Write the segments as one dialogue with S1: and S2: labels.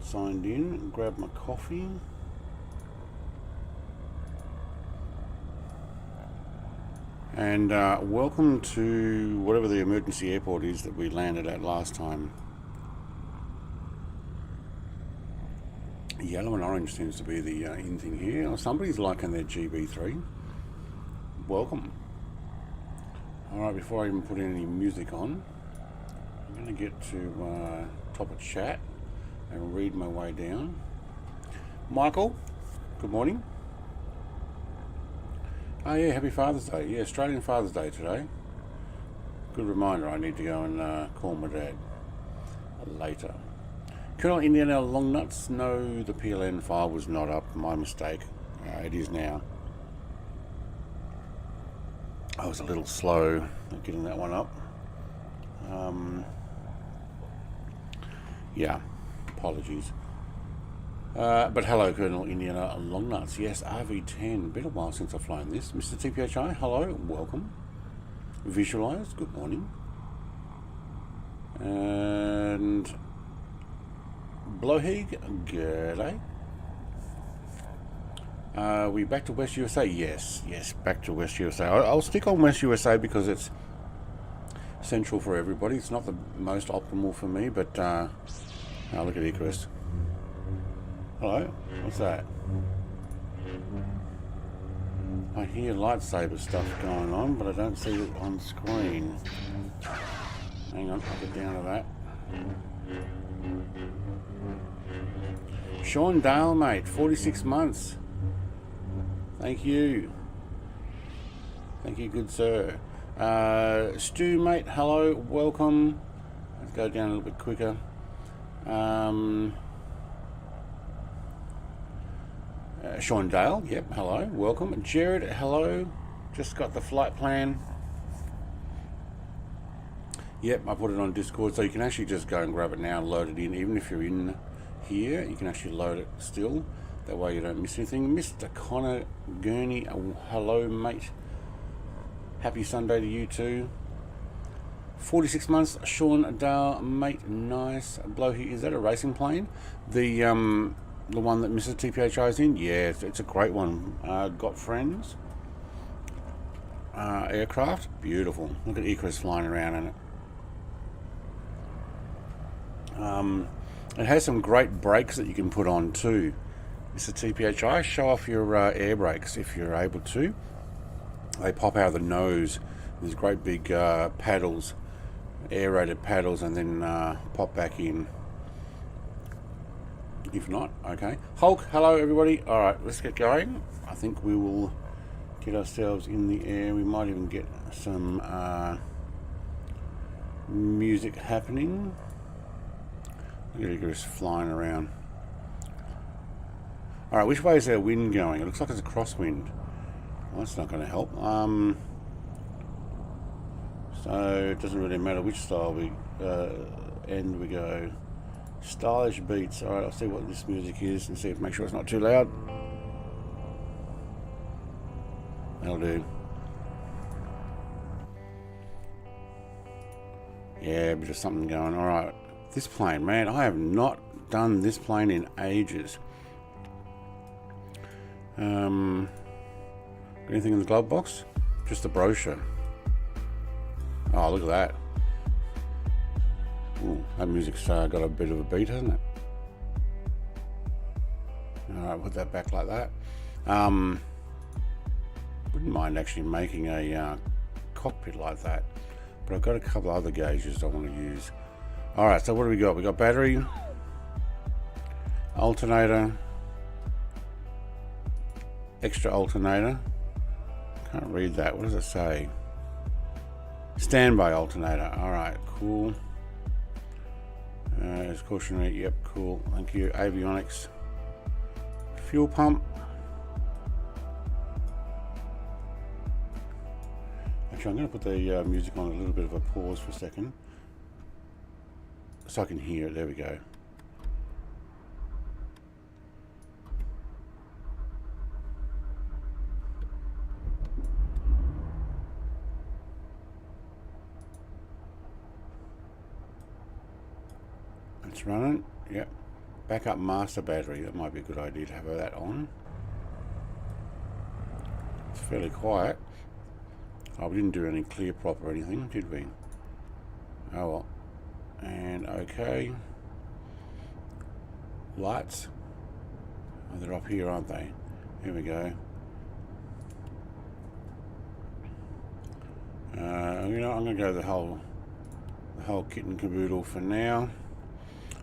S1: signed in, grab my coffee. And welcome to whatever the emergency airport is that we landed at last time. Yellow and orange seems to be the in thing here. Oh, somebody's liking their GB3. Welcome. Alright, before I even put any music on, I'm going to get to top of chat and read my way down. Michael, good morning. Oh yeah, happy Father's Day. Yeah, Australian Father's Day today. Good reminder, I need to go and call my dad later. Colonel Indiana Long Nuts, no, the PLN file was not up, my mistake. It is now. I was a little slow at getting that one up. Yeah, apologies. But hello, Colonel Indiana Long Nuts. Yes, RV10. Been a while since I've flown this. Mr. TPHI, hello, welcome. Visualize, good morning. And Blowhig, g'day. We back to West USA? Yes, back to West USA. I'll stick on West USA because it's central for everybody. It's not the most optimal for me, but oh, look at Icarus. Hello, what's that? I hear lightsaber stuff going on, but I don't see it on screen. Hang on, I'll get down to that. Sean Dale, mate, 46 months. Thank you. Thank you, good sir. Stu, mate, hello, welcome. Let's go down a little bit quicker. Sean Dale, yep, hello, welcome. Jared, hello. Just got the flight plan. Yep, I put it on Discord, so you can actually just go and grab it now and load it in. Even if you're in here, you can actually load it still. That way you don't miss anything. Mr. Connor Gurney, hello, mate. Happy Sunday to you too. 46 months, Sean Dale, mate, nice. Blowhig, is that a racing plane? The one that Mrs. TPHI is in? Yeah, it's a great one. Got friends. Aircraft, beautiful. Look at Icarus flying around in it. It has some great brakes that you can put on too. Mr. TPHI, show off your air brakes if you're able to. They pop out of the nose. There's great big paddles, aerated paddles, and then pop back in. If not, okay. Hulk, hello everybody. Alright, let's get going. I think we will get ourselves in the air. We might even get some music happening. Look at Icarus flying around. Alright, which way is our wind going? It looks like it's a crosswind. Well, that's not going to help. So it doesn't really matter which style we end we go. Stylish beats. Alright, I'll see what this music is and see if make sure it's not too loud. That'll do. Yeah, a bit of something going. Alright. This plane, man, I have not done this plane in ages. Anything in the glove box? Just the brochure. Oh, look at that. Ooh, that music's got a bit of a beat, hasn't it? Alright, put that back like that. Wouldn't mind actually making a cockpit like that, but I've got a couple other gauges I want to use. Alright, so what do we got? We got battery, alternator, extra alternator. Can't read that. What does it say? Standby alternator. Alright, cool. It's cautionary. Yep, cool. Thank you. Avionics. Fuel pump. Actually, I'm going to put the music on a little bit of a pause for a second, so I can hear it. There we go. It's running. Yep. Backup master battery. That might be a good idea to have that on. It's fairly quiet. Oh, we didn't do any clear prop or anything, did we? Oh well. And okay. Lights. Oh, they're up here, aren't they? Here we go. You know, I'm going to go the whole kit and caboodle for now.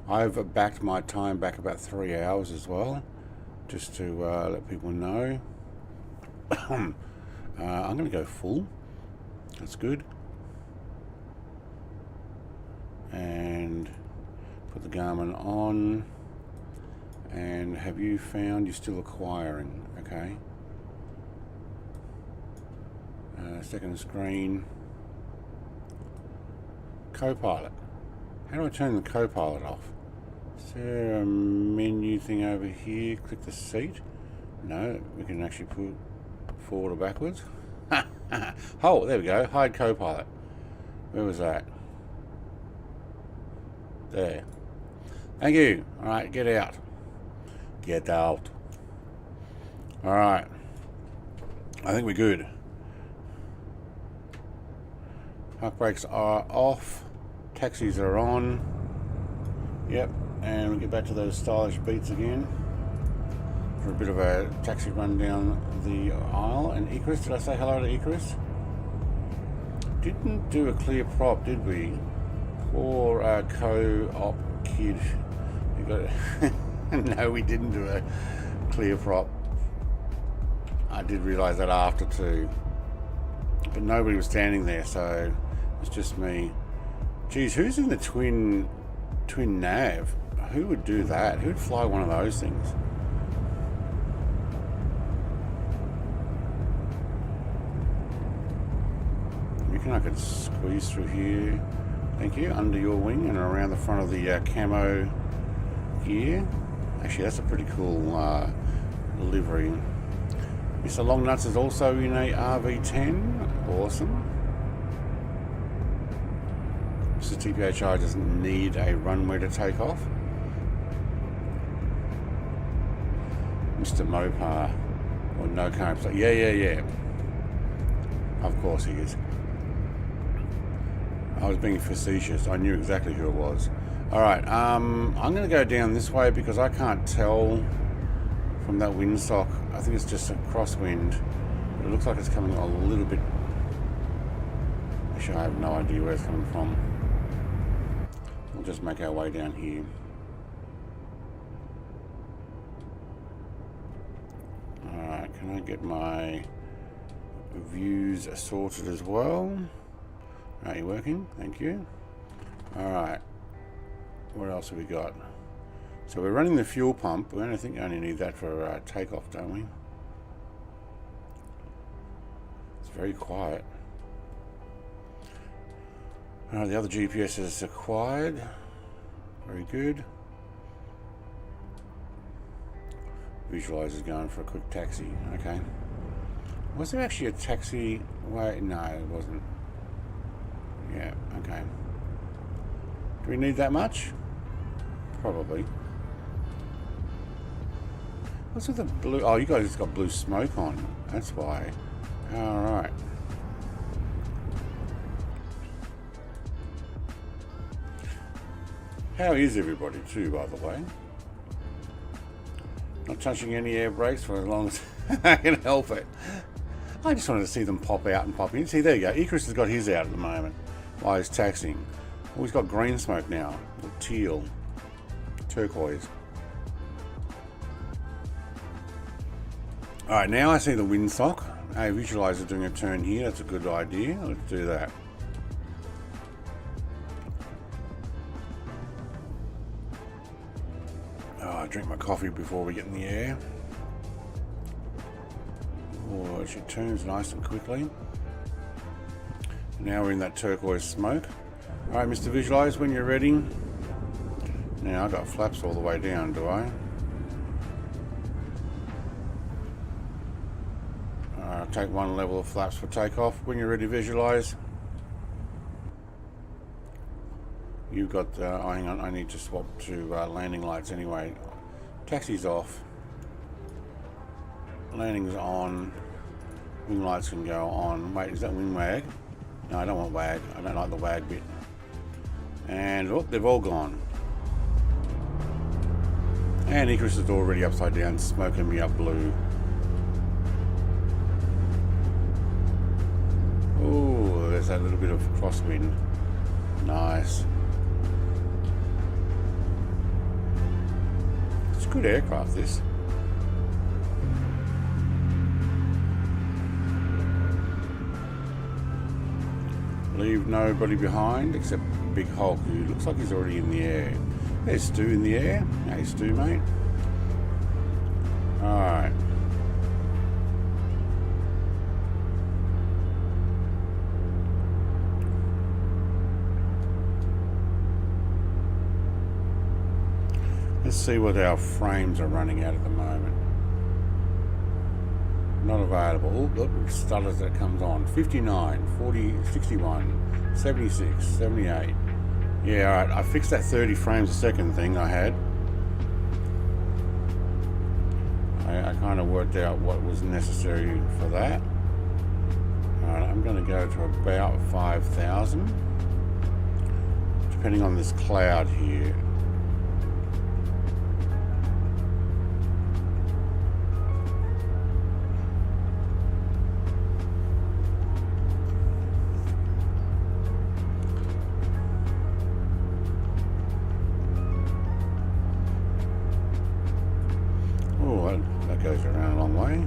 S1: I've backed my time back about 3 hours as well, just to let people know. I'm going to go full. That's good. And put the Garmin on. And have you found you're still acquiring? Okay. Second screen. Copilot. How do I turn the Copilot off? Is there a menu thing over here? Click the seat. No, we can actually put forward or backwards. Oh, there we go. Hide Copilot. Where was that? There. Thank you. Alright, get out. Get out. Alright. I think we're good. Park brakes are off. Taxis are on. Yep. And we get back to those stylish beats again. For a bit of a taxi run down the aisle. And Icarus, did I say hello to Icarus? Didn't do a clear prop, did we? Poor co-op kid. You got no, we didn't do a clear prop. I did realise that after too. But nobody was standing there, so it's just me. Geez, who's in the twin nav? Who would do that? Who would fly one of those things? I reckon I could squeeze through here. Thank you. Under your wing and around the front of the camo gear. Actually, that's a pretty cool livery. Mr. Longnuts is also in a RV10. Awesome. Mr. TPHI doesn't need a runway to take off. Mr. Mopar. Or no current. Yeah. Of course he is. I was being facetious. I knew exactly who it was. Alright, I'm going to go down this way because I can't tell from that windsock. I think it's just a crosswind. But it looks like it's coming a little bit... Actually, I have no idea where it's coming from. We'll just make our way down here. Alright, can I get my views sorted as well? Are you working? Thank you. Alright. What else have we got? So we're running the fuel pump. We only need that for takeoff, don't we? It's very quiet. Alright, the other GPS is acquired. Very good. Visualizer is going for a quick taxi. Okay. Was there actually a taxi? Wait, no, it wasn't. Yeah, okay. Do we need that much? Probably. What's with the blue? Oh, you guys got blue smoke on. That's why. Alright. How is everybody too, by the way? Not touching any air brakes for as long as I can help it. I just wanted to see them pop out and pop in. See, there you go. Icarus has got his out at the moment while he's taxiing. Oh, he's got green smoke now. Or teal. Turquoise. Alright, now I see the windsock. Hey, visualizer doing a turn here. That's a good idea. Let's do that. Oh, I drink my coffee before we get in the air. Oh, she turns nice and quickly. Now we're in that turquoise smoke. Alright, Mr. Visualize, when you're ready. Now I've got flaps all the way down, do I? I'll take one level of flaps for takeoff. When you're ready, Visualize. You've got, oh, hang on, I need to swap to landing lights anyway. Taxi's off. Landing's on. Wing lights can go on. Wait, is that wing wag? No, I don't want wag. I don't like the wag bit. And, oh, they've all gone. And Icarus is already upside down, smoking me up blue. Oh, there's that little bit of crosswind. Nice. It's a good aircraft, this. Leave nobody behind except Big Hulk, who looks like he's already in the air. There's Stu in the air. Hey Stu, mate. Alright. Let's see what our frames are running at the moment. Not available. Oh, look, stutters that comes on. 59, 40, 61, 76, 78. Yeah, alright. I fixed that 30 frames a second thing I had. I kind of worked out what was necessary for that. Alright, I'm going to go to about 5,000. Depending on this cloud here. Goes around a long way.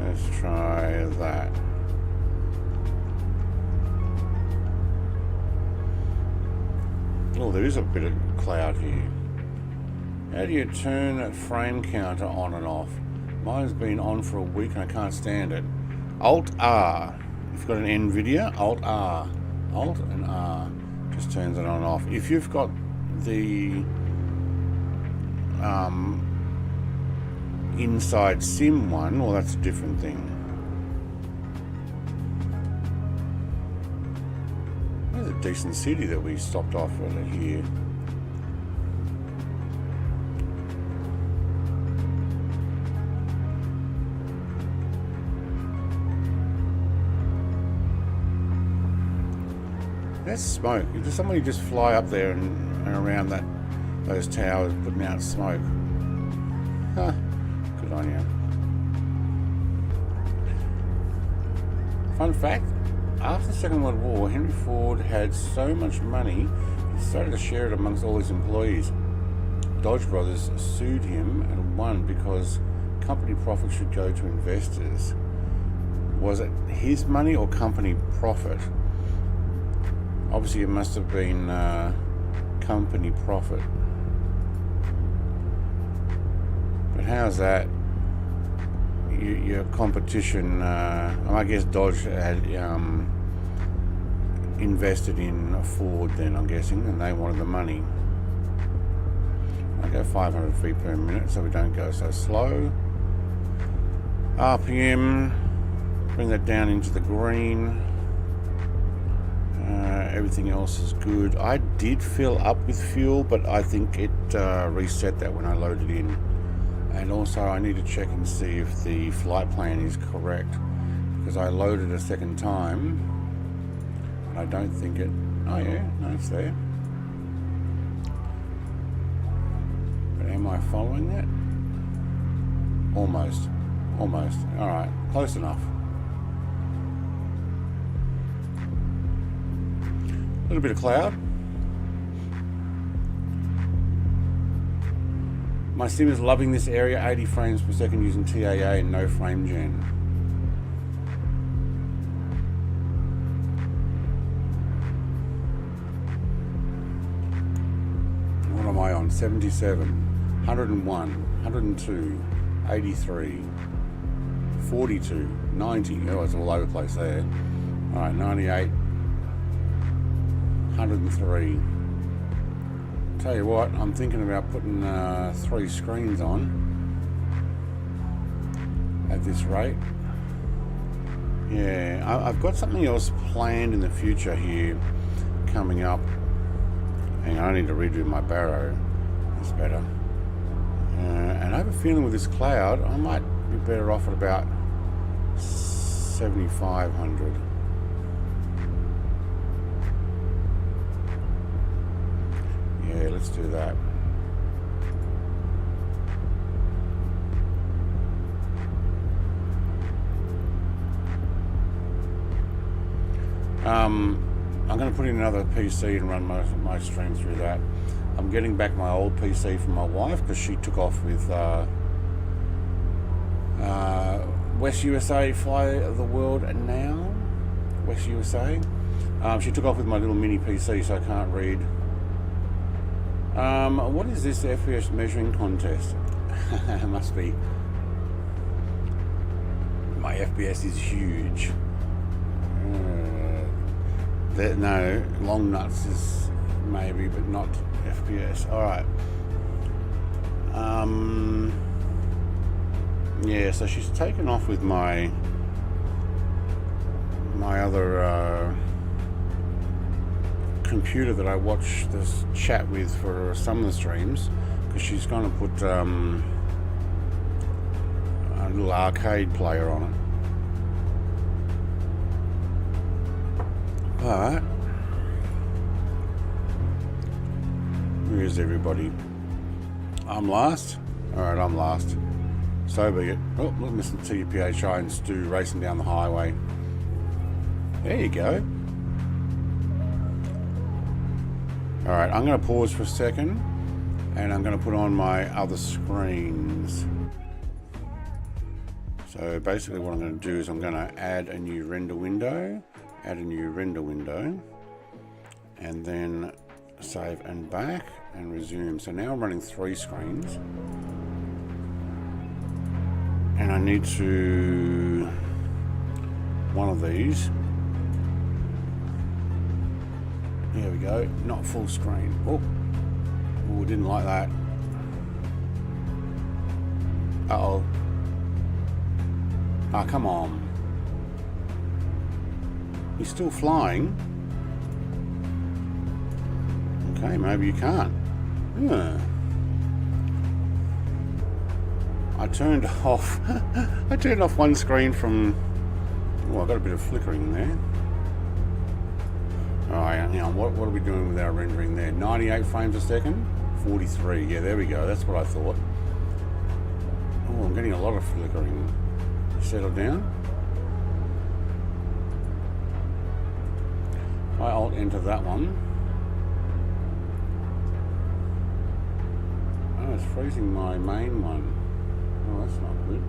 S1: Let's try that. Oh, there is a bit of cloud here. How do you turn that frame counter on and off? Mine's been on for a week and I can't stand it. Alt R. If you've got an Nvidia, Alt R. Alt and R just turns it on and off. If you've got the inside SIM one, well, that's a different thing. There's a decent city that we stopped off at here. That's smoke. Did somebody just fly up there and around those towers putting out smoke? Huh. Good on you. Fun fact, after the Second World War, Henry Ford had so much money, he started to share it amongst all his employees. Dodge Brothers sued him and won because company profit should go to investors. Was it his money or company profit? Obviously it must have been company profit. But how's that? Your competition, I guess Dodge had invested in Ford then, I'm guessing, and they wanted the money. I go 500 feet per minute so we don't go so slow. RPM, bring that down into the green. Everything else is good. I did fill up with fuel, but I think it reset that when I loaded in. And also I need to check and see if the flight plan is correct, because I loaded a second time and I don't think it, oh yeah, no, it's there. But am I following that? Almost. Alright, close enough. A little bit of cloud. My sim is loving this area, 80 frames per second using TAA and no frame gen. What am I on? 77, 101, 102, 83, 42, 90. Oh, it's all over the place there. Alright, 98, 103. Tell you what, I'm thinking about putting 3 screens on at this rate. Yeah, I've got something else planned in the future here coming up. Hang on, I need to redo my barrow. That's better. And I have a feeling with this cloud, I might be better off at about 7,500. Yeah, let's do that. I'm going to put in another PC and run my stream through that. I'm getting back my old PC from my wife because she took off with West USA Fly the World Now. West USA. She took off with my little mini PC, so I can't read. What is this FPS measuring contest? It must be. My FPS is huge. No, long nuts is maybe, but not FPS. Alright. Yeah, so she's taken off with my other computer that I watch this chat with for some of the streams, because she's going to put a little arcade player on it. But where is everybody? I'm last. Alright, I'm last. So be it. Oh, look, Mr. TPHI and Stu racing down the highway. There you go. Alright, I'm going to pause for a second and I'm going to put on my other screens. So basically what I'm going to do is I'm going to add a new render window, and then save and back and resume. So now I'm running 3 screens and I need to one of these. There we go, not full screen. Oh, didn't like that. Uh-oh. Ah, come on. He's still flying. Okay, maybe you can't. Yeah. I turned off one screen from. Oh, I got a bit of flickering there. Alright, hang on, what are we doing with our rendering there? 98 frames a second? 43, yeah, there we go, that's what I thought. Oh, I'm getting a lot of flickering. Settle down. I alt enter that one. Oh, it's freezing my main one. Oh, that's not good.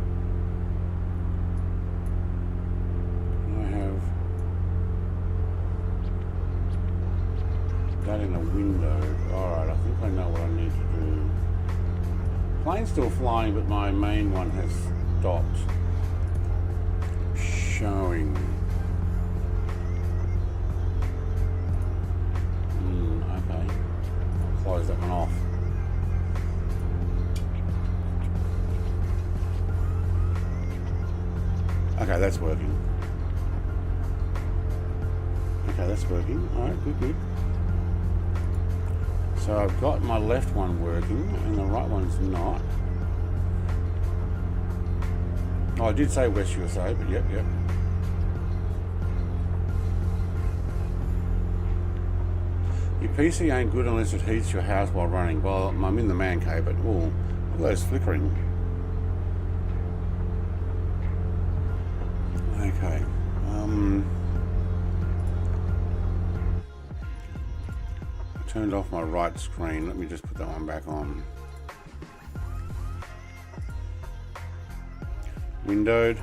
S1: I have that in a window. Alright, I think I know what I need to do. Plane's still flying, but my main one has stopped showing. Okay. I'll close that one off. Okay, that's working. Okay, that's working. Alright, good. So I've got my left one working and the right one's not. Oh, I did say West USA, but yep. Your PC ain't good unless it heats your house while running. Well, I'm in the man cave, but oh, look at those flickering. Okay. I turned off my right screen. Let me just put that one back on. Windowed.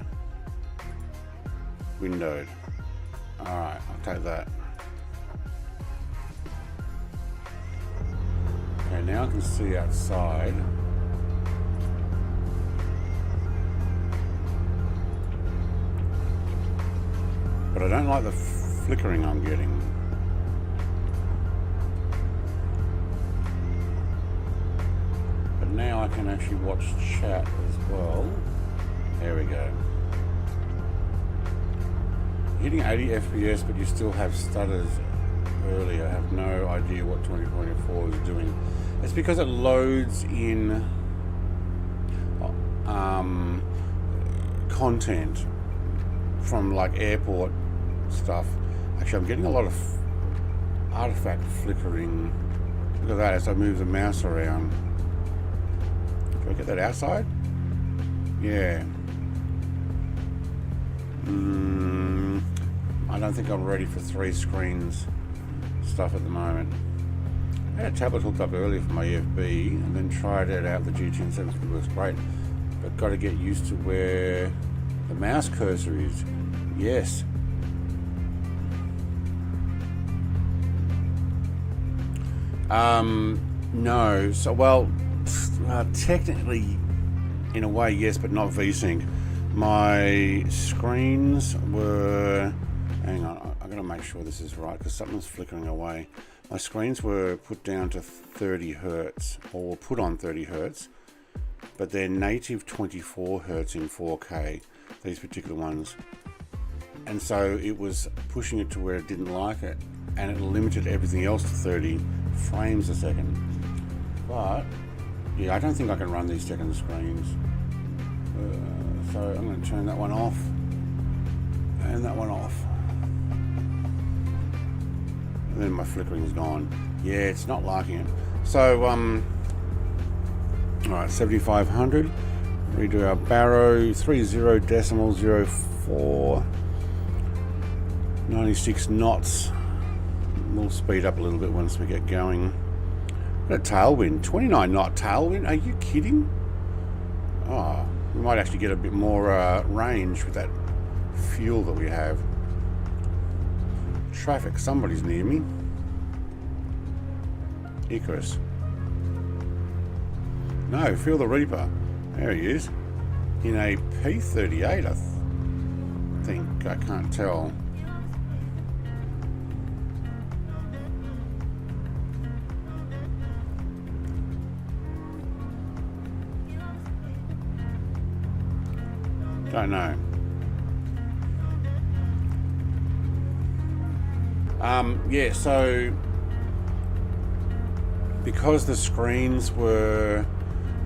S1: Alright, I'll take that. Okay, now I can see outside. But I don't like the flickering I'm getting. But now I can actually watch chat as well. There we go. Hitting 80 FPS, but you still have stutters earlier. I have no idea what 2024 is doing. It's because it loads in content from like airport stuff. Actually, I'm getting a lot of artifact flickering. Look at that as I move the mouse around. Do I get that outside? Yeah. I don't think I'm ready for 3 screens stuff at the moment. I had a tablet hooked up earlier for my EFB and then tried it out. The G10 it works great, but got to get used to where the mouse cursor is. Yes. No. So, well, technically, in a way, yes, but not VSync. My screens were... Hang on, I've got to make sure this is right because something's flickering away. My screens were put down to 30 Hertz, or were put on 30 Hertz, but they're native 24 Hertz in 4K, these particular ones. And so it was pushing it to where it didn't like it, and it limited everything else to 30 frames a second. But, yeah, I don't think I can run these second screens. So I'm going to turn that one off, and that one off. And then my flickering is gone. Yeah, it's not liking it. So, alright, 7500. Redo our barrow, 30.04. 96 knots. We'll speed up a little bit once we get going. What a tailwind, 29 knot tailwind. Are you kidding? Oh, we might actually get a bit more range with that fuel that we have. Traffic, somebody's near me. Icarus. No, feel the Reaper. There he is. In a P38, I think. I can't tell. Don't know. Yeah, so because the screens were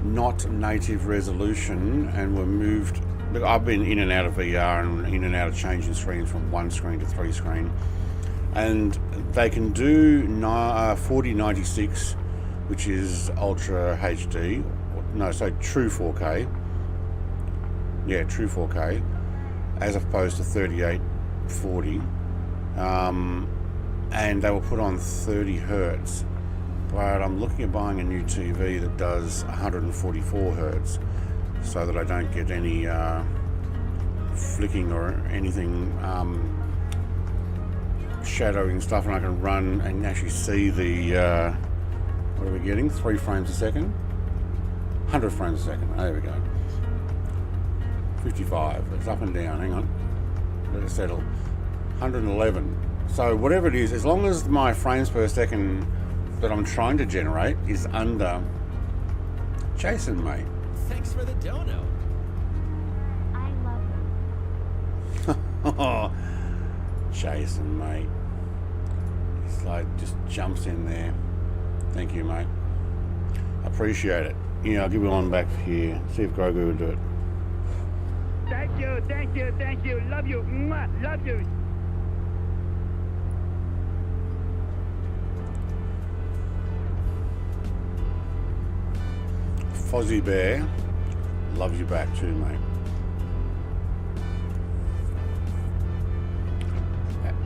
S1: not native resolution and were moved, look, I've been in and out of VR and in and out of changing screens from 1 screen to 3 screen, and they can do 4096, which is Ultra HD, no, so true 4K. Yeah, true 4K, as opposed to 3840. And they were put on 30 Hertz. But I'm looking at buying a new TV that does 144 Hertz so that I don't get any flicking or anything shadowing stuff, and I can run and actually see the, what are we getting? 3 frames a second? 100 frames a second. There we go. 55. It's up and down. Hang on. Let it settle. 111. So whatever it is, as long as my frames per second that I'm trying to generate is under... Jason, mate.
S2: Thanks for the dono.
S3: I love you.
S1: Oh, Jason, mate. He's like, just jumps in there. Thank you, mate. Appreciate it. Yeah, I'll give you one back here. See if Grogu will do it.
S4: Thank you, thank you, thank you. Love you. Mwah, love you.
S1: Fozzie Bear loves you back too, mate.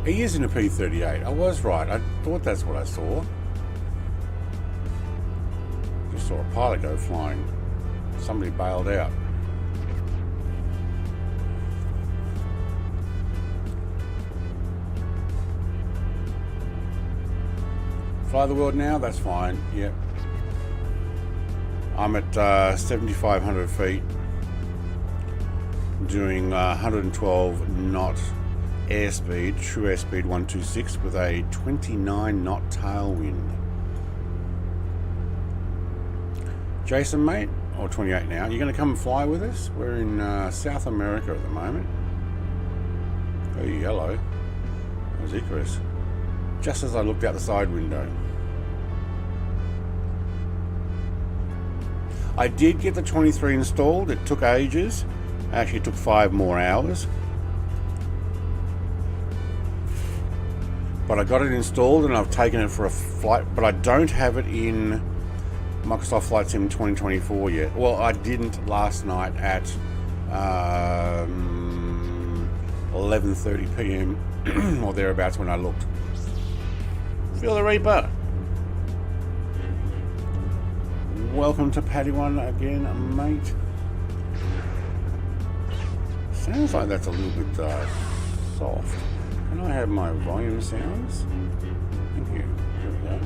S1: He is in a P38. I was right. I thought that's what I saw. Just saw a pilot go flying. Somebody bailed out. Fly the world now? That's fine. Yep. I'm at 7,500 feet doing 112 knot airspeed, true airspeed 126 with a 29 knot tailwind. Jason, mate, or 28 now, you're going to come and fly with us? We're in South America at the moment. Oh, hello. There's Icarus. just as I looked out the side window. I did get the 23 installed. It took ages. Actually, it took 5 more hours. But I got it installed and I've taken it for a flight, but I don't have it in Microsoft Flight Sim 2024 yet. Well, I didn't last night at 11:30 PM or thereabouts when I looked. Feel the Reaper. Welcome to Paddy One again, mate. Sounds like that's a little bit soft. Can I have my volume sounds? Thank you. Here we go.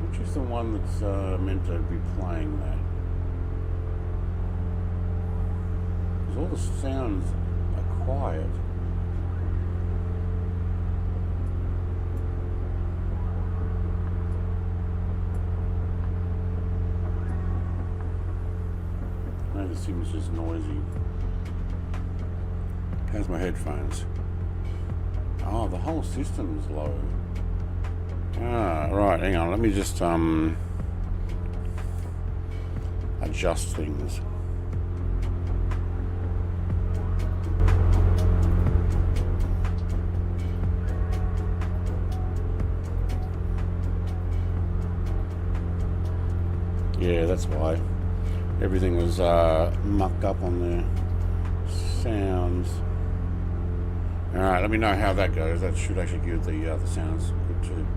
S1: Which is the one that's meant to be playing that? Because all the sounds are quiet. The signal's just noisy. How's my headphones? Oh, the whole system's low. Ah, right, hang on, let me just adjust things. Yeah, that's why. Everything was mucked up on the sounds. Alright, let me know how that goes. That should actually give the sounds good too.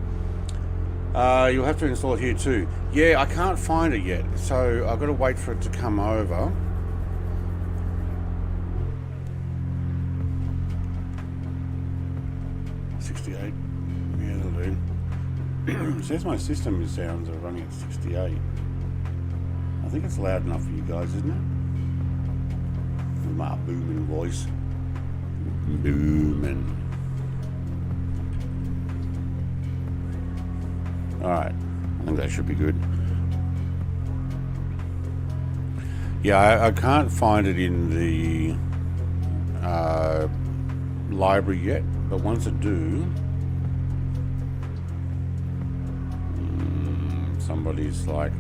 S1: You'll have to install it here too. Yeah, I can't find it yet, so I've got to wait for it to come over. $68. Yeah, that'll do. It says my system sounds are running at 68. I think it's loud enough for you guys, isn't it? With my booming voice. Booming. Alright, I think that should be good. Yeah, I can't find it in the library yet, but once I do, somebody's like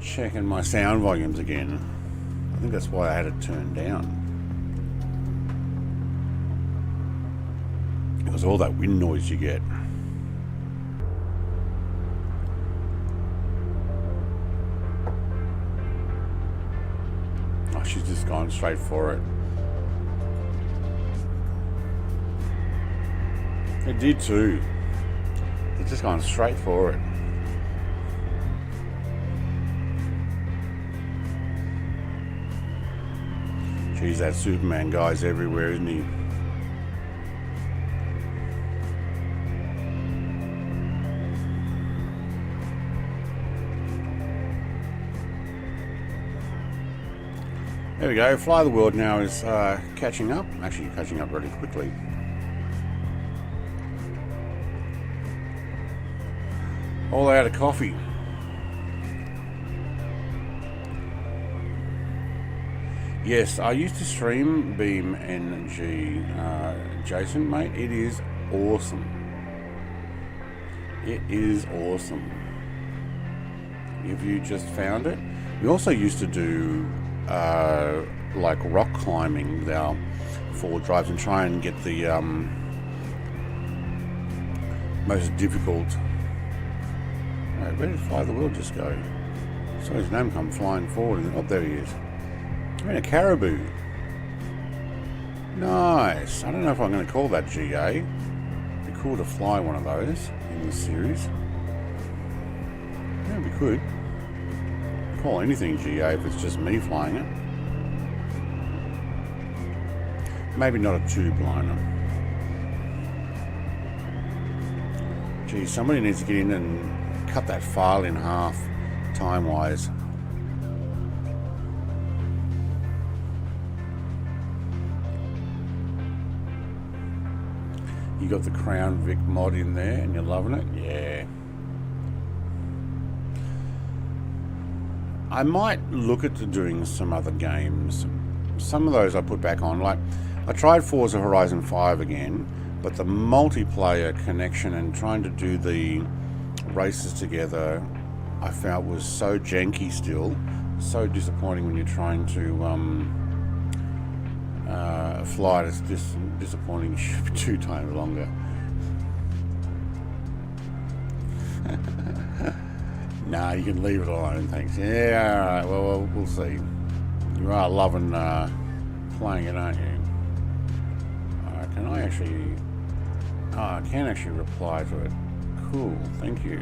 S1: checking my sound volumes again. I think that's why I had it turned down. It was all that wind noise you get. Oh, she's just gone straight for it. It did too. It's just gone straight for it. Geez, that Superman guy's everywhere, isn't he? There we go. Fly the World now is catching up. Actually, catching up really quickly. All out of coffee. Yes, I used to stream Beam NG, Jason, mate. It is awesome. It is awesome. If you just found it. We also used to do like rock climbing with our 4 drives and try and get the most difficult. Wait, where did Fly the World just go? Saw his name come flying forward and oh, there he is. I'm in a caribou. Nice. I don't know if I'm going to call that GA. It'd be cool to fly one of those in this series. Yeah, we could. Call anything GA if it's just me flying it. Maybe not a tube liner. Gee, somebody needs to get in and cut that file in half time-wise. You got the Crown Vic mod in there and you're loving it? Yeah. I might look at doing some other games. Some of those I put back on. Like, I tried Forza Horizon 5 again, but the multiplayer connection and trying to do the races together, I felt was so janky still. So disappointing when you're trying to fly it. It's just disappointing. 2 times longer. Nah, you can leave it alone, thanks. Yeah, alright, well, we'll see. You are loving playing it, aren't you? Can I actually... Oh, I can actually reply to it. Cool, thank you.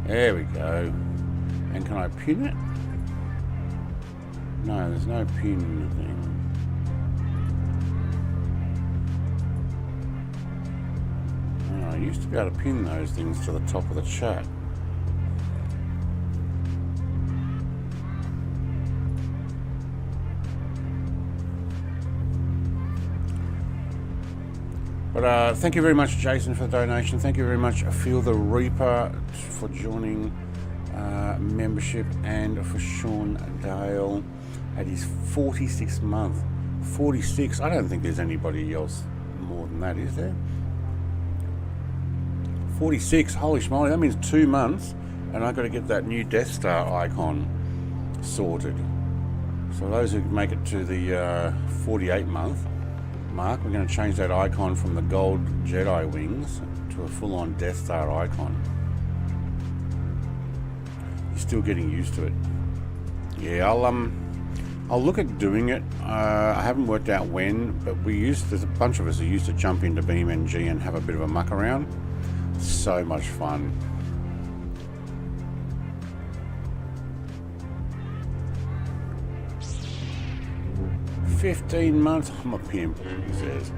S1: There we go. And can I pin it? No, there's no pin thing. Oh, I used to be able to pin those things to the top of the chat. But thank you very much, Jason, for the donation. Thank you very much, Feel the Reaper, for joining membership, and for Sean Dale at his 46th month. 46. I don't think there's anybody else more than that, is there? 46. Holy schmoly, that means 2 months, and I've got to get that new Death Star icon sorted. So those who make it to the 48 month mark, we're going to change that icon from the gold Jedi wings to a full-on Death Star icon. You're still getting used to it. Yeah, I'll look at doing it. I haven't worked out when, but there's a bunch of us who used to jump into BeamNG and have a bit of a muck around. So much fun. "15 months, I'm a pimp," he says.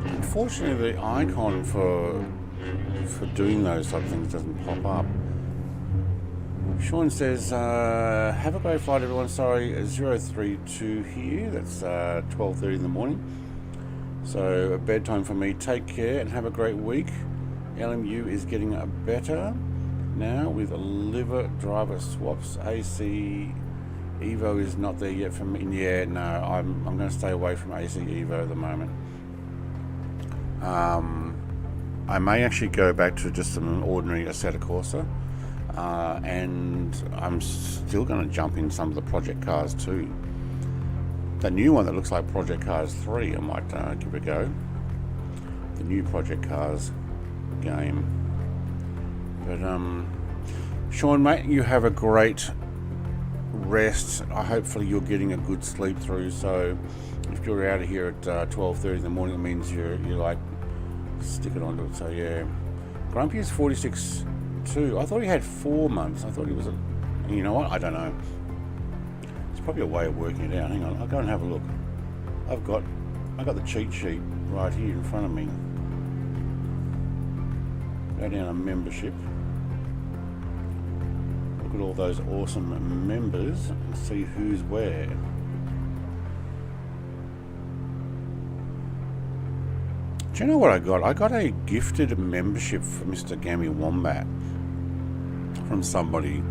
S1: Unfortunately, the icon for doing those type of things doesn't pop up. Sean says, have a great flight, everyone. Sorry, 032 here. That's 12:30 in the morning. So, bedtime for me. Take care and have a great week. LMU is getting better now with liver driver swaps. AC Evo is not there yet for me. Yeah, no, I'm going to stay away from AC Evo at the moment. I may actually go back to just an ordinary Assetto Corsa, and I'm still going to jump in some of the project cars too. The new one that looks like Project Cars 3, I might give it a go. The new Project Cars game. But Sean, mate, you have a great rest. Hopefully you're getting a good sleep through. So if you're out of here at 12:30 in the morning, it means you're like sticking onto it. So yeah, Grumpy is 46 too. I thought he had 4 months. I thought he was you know what? I don't know. It's probably a way of working it out. Hang on, I'll go and have a look. I got the cheat sheet right here in front of me. Go down to membership. Look at all those awesome members and see who's where. Do you know what I got? I got a gifted membership for Mr. Gammy Wombat from somebody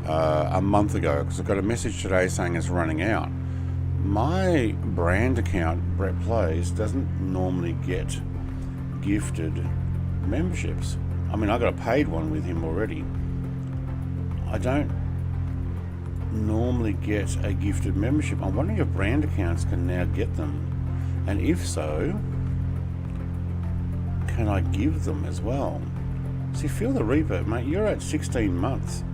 S1: a month ago, because I got a message today saying it's running out. My brand account, Brett Plays, doesn't normally get gifted memberships. I mean, I got a paid one with him already. I don't normally get a gifted membership. I'm wondering if brand accounts can now get them, and if so, can I give them as well? See, Feel the Reaper, mate, you're at 16 months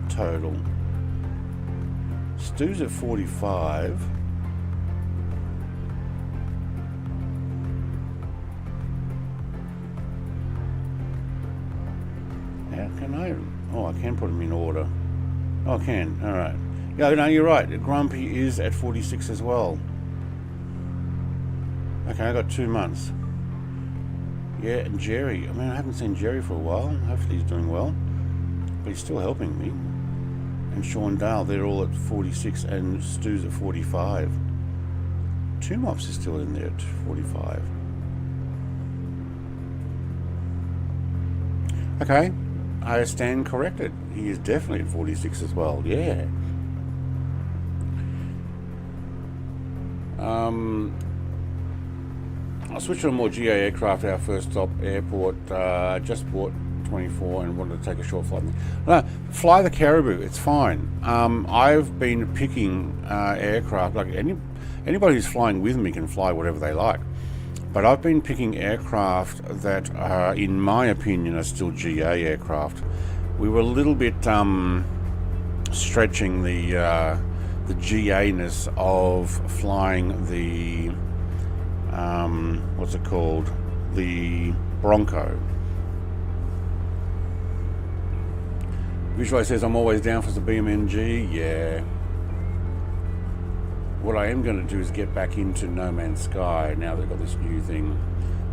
S1: total. Stu's at 45. How can I? Oh, I can put them in order. Oh, I can. All right. Yeah, no, you're right. Grumpy is at 46 as well. Okay, I got 2 months. Yeah, and Jerry. I mean, I haven't seen Jerry for a while. Hopefully he's doing well. But he's still helping me. And Sean Dale, they're all at 46 and Stu's at 45. Two Mops is still in there at 45. Okay, I stand corrected. He is definitely at 46 as well. Yeah. I'll switch to a more GA aircraft. Our first stop airport. Just bought 24 and wanted to take a short flight. No, fly the Caribou. It's fine. I've been picking aircraft. Like anybody who's flying with me can fly whatever they like. But I've been picking aircraft that, in my opinion, are still GA aircraft. We were a little bit stretching the GA-ness of flying the what's it called? The Bronco. Visualize says I'm always down for the BMNG. Yeah. What I am going to do is get back into No Man's Sky now they've got this new thing.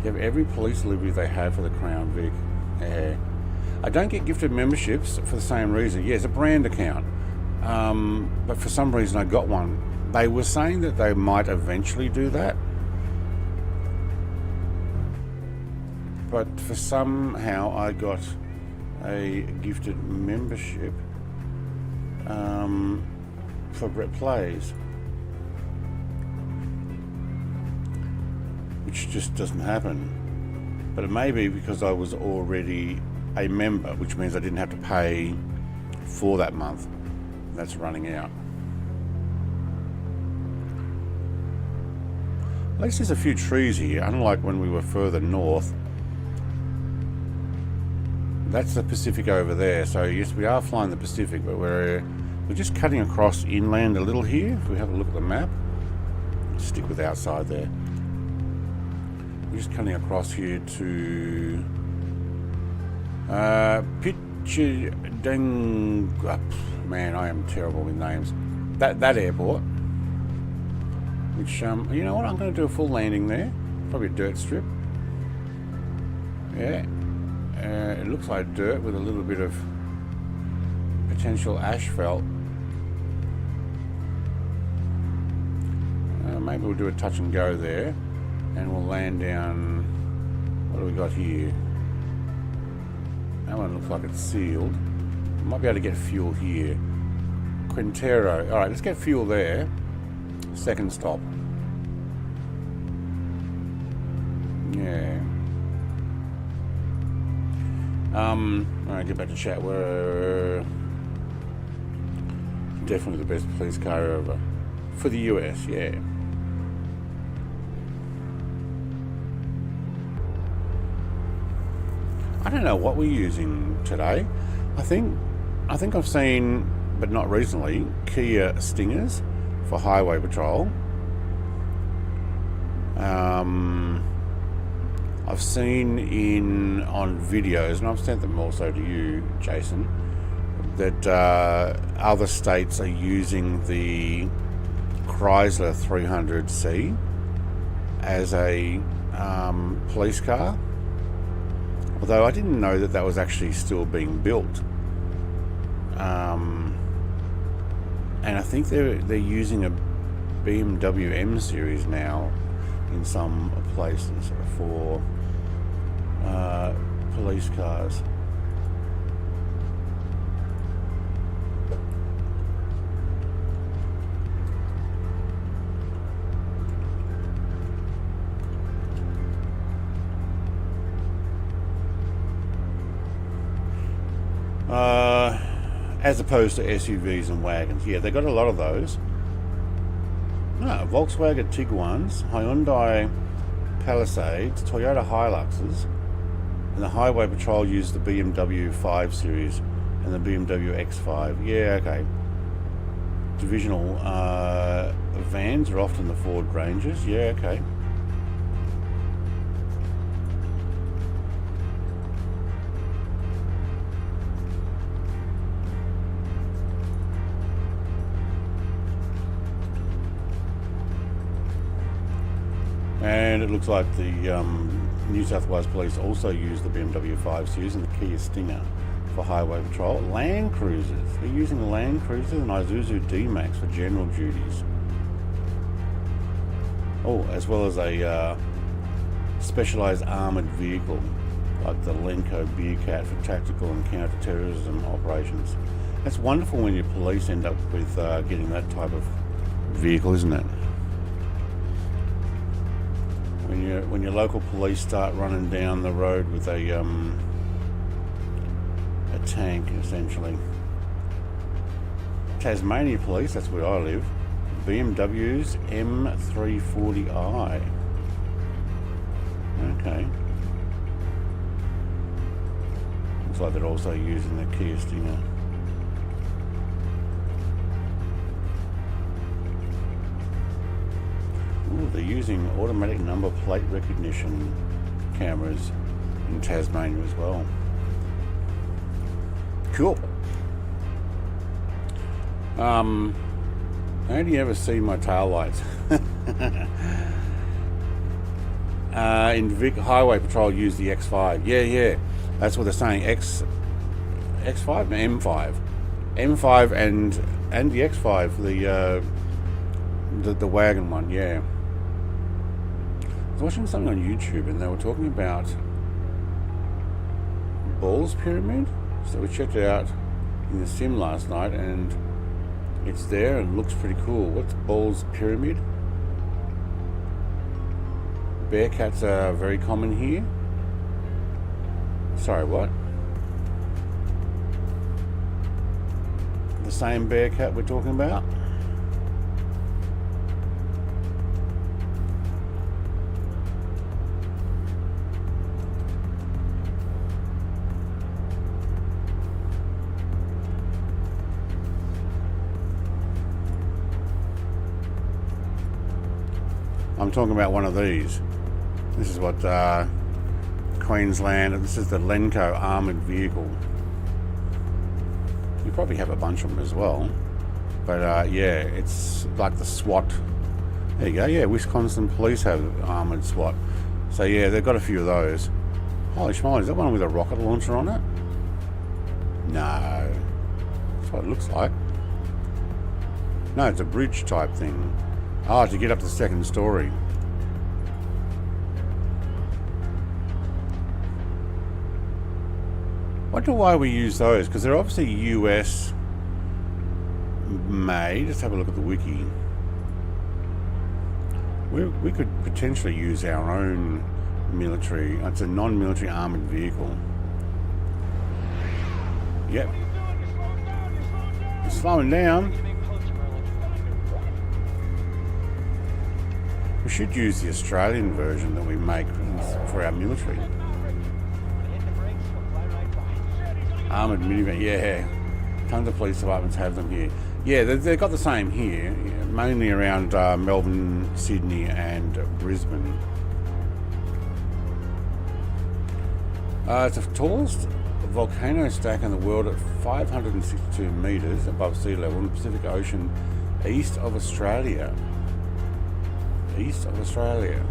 S1: You have every police livery they have for the Crown Vic. Yeah. I don't get gifted memberships for the same reason. Yeah, it's a brand account. But for some reason I got one. They were saying that they might eventually do that. But for somehow I got a gifted membership for Brett Plays. Which just doesn't happen. But it may be because I was already a member, which means I didn't have to pay for that month. That's running out. At least there's a few trees here, unlike when we were further north. That's the Pacific over there. So yes, we are flying the Pacific, but we're just cutting across inland a little here. If we have a look at the map, stick with outside there. We're just cutting across here to Pichideng. Man, I am terrible with names. That airport. Which you know what? I'm going to do a full landing there. Probably a dirt strip. Yeah. It looks like dirt with a little bit of potential asphalt. Maybe we'll do a touch and go there. And we'll land down. What do we got here? That one looks like it's sealed. Might be able to get fuel here. Quintero. Alright, let's get fuel there. Second stop. Yeah. Alright, get back to chat. We're definitely the best police car ever. For the US, yeah. I don't know what we're using today. I think I've seen, but not recently, Kia Stingers for highway patrol. I've seen on videos, and I've sent them also to you, Jason, that other states are using the Chrysler 300C as a police car. Although I didn't know that was actually still being built. And I think they're using a BMW M series now in some places for police cars. As opposed to SUVs and wagons. Yeah, they got a lot of those. No, Volkswagen Tiguan's, Hyundai Palisades, Toyota Hiluxes, and the Highway Patrol used the BMW 5 Series and the BMW X5. Yeah, okay. Divisional vans are often the Ford Rangers. Yeah, okay. And it looks like the New South Wales Police also use the BMW 5 Series and the Kia Stinger for highway patrol. Land Cruisers. They're using the Land Cruiser and Isuzu D-Max for general duties. Oh, as well as a specialised armoured vehicle like the Lenco Bearcat for tactical and counter-terrorism operations. That's wonderful when your police end up with getting that type of vehicle, isn't it? When your local police start running down the road with a tank, essentially. Tasmania Police, that's where I live. BMW's M340i. Okay. Looks like they're also using the Kia Stinger. Ooh, they're using automatic number plate recognition cameras in Tasmania as well. Cool. How do you ever see my tail lights? In Vic Highway Patrol use the X5. Yeah. That's what they're saying. X5 and M5 and the X5, the wagon one. Yeah. I was watching something on YouTube and they were talking about Ball's Pyramid. So we checked it out in the sim last night and it's there and looks pretty cool. What's Ball's Pyramid? Bearcats are very common here. Sorry, what? The same Bearcat we're talking about? I'm talking about one of these. This is what Queensland, this is the Lenco armoured vehicle. You probably have a bunch of them as well. But yeah, it's like the SWAT. There you go, yeah, Wisconsin police have armoured SWAT. So yeah, they've got a few of those. Holy schmoly, is that one with a rocket launcher on it? No. That's what it looks like. No, it's a bridge type thing. Oh, to get up the second story. Wonder why we use those, because they're obviously US made. Let's have a look at the wiki. We could potentially use our own military. It's a non-military armoured vehicle. Yep. It's slowing down. We should use the Australian version that we make for our military. Armoured minivan, yeah. Tons of police departments have them here. Yeah, they've got the same here, mainly around Melbourne, Sydney and Brisbane. It's the tallest volcano stack in the world at 562 metres above sea level in the Pacific Ocean, east of Australia. East of Australia.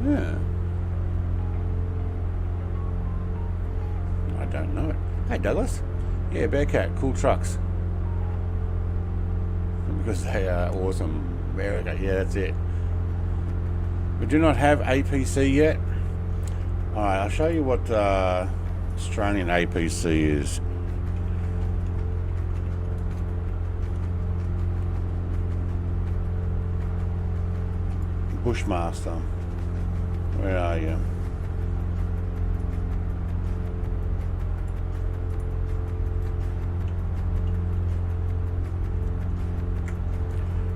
S1: Yeah. I don't know it. Hey Douglas. Yeah, Bearcat, cool trucks. Because they are awesome. Bearcat, yeah, that's it. We do not have APC yet. Alright, I'll show you what Australian APC is. Bushmaster, where are you?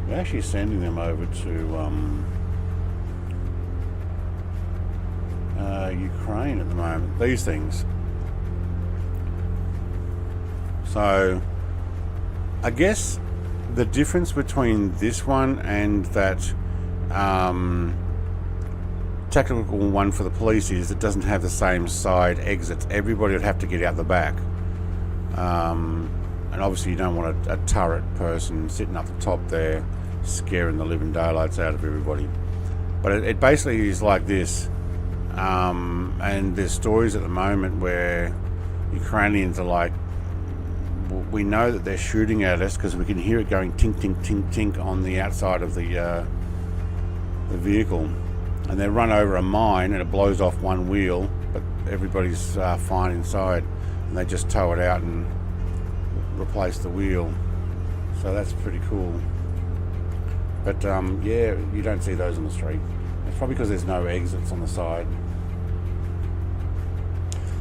S1: We're actually sending them over to Ukraine at the moment, these things. So I guess the difference between this one and that tactical one for the police is it doesn't have the same side exits. Everybody would have to get out the back, and obviously you don't want a turret person sitting up the top there scaring the living daylights out of everybody. But it basically is like this. And there's stories at the moment where Ukrainians are like, we know that they're shooting at us because we can hear it going tink, tink, tink, tink on the outside of the vehicle. And they run over a mine and it blows off one wheel, but everybody's fine inside. And they just tow it out and replace the wheel. So that's pretty cool. But yeah, you don't see those on the street. It's probably because there's no exits on the side.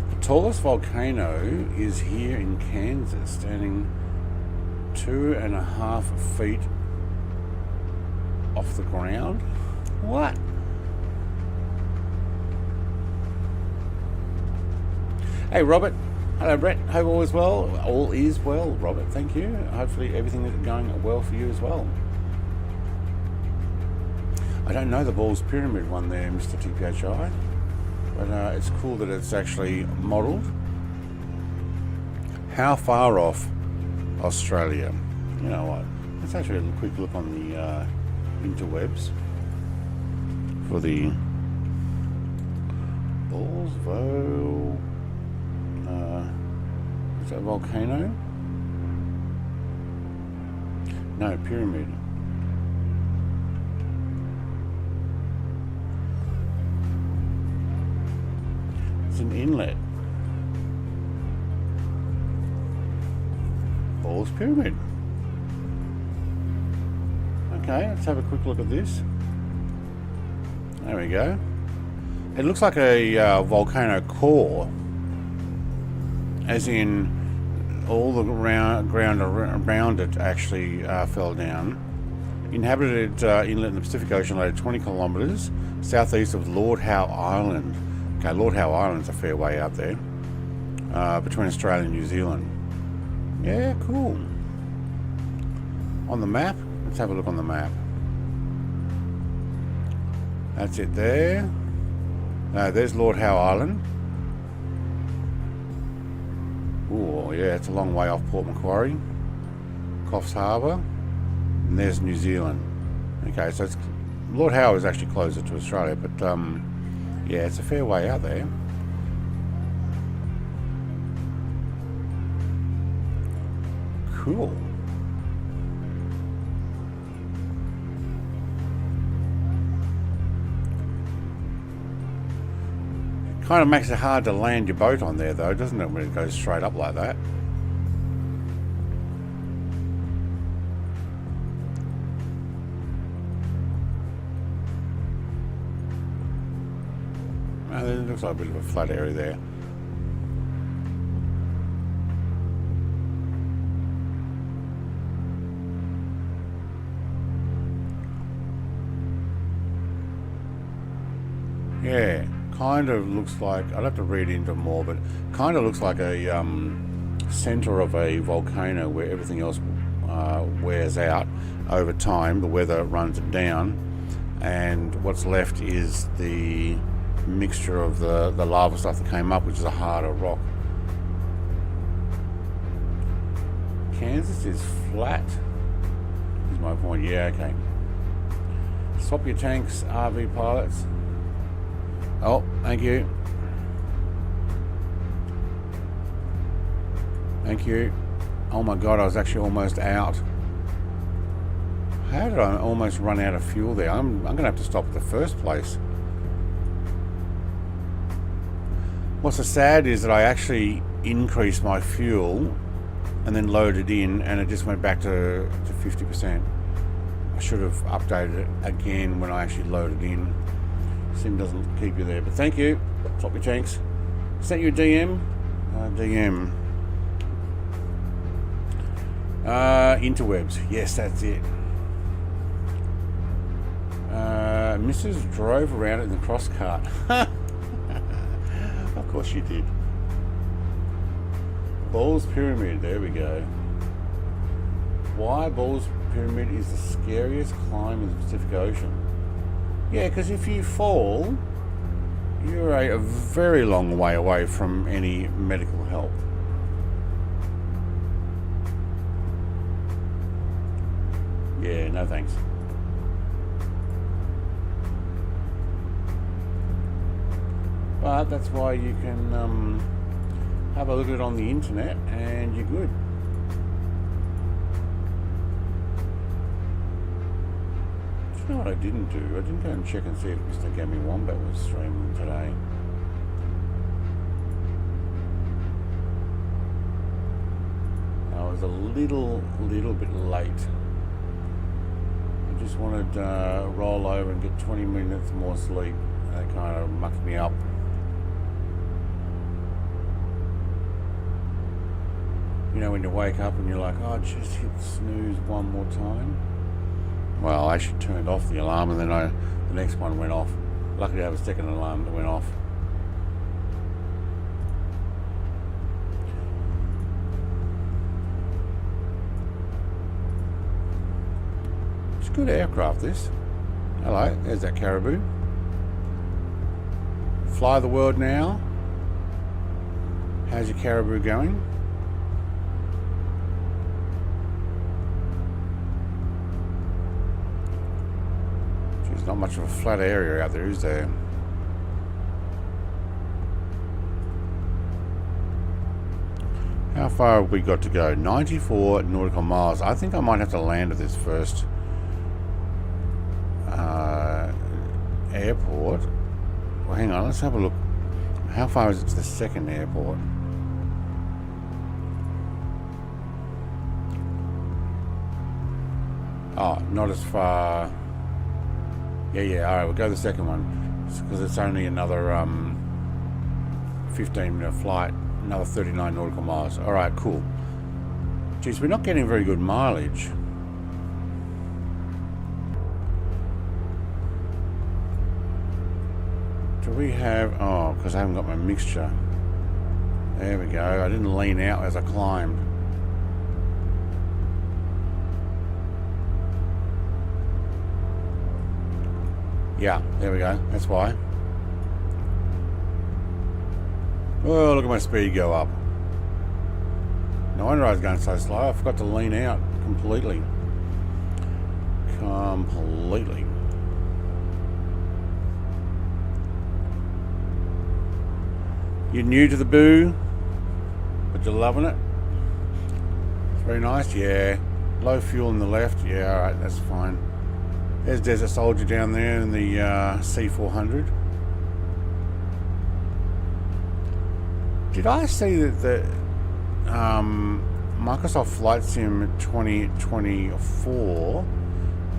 S1: The tallest volcano is here in Kansas, standing 2.5 feet off the ground. What? Hey Robert. Hello Brett. Hope all is well. All is well, Robert. Thank you. Hopefully everything is going well for you as well. I don't know the Balls Pyramid one there, Mr. TPHI, but it's cool that it's actually modelled. How far off Australia? You know what? Let's actually have a quick look on the interwebs for the Ballsville. Is that a volcano? No, pyramid. It's an inlet. Balls Pyramid. Okay, let's have a quick look at this. There we go. It looks like a volcano core, as in all the ground around it actually fell down. Inhabited inlet in the Pacific Ocean, located 20 kilometres southeast of Lord Howe Island. Okay, Lord Howe Island's a fair way out there, between Australia and New Zealand. Yeah, cool. On the map, let's have a look on the map. That's it there. There's Lord Howe Island. Oh yeah, it's a long way off Port Macquarie, Coffs Harbour, and there's New Zealand. Okay, so it's, Lord Howe is actually closer to Australia, but yeah, it's a fair way out there. Cool. Kind of makes it hard to land your boat on there though, doesn't it, when it goes straight up like that? It looks like a bit of a flat area there. Yeah, kind of looks like, I'd have to read into more, but kind of looks like a center of a volcano where everything else wears out over time. The weather runs it down, and what's left is the mixture of the lava stuff that came up, which is a harder rock. Kansas is flat, is my point. Yeah, okay. Swap your tanks, RV pilots. Oh, thank you. Thank you. Oh my god, I was actually almost out. How did I almost run out of fuel there? I'm gonna have to stop at the first place. What's so sad is that I actually increased my fuel and then loaded in, and it just went back to 50%. I should have updated it again when I actually loaded in. Sim doesn't keep you there, but thank you. Swap your tanks. Sent you a DM. DM. Interwebs. Yes, that's it. Mrs. drove around in the cross cart. Of course she did. Balls Pyramid, there we go. Why Balls Pyramid is the scariest climb in the Pacific Ocean? Yeah, because if you fall, you're a very long way away from any medical help. Yeah, no thanks. But that's why you can have a look at it on the internet and you're good. Do you know what I didn't do? I didn't go and check and see if Mr. Gaming Wombat was streaming today. I was a little bit late. I just wanted to roll over and get 20 minutes more sleep. That kind of mucked me up. You know, when you wake up and you're like, oh, just hit snooze one more time. Well, I actually turned off the alarm and then the next one went off. Luckily I have a second alarm that went off. It's a good aircraft, this. Hello, there's that Caribou. Fly the world now. How's your Caribou going? There's not much of a flat area out there, is there? How far have we got to go? 94 nautical miles. I think I might have to land at this first airport. Well, hang on, let's have a look. How far is it to the second airport? Oh, not as far. Yeah, alright, we'll go the second one. Because it's only another 15-minute flight, another 39 nautical miles. Alright, cool. Geez, we're not getting very good mileage. Do we have... Oh, because I haven't got my mixture. There we go. I didn't lean out as I climbed. Yeah, there we go. That's why. Oh, look at my speed go up. No wonder I was going so slow. I forgot to lean out completely. Completely. You're new to the boo, but you're loving it. It's very nice, yeah. Low fuel on the left, yeah, alright, that's fine. There's Desert Soldier down there in the C400. Did I see that the Microsoft Flight Sim 2024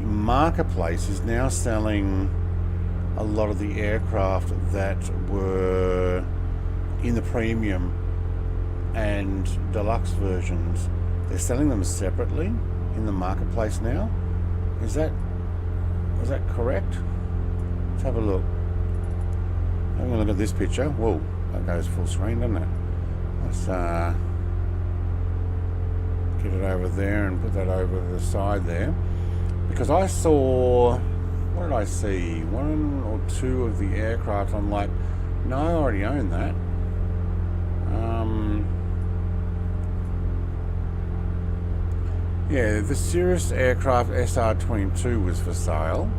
S1: Marketplace is now selling a lot of the aircraft that were in the premium and deluxe versions? They're selling them separately in the marketplace now. Is that correct? Let's have a look. Having a look at this picture. Whoa, that goes full screen, doesn't it? Let's get it over there and put that over the side there. Because I saw, what did I see? One or two of the aircraft. I'm like, no, I already own that. Yeah, the Cirrus aircraft SR-22 was for sale.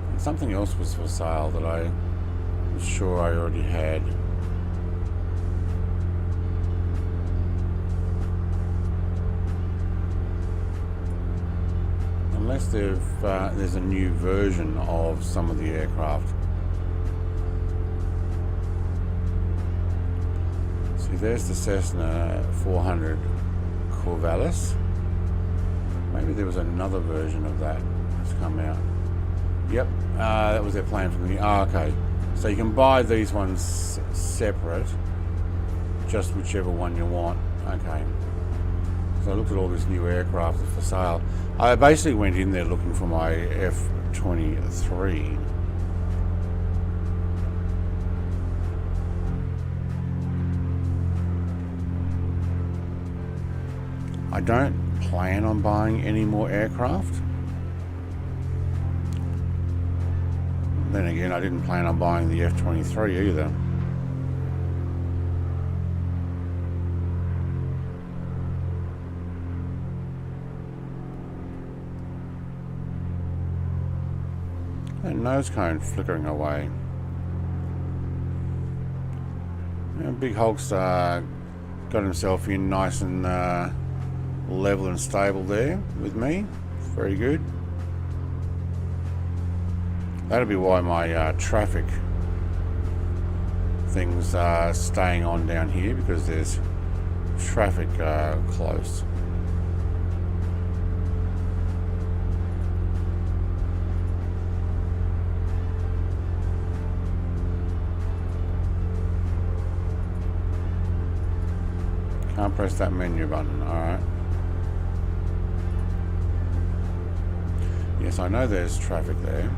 S1: And something else was for sale that I was sure I already had. Unless there's a new version of some of the aircraft. See, there's the Cessna 400 Corvallis. Maybe there was another version of that that's come out. Yep, that was their plan from the... Oh, okay. So you can buy these ones separate, just whichever one you want. Okay. So I looked at all this new aircraft for sale. I basically went in there looking for my F-23. I don't plan on buying any more aircraft. Then again, I didn't plan on buying the F-23 either. That nose cone flickering away. Big Hulk's got himself in nice and level and stable there with me. Very good. That'll be why my traffic things are staying on down here, because there's traffic close. Can't press that menu button. Alright. Yes, I know there's traffic there.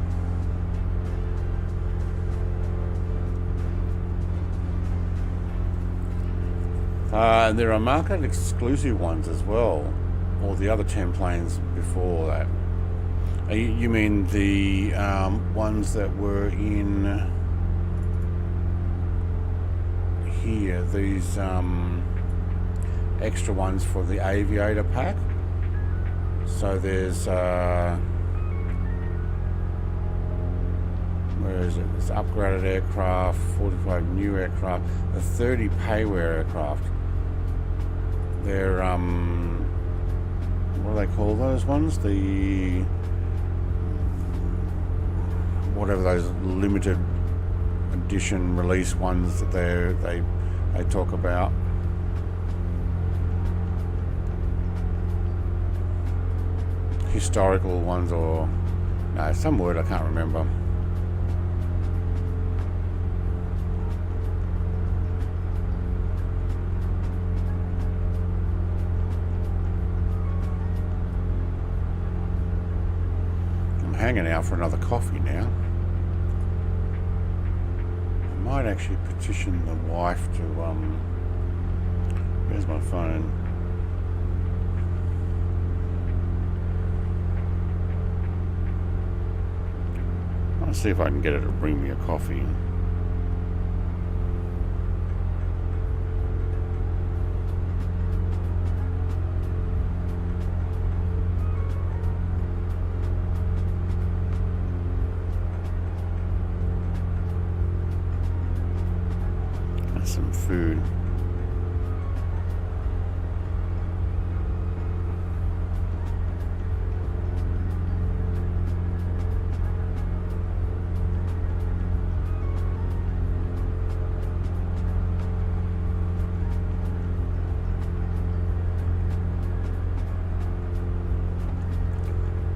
S1: There are market exclusive ones as well, or the other 10 planes before that. You mean the ones that were in here, these extra ones for the aviator pack? So there's where is it? It's upgraded aircraft, 45 new aircraft, the 30 payware aircraft. They're what do they call those ones? The whatever those limited edition release ones that they talk about. Historical ones, or no, some word I can't remember. Hanging out for another coffee now. I might actually petition the wife to where's my phone? I'll see if I can get her to bring me a coffee. Some food.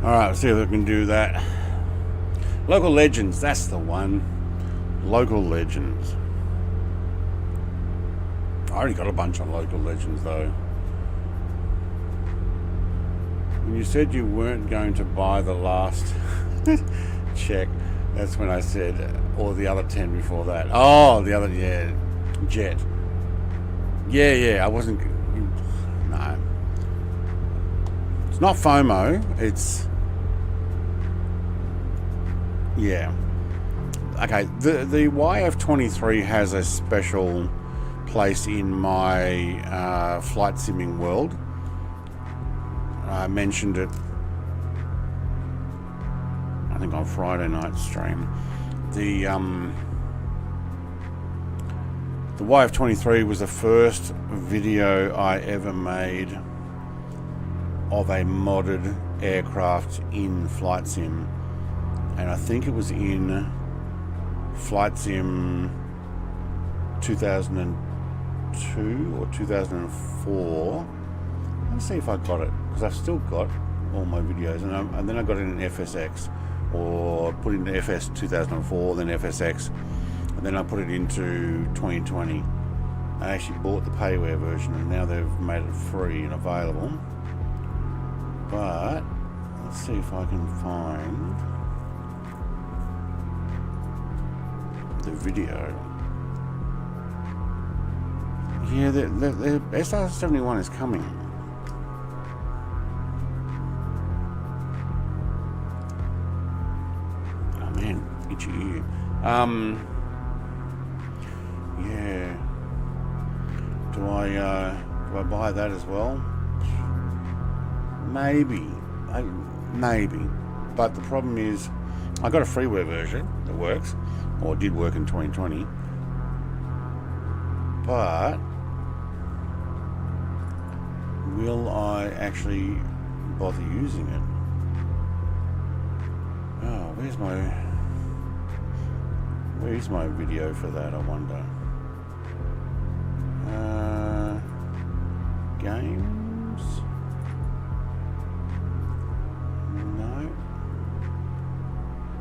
S1: Alright, let's see if we can do that. Local Legends, that's the one. Local Legends. I already got a bunch on Local Legends though. When you said you weren't going to buy the last check, that's when I said, or the other 10 before that. Oh, the other, yeah, Jet. Yeah, I wasn't, no. It's not FOMO, it's, yeah. Okay, the YF23 has a special place in my flight simming world. I mentioned it, I think, on Friday night stream. The YF23 was the first video I ever made of a modded aircraft in Flight Sim, and I think it was in Flight Sim 2002 or 2004. Let's see if I got it, because I've still got all my videos, and then I got it in FSX, or put it into FS 2004, then FSX, and then I put it into 2020. I actually bought the payware version, and now they've made it free and available. But let's see if I can find the video. Yeah, the SR71 is coming. Oh man, itchy ear. Yeah. Do I buy that as well? Maybe. Maybe. But the problem is, I got a freeware version that works, or did work in 2020. but will I actually bother using it? Oh, where's my video for that, I wonder? Games? No.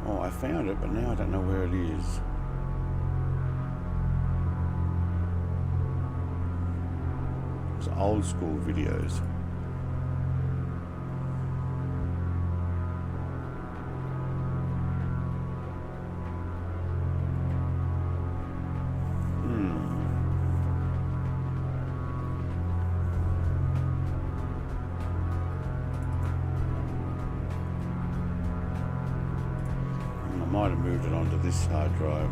S1: Oh, I found it, but now I don't know where it is. It's old school videos. I might have moved it onto this hard drive.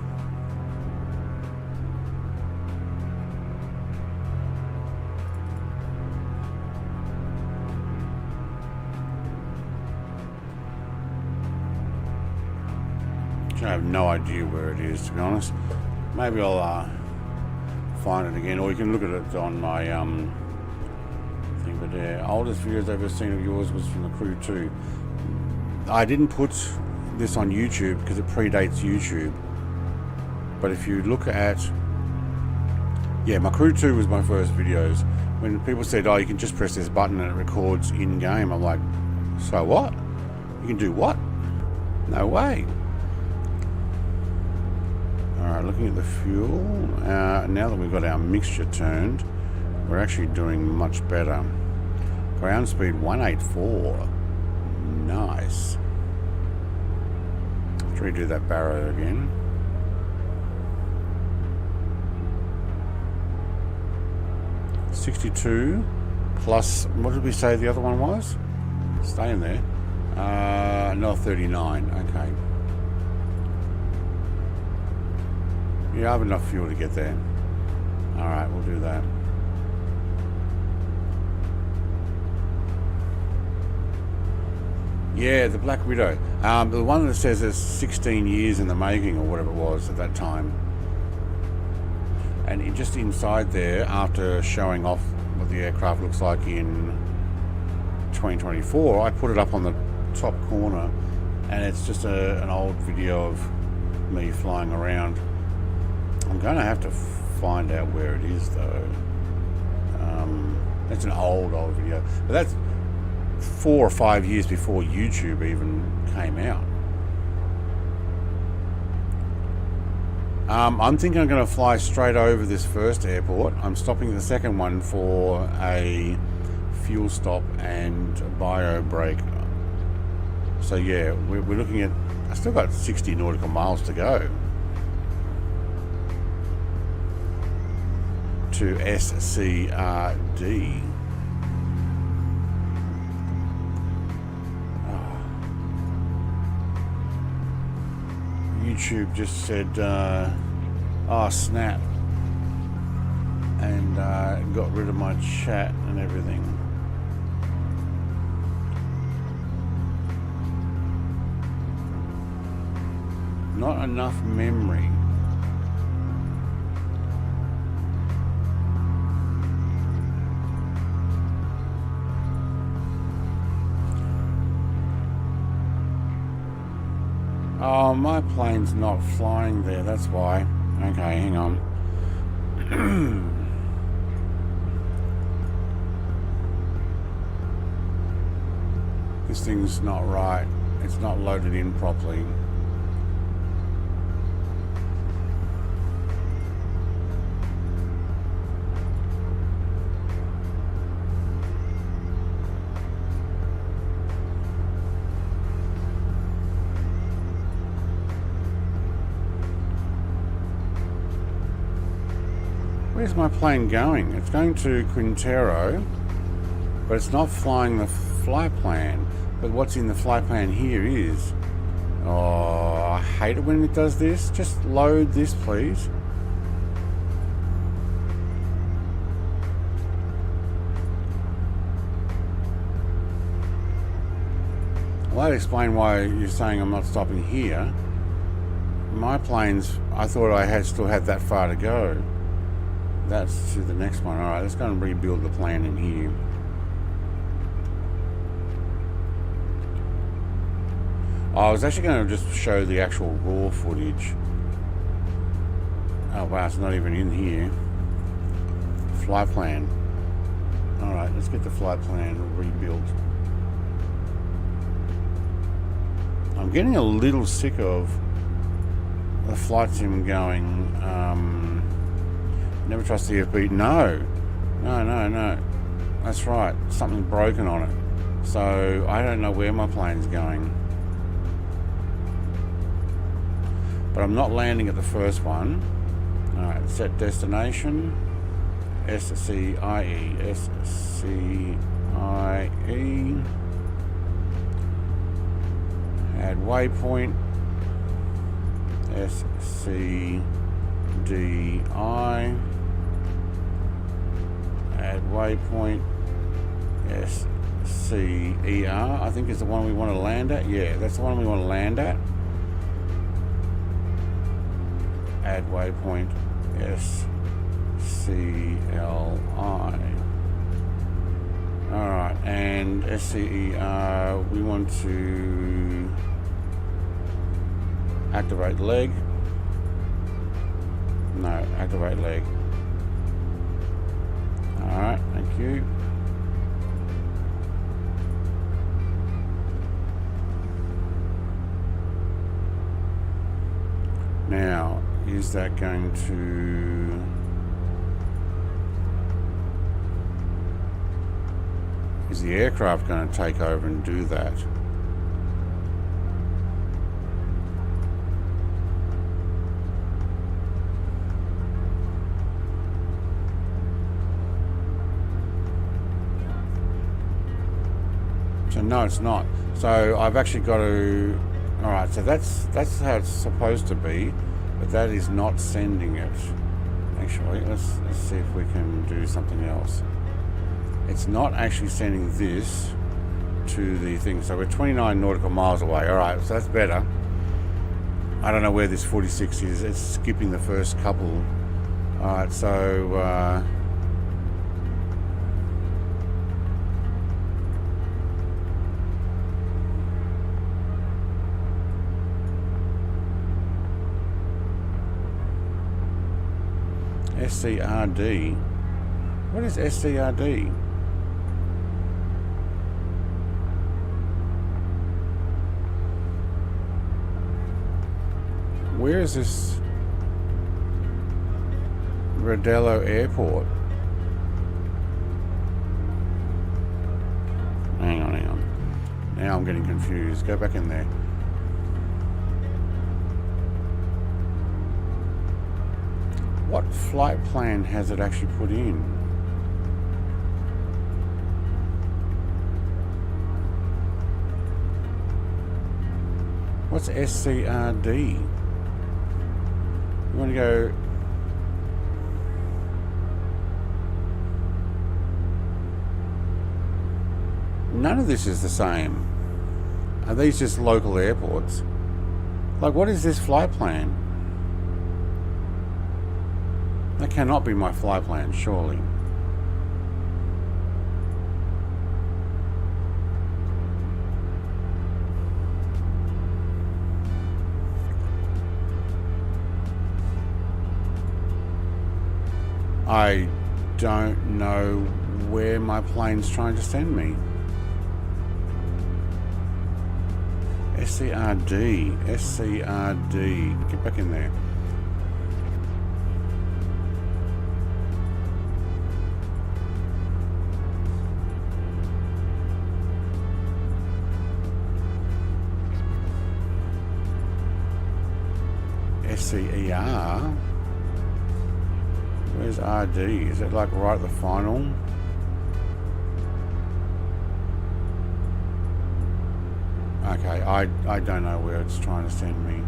S1: I have no idea where it is, to be honest. Maybe I'll find it again, or you can look at it on my thing. But oldest videos I've ever seen of yours was from the Crew 2. I didn't put this on YouTube because it predates YouTube. But if you look at, yeah, my Crew 2 was my first videos. When people said, oh, you can just press this button and it records in-game, I'm like, so what? You can do what? No way. Alright, looking at the fuel, now that we've got our mixture turned, we're actually doing much better. Ground speed 184. Nice. Let's redo that barrow again. $62 plus, what did we say the other one was? Stay in there. Another 39, okay. Yeah, I have enough fuel to get there. Alright, we'll do that. Yeah, the Black Widow. The one that says it's 16 years in the making, or whatever it was at that time. And just inside there, after showing off what the aircraft looks like in 2024, I put it up on the top corner, and it's just an old video of me flying around. I'm going to have to find out where it is, though. That's an old video. But that's 4 or 5 years before YouTube even came out. I'm thinking I'm going to fly straight over this first airport. I'm stopping the second one for a fuel stop and a bio break. So yeah, we're looking at, I still got 60 nautical miles to go to SCRD. YouTube just said, oh snap, and got rid of my chat and everything. Not enough memory. Oh, my plane's not flying there, that's why. Okay, hang on. This thing's not right. It's not loaded in properly. Where's my plane going? It's going to Quintero, but it's not flying the flight plan. But what's in the flight plan here is... Oh, I hate it when it does this. Just load this, please. Well, that explains why you're saying I'm not stopping here. My planes, I thought I still had that far to go. that's to the next one. Alright, let's go and rebuild the plan in here. I was actually going to just show the actual raw footage. Oh wow, it's not even in here. Flight plan. Alright, let's get the flight plan rebuilt. I'm getting a little sick of the flight sim going, never trust the FB. No. That's right. Something broken on it. So I don't know where my plane's going. But I'm not landing at the first one. Alright, set destination. SCIE. SCIE. Add waypoint. SCDI. Add waypoint. SCER, I think is the one we want to land at. Yeah, that's the one we want to land at. Add waypoint. SCLI. Alright, and SCER, we want to activate leg. No, activate leg. Alright, thank you. Now, is that going to... Is the aircraft going to take over and do that? So no, it's not. So I've actually got to... Alright, so that's how it's supposed to be, but that is not sending it. Actually, let's see if we can do something else. It's not actually sending this to the thing. So we're 29 nautical miles away. Alright, so that's better. I don't know where this 46 is. It's skipping the first couple. Alright, so... SCRD. What is SCRD? Where is this Rodello Airport? Hang on. Now I'm getting confused. Go back in there. What flight plan has it actually put in? What's SCRD? You want to go... None of this is the same. Are these just local airports? Like, what is this flight plan? That cannot be my flight plan, surely. I don't know where my plane's trying to send me. SCRD. SCRD. Get back in there. SCER. Where's RD? Is it like right at the final? Okay, I don't know where it's trying to send me.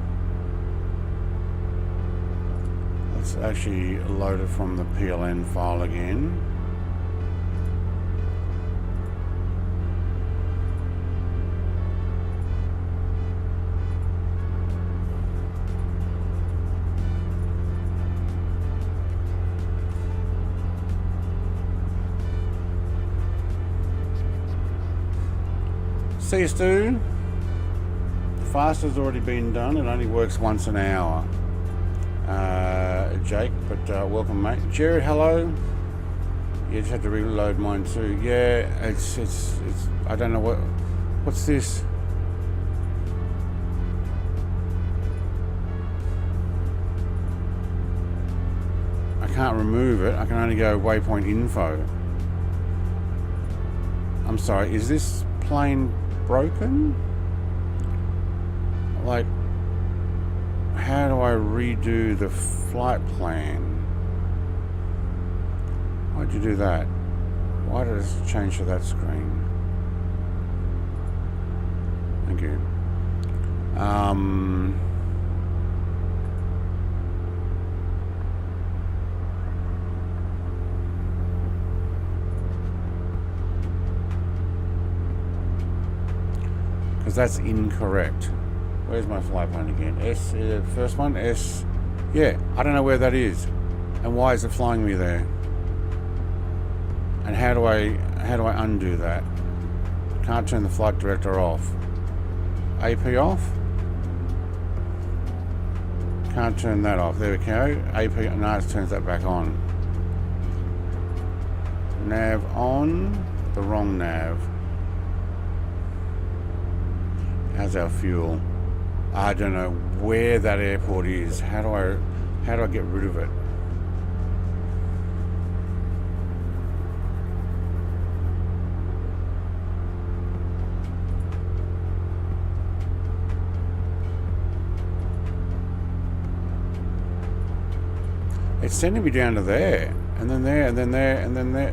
S1: Let's actually load it from the PLN file again. See you, Stu. Faster's already been done. It only works once an hour. Jake, but welcome, mate. Jared, hello. You just had to reload mine too. Yeah, it's. I don't know what's this. I can't remove it. I can only go waypoint info. I'm sorry. Is this plane broken? Like, how do I redo the flight plan? Why'd you do that? Why did it change to that screen? Thank you. Because that's incorrect. Where's my flight plan again? First one, S. Yeah, I don't know where that is. And why is it flying me there? And how do I undo that? Can't turn the flight director off. AP off? Can't turn that off. There we go. AP, no, it turns that back on. Nav on. The wrong nav. How's our fuel? I don't know where that airport is. How do I get rid of it? It's sending me down to there, and then there, and then there, and then there.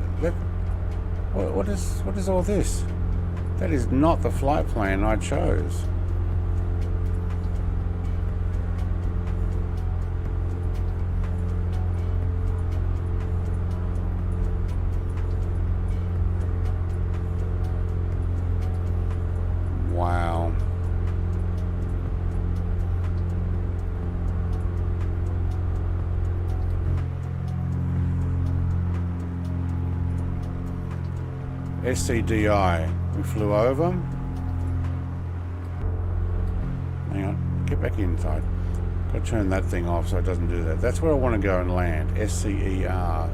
S1: What is all this? That is not the flight plan I chose. Wow. SCDI. We flew over. Hang on, get back inside. Got to turn that thing off so it doesn't do that. That's where I want to go and land. SCER.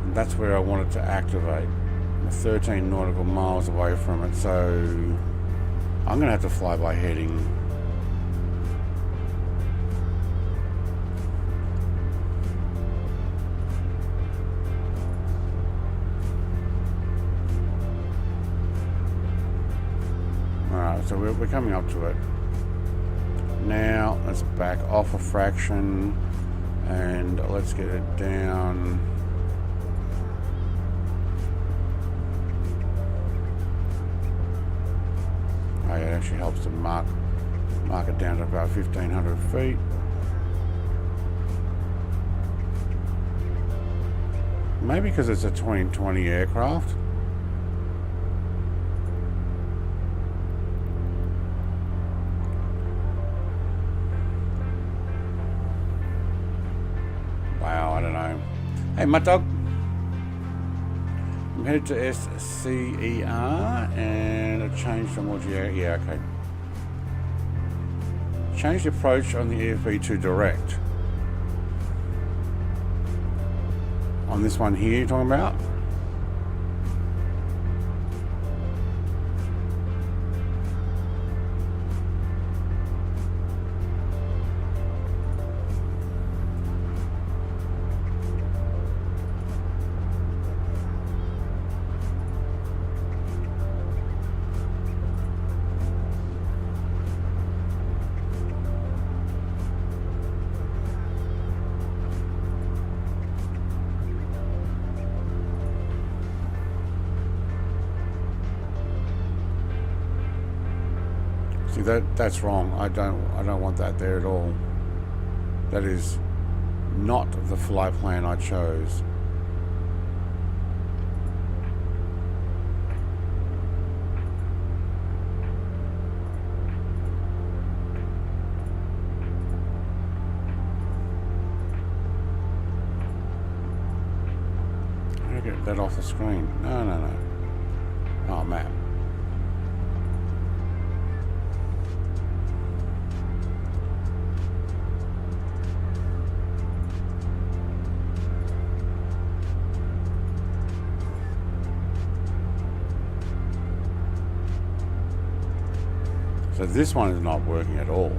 S1: And that's where I want it to activate. I'm 13 nautical miles away from it, so I'm going to have to fly by heading. So we're coming up to it. Now let's back off a fraction and let's get it down. Oh, yeah, it actually helps to mark it down to about 1,500 feet. Maybe because it's a 2020 aircraft. Hey, Mud Dog. I'm headed to SCER and I changed the more. Yeah, okay. Change the approach on the EFB to direct. On this one here you're talking about? See, that's wrong. I don't want that there at all. That is not the flight plan I chose. How do I get that off the screen? No. Oh, map. So this one is not working at all.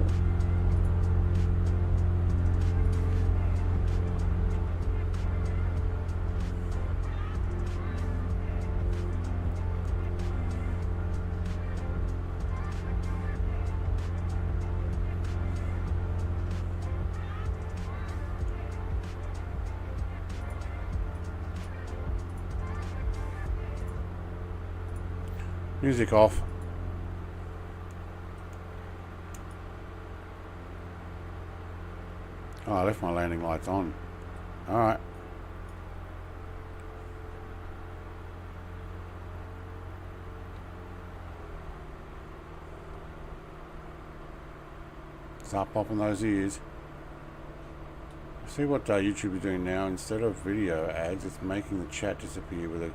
S1: Music off. Oh, I left my landing lights on. Alright. Start popping those ears. See what YouTube is doing now. Instead of video ads, it's making the chat disappear with a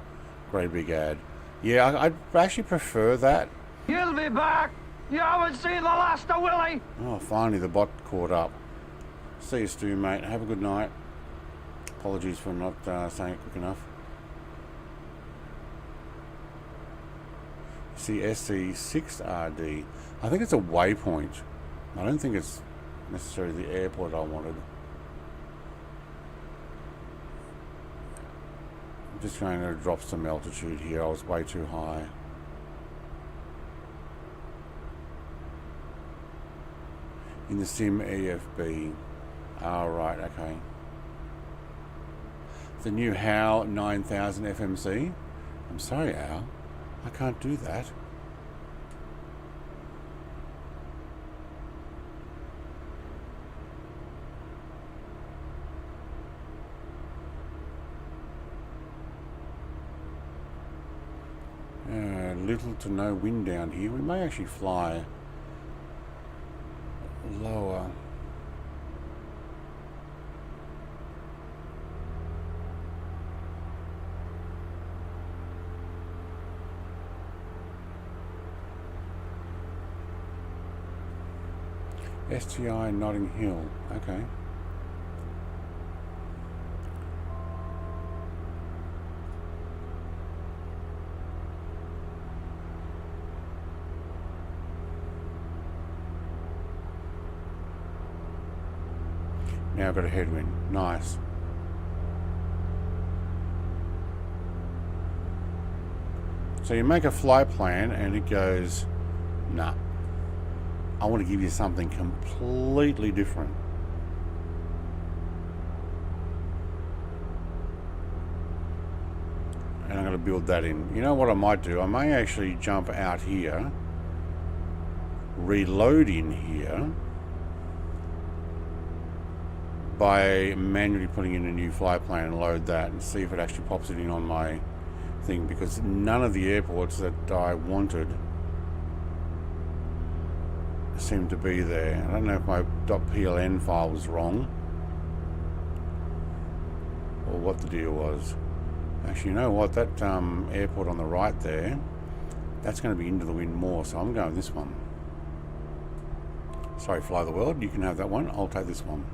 S1: great big ad. Yeah, I'd actually prefer that.
S2: You'll be back. You haven't seen the last of Willie.
S1: Oh, finally the bot caught up. See you, Stu, mate. Have a good night. Apologies for not saying it quick enough. See, SC6RD. I think it's a waypoint. I don't think it's necessarily the airport I wanted. I'm just trying to drop some altitude here. I was way too high. In the sim AFB. Oh, right, okay. The new HAL 9000 FMC. I'm sorry, Al. I can't do that. Little to no wind down here. We may actually fly lower. STI Notting Hill. Okay. Now I've got a headwind. Nice. So you make a flight plan and it goes, nah. I want to give you something completely different. And I'm going to build that in. You know what I might do? I may actually jump out here, reload in here, by manually putting in a new flight plan and load that and see if it actually pops it in on my thing, because none of the airports that I wanted seem to be there. I don't know if my .pln file was wrong or what the deal was. Actually, you know what? That airport on the right there, that's going to be into the wind more, so I'm going this one. Sorry, Fly the World, you can have that one. I'll take this one.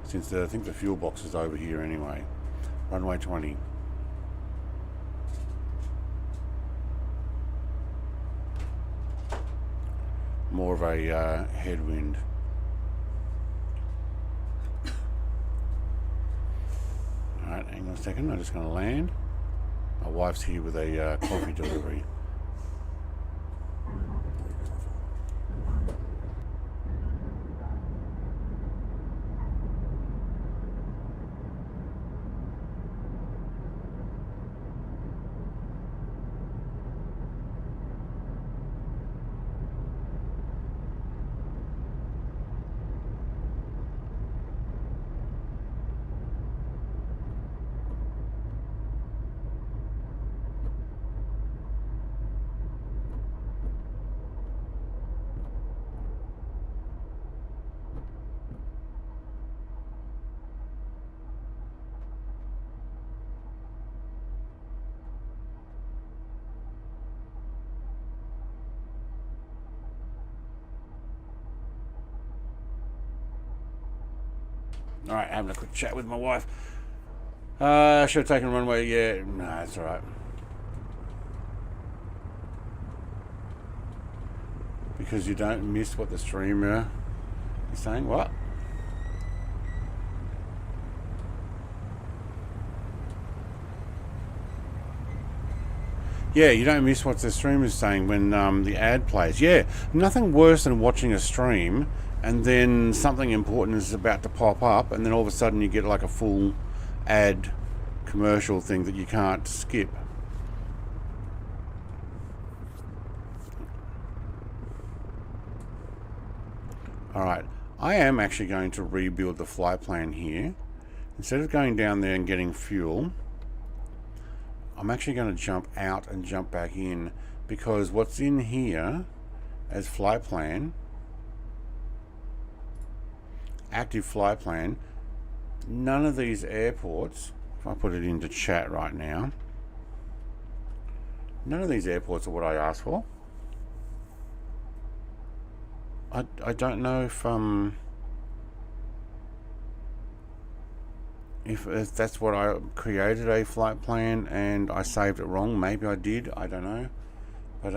S1: Since I think the fuel box is over here anyway. Runway 20. More of a headwind. Alright, hang on a second. I'm just going to land. My wife's here with a coffee delivery. Alright, having a quick chat with my wife. Should have taken a runway, yeah. No, that's alright. because you don't miss what the streamer is saying. What? Yeah, you don't miss what the streamer is saying when the ad plays. Yeah, nothing worse than watching a stream and then something important is about to pop up and then all of a sudden you get like a full ad commercial thing that you can't skip. Alright, I am actually going to rebuild the flight plan here. Instead of going down there and getting fuel, I'm actually going to jump out and jump back in, because what's in here as flight plan, active flight plan, none of these airports, if I put it into chat right now, none of these airports are what I asked for. I don't know if that's what I created a flight plan and I saved it wrong. Maybe I did, I don't know. But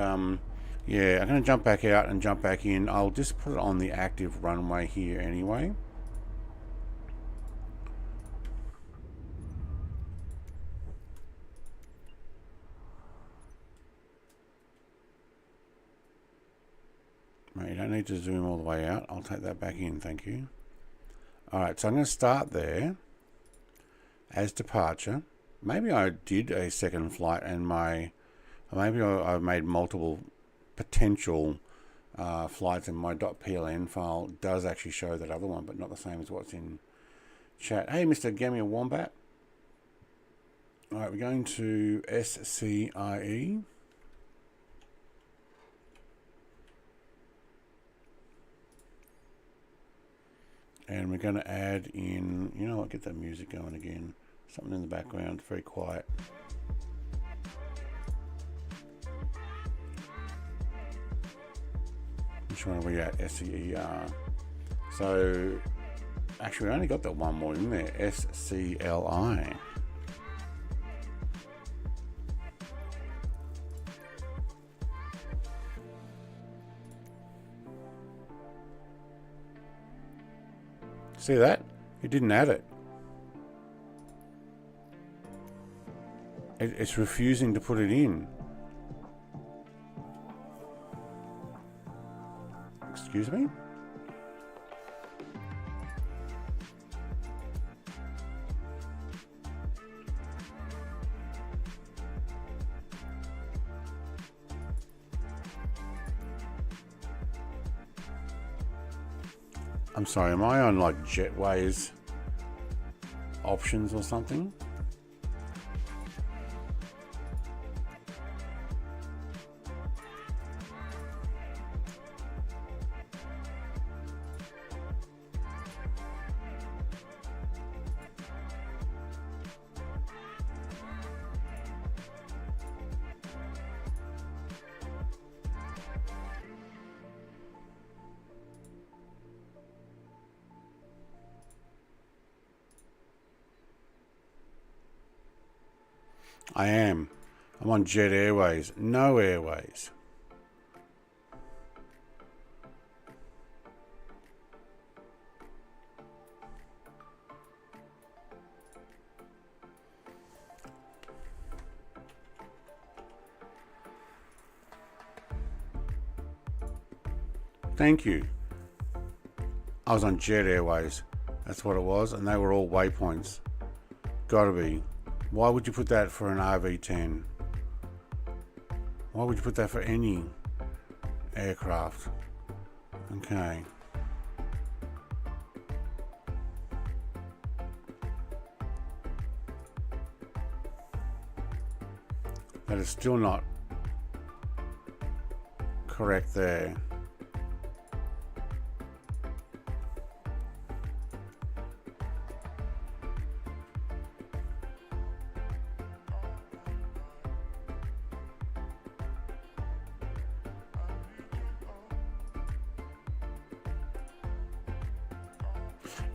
S1: yeah, I'm going to jump back out and jump back in. I'll just put it on the active runway here anyway. Right, you don't need to zoom all the way out. I'll take that back in, thank you. Alright, so I'm going to start there as departure. Maybe I did a second flight and maybe I made multiple potential flights, and my .pln file does actually show that other one, but not the same as what's in chat. Hey, Mr. Gammy Wombat. Alright, we're going to SCIE. And we're going to add in, you know what, get that music going again. Something in the background, very quiet. Which one are we at? SCER. So, actually we only got that one more in there, SCLI. See that? It didn't add it. It's refusing to put it in. Excuse me? I'm sorry, am I on like Jetways options or something? I am. I'm on Jet Airways. No Airways. Thank you. I was on Jet Airways. That's what it was, and they were all waypoints. Gotta be. Why would you put that for an RV10? Why would you put that for any aircraft? Okay. That is still not correct there.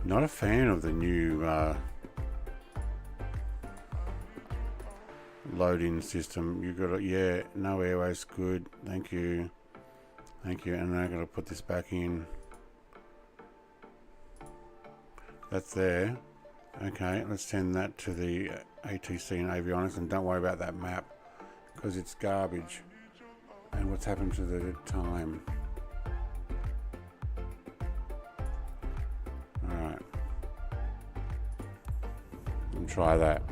S1: Not a fan of the new load-in system. You got it, yeah. No Airways, good. Thank you. Thank you. And now I'm going to put this back in. That's there. Okay, let's send that to the HTC and avionics, and don't worry about that map because it's garbage. And what's happened to the time? Alright. And try that.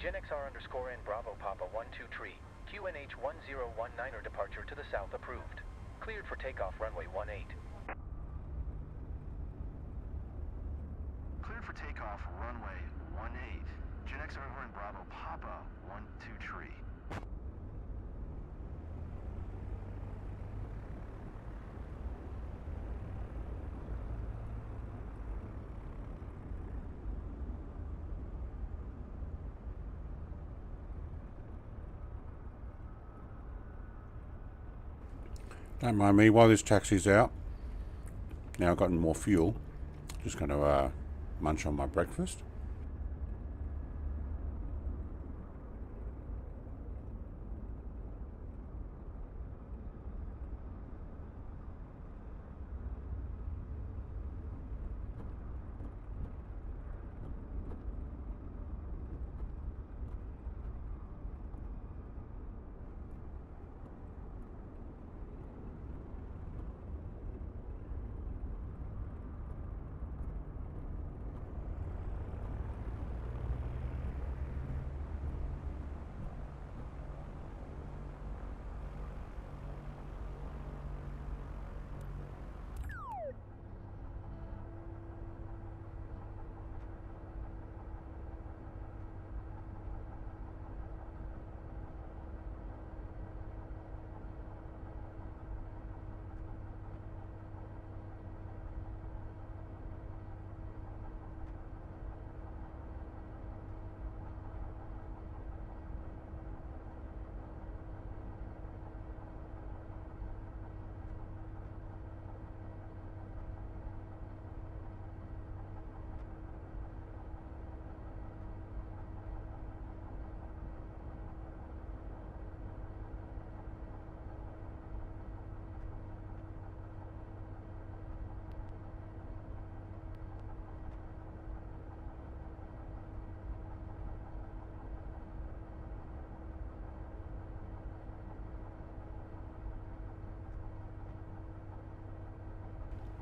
S5: GenXR_N Bravo Papa 12 tree. QNH 1019er departure to the south approved. Cleared for takeoff runway 18.
S6: Cleared for takeoff runway 18. GenXR Bravo Papa 12 tree.
S1: Don't mind me while this taxi's out. Now I've gotten more fuel. Just going to munch on my breakfast.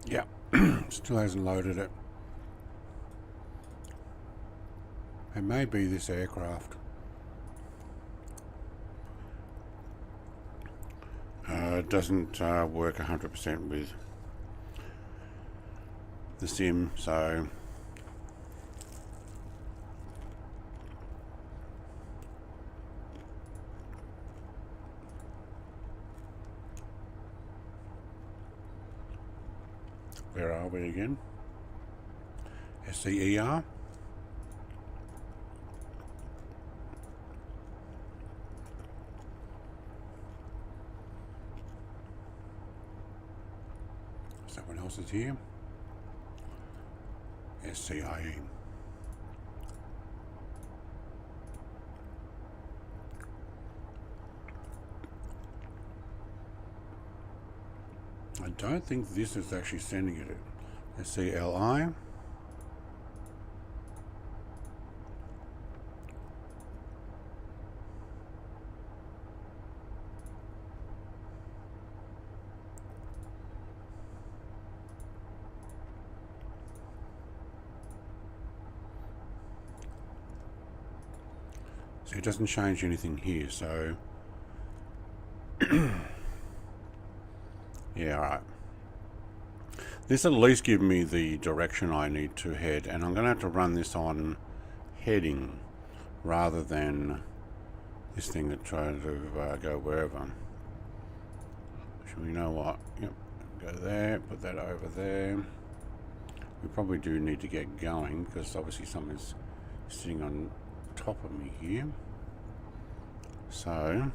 S1: Yeah, still hasn't loaded it. It may be this aircraft. It doesn't work 100% with the sim, so where are we again? SCER. Someone else is here. SCIE. I don't think this is actually sending it. SCLI. So it doesn't change anything here, so yeah, alright. This at least gives me the direction I need to head, and I'm going to have to run this on heading rather than this thing that tries to go wherever. Should we know what? Yep, go there, put that over there. we probably do need to get going because obviously something's sitting on top of me here. So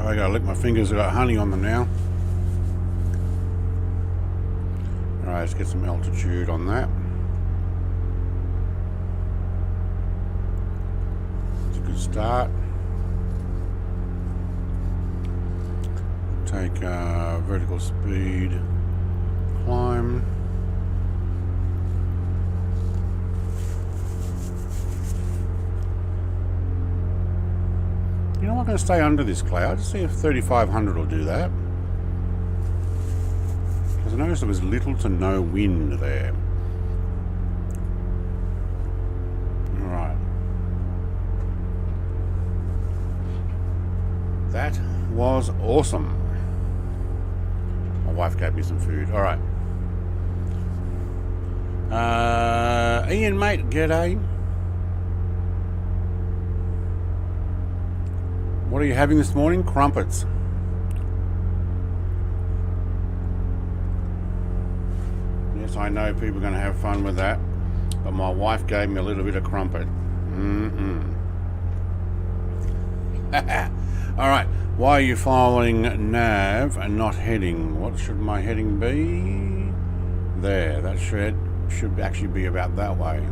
S1: I gotta lick my fingers, I've got honey on them now. Alright, let's get some altitude on that. It's a good start. Take vertical speed climb. You know, I'm going to stay under this cloud, see if 3500 will do that. Because I noticed there was little to no wind there. Alright. That was awesome. My wife gave me some food. Alright. Ian, mate, g'day. What are you having this morning? Crumpets. Yes, I know people are going to have fun with that, but my wife gave me a little bit of crumpet. Alright, why are you following nav and not heading? What should my heading be? There, that should actually be about that way.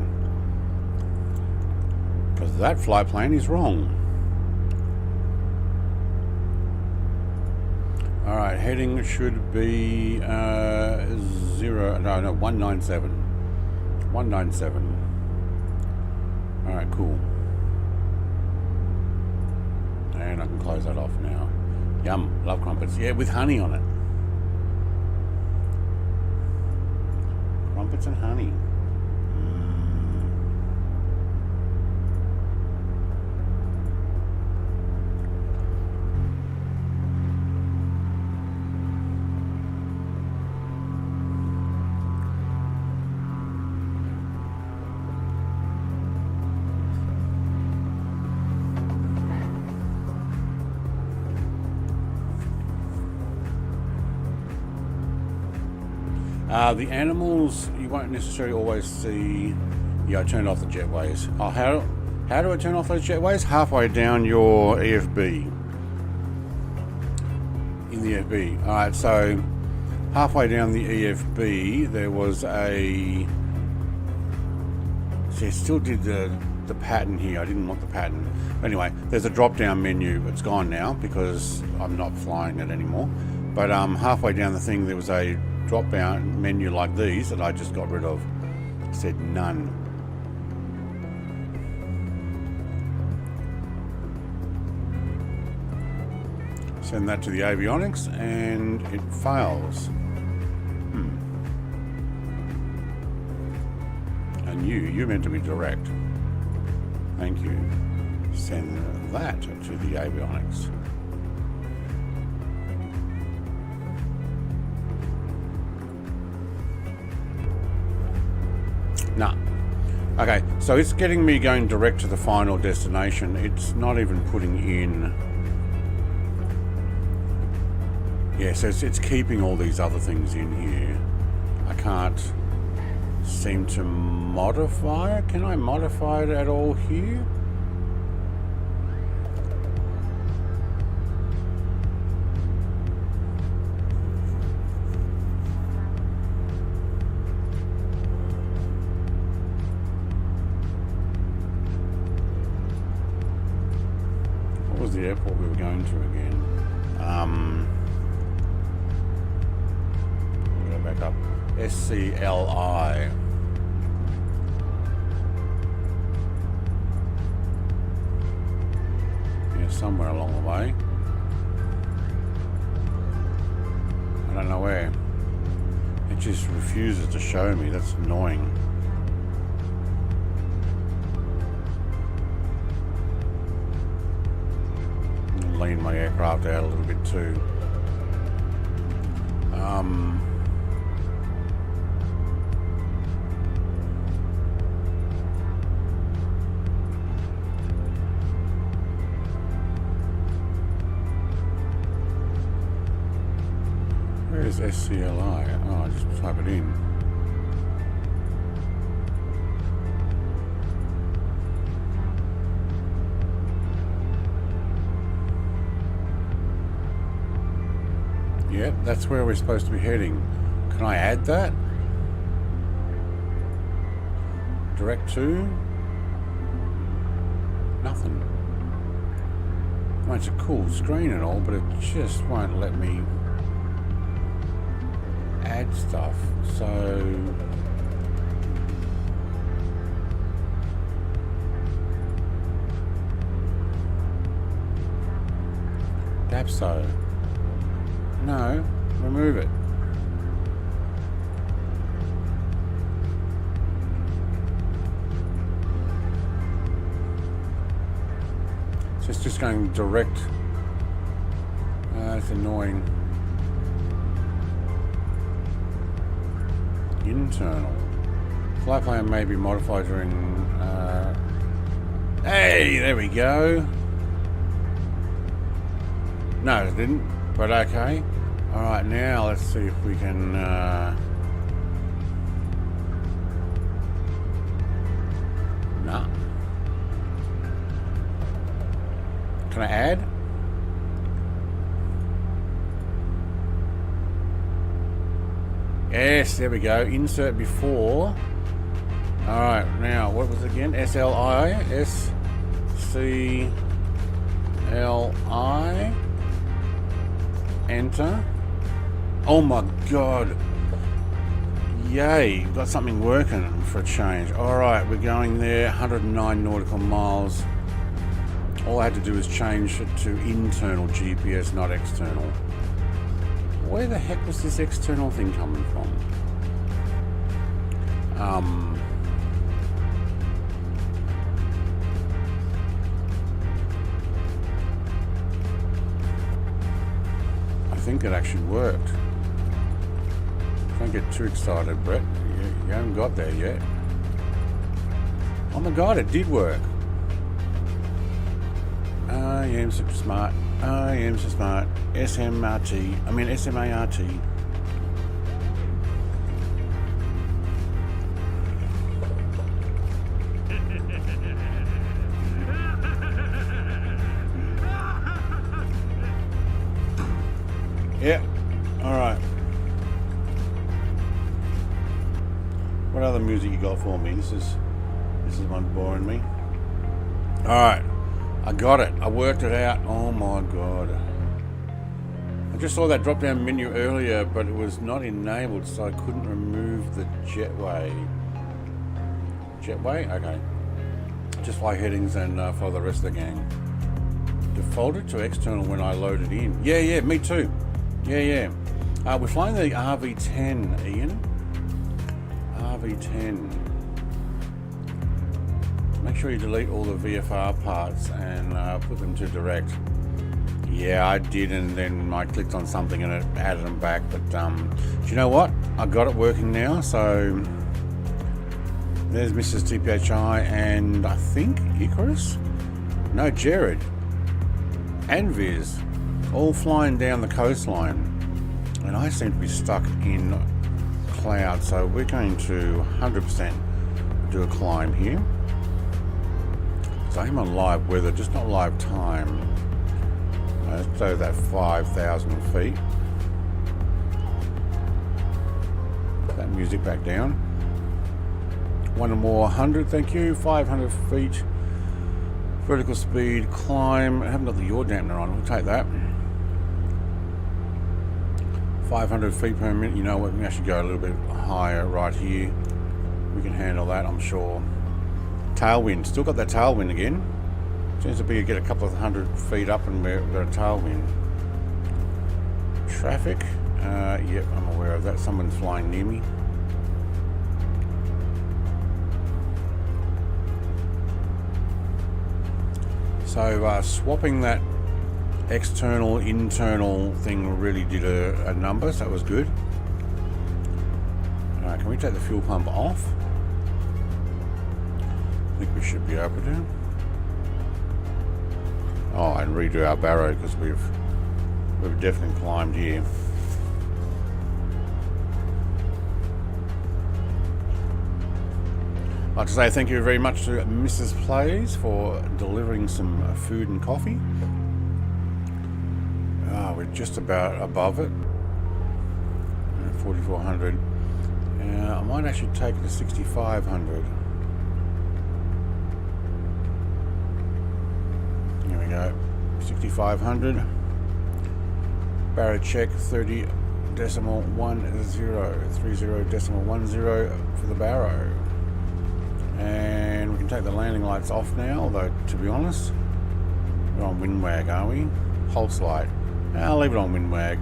S1: Because that flight plan is wrong. Alright, heading should be 197. 197. Alright, cool. And I can close that off now. Yum, love crumpets. Yeah, with honey on it. Crumpets and honey. The animals, you won't necessarily always see. Yeah, I turned off the jetways. Oh, how do I turn off those jetways? Halfway down your EFB. In the EFB. Alright, so halfway down the EFB, there was a... See, I still did the pattern here. I didn't want the pattern. Anyway, there's a drop-down menu. It's gone now because I'm not flying it anymore. But halfway down the thing, there was a drop-down menu like these that I just got rid of. It said none. Send that to the avionics and it fails. And you're meant to be direct. Thank you. Send that to the avionics. Nah. Okay, so it's getting me going direct to the final destination. It's not even putting in... Yeah, so it's keeping all these other things in here. I can't seem to modify it. Can I modify it at all here? What was the airport we were going to again? Go back up. SCLI. somewhere along the way. I don't know where. It just refuses to show me. That's annoying. I'll lean my aircraft out a little bit too. Where's SCLI? Oh, I just type it in. Yep, that's where we're supposed to be heading. Can I add that? Direct to? Nothing. Well, it's a cool screen and all, but it just won't let me add stuff. So Dapso. No, remove it. So it's just going direct. That's annoying. Internal. Flight plan may be modified during. Hey, there we go. No, it didn't. But okay. All right, now let's see if we can. Nah. Can I add? Yes, there we go. Insert before. All right, now what was it again? SLI, SCLI. Enter. Oh my god. Yay, got something working for a change. All right, we're going there. 109 nautical miles. All I had to do was change it to internal GPS, not external. Where the heck was this external thing coming from? I think it actually worked. Don't get too excited, Brett. You haven't got there yet. Oh my god, it did work. I am super smart. I am so smart. SMRT. I mean SMART. Yeah. All right. What other music you got for me? This is one boring me. All right. I got it. I worked it out. Oh my god. I just saw that drop down menu earlier, but it was not enabled, so I couldn't remove the jetway. Jetway? Okay. Just fly headings and follow the rest of the gang. Defaulted to external when I loaded in. Yeah, me too. Yeah. We're flying the RV10, Ian. RV10. Make sure you delete all the VFR parts and put them to direct. Yeah, I did, and then I clicked on something and it added them back. But do you know what? I got it working now. So there's Mrs. TPHI and I think Icarus? No, Jared and Viz, all flying down the coastline. And I seem to be stuck in cloud. So we're going to 100% do a climb here. I'm on live weather, just not live time. Let's go that 5,000 feet. Put that music back down. One more 100, thank you. 500 feet. Vertical speed, climb. I haven't got the yaw dampener on, we'll take that. 500 feet per minute. You know what, we can actually go a little bit higher right here. We can handle that, I'm sure. Tailwind, still got that tailwind again. Seems to be get a couple of 100 feet up and we've got a tailwind. Traffic. Yep, I'm aware of that. Someone's flying near me. So swapping that external internal thing really did a number, so that was good. Alright, can we take the fuel pump off? I think we should be able to. Oh, and redo our barrow because we've definitely climbed here. I'd like to say thank you very much to Mrs. Plays for delivering some food and coffee. We're just about above it. 4,400. I might actually take it to 6,500. Here we go. 6,500. Barrow check 30.10, 30.10 for the barrow. And we can take the landing lights off now, although to be honest, we're on windwag, are we? Pulse light. I'll leave it on windwag.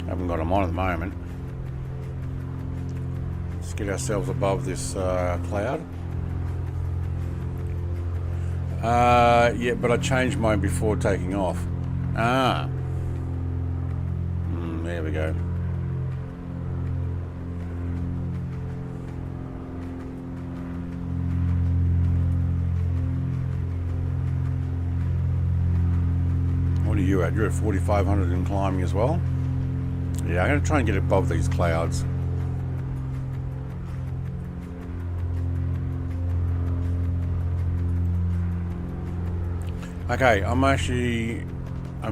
S1: Haven't got them on at the moment. Let's get ourselves above this cloud. Yeah, but I changed mine before taking off. There we go. What are you at? You're at 4,500 and climbing as well? Yeah, I'm going to try and get above these clouds. Okay, I'm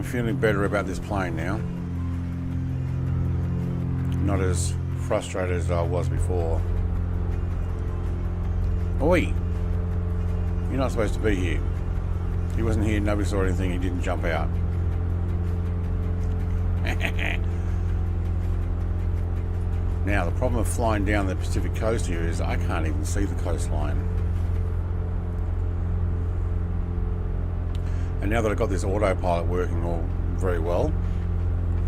S1: feeling better about this plane now. Not as frustrated as I was before. Oi! You're not supposed to be here. He wasn't here, nobody saw anything, he didn't jump out. Now, the problem of flying down the Pacific coast here is I can't even see the coastline. And now that I've got this autopilot working all very well,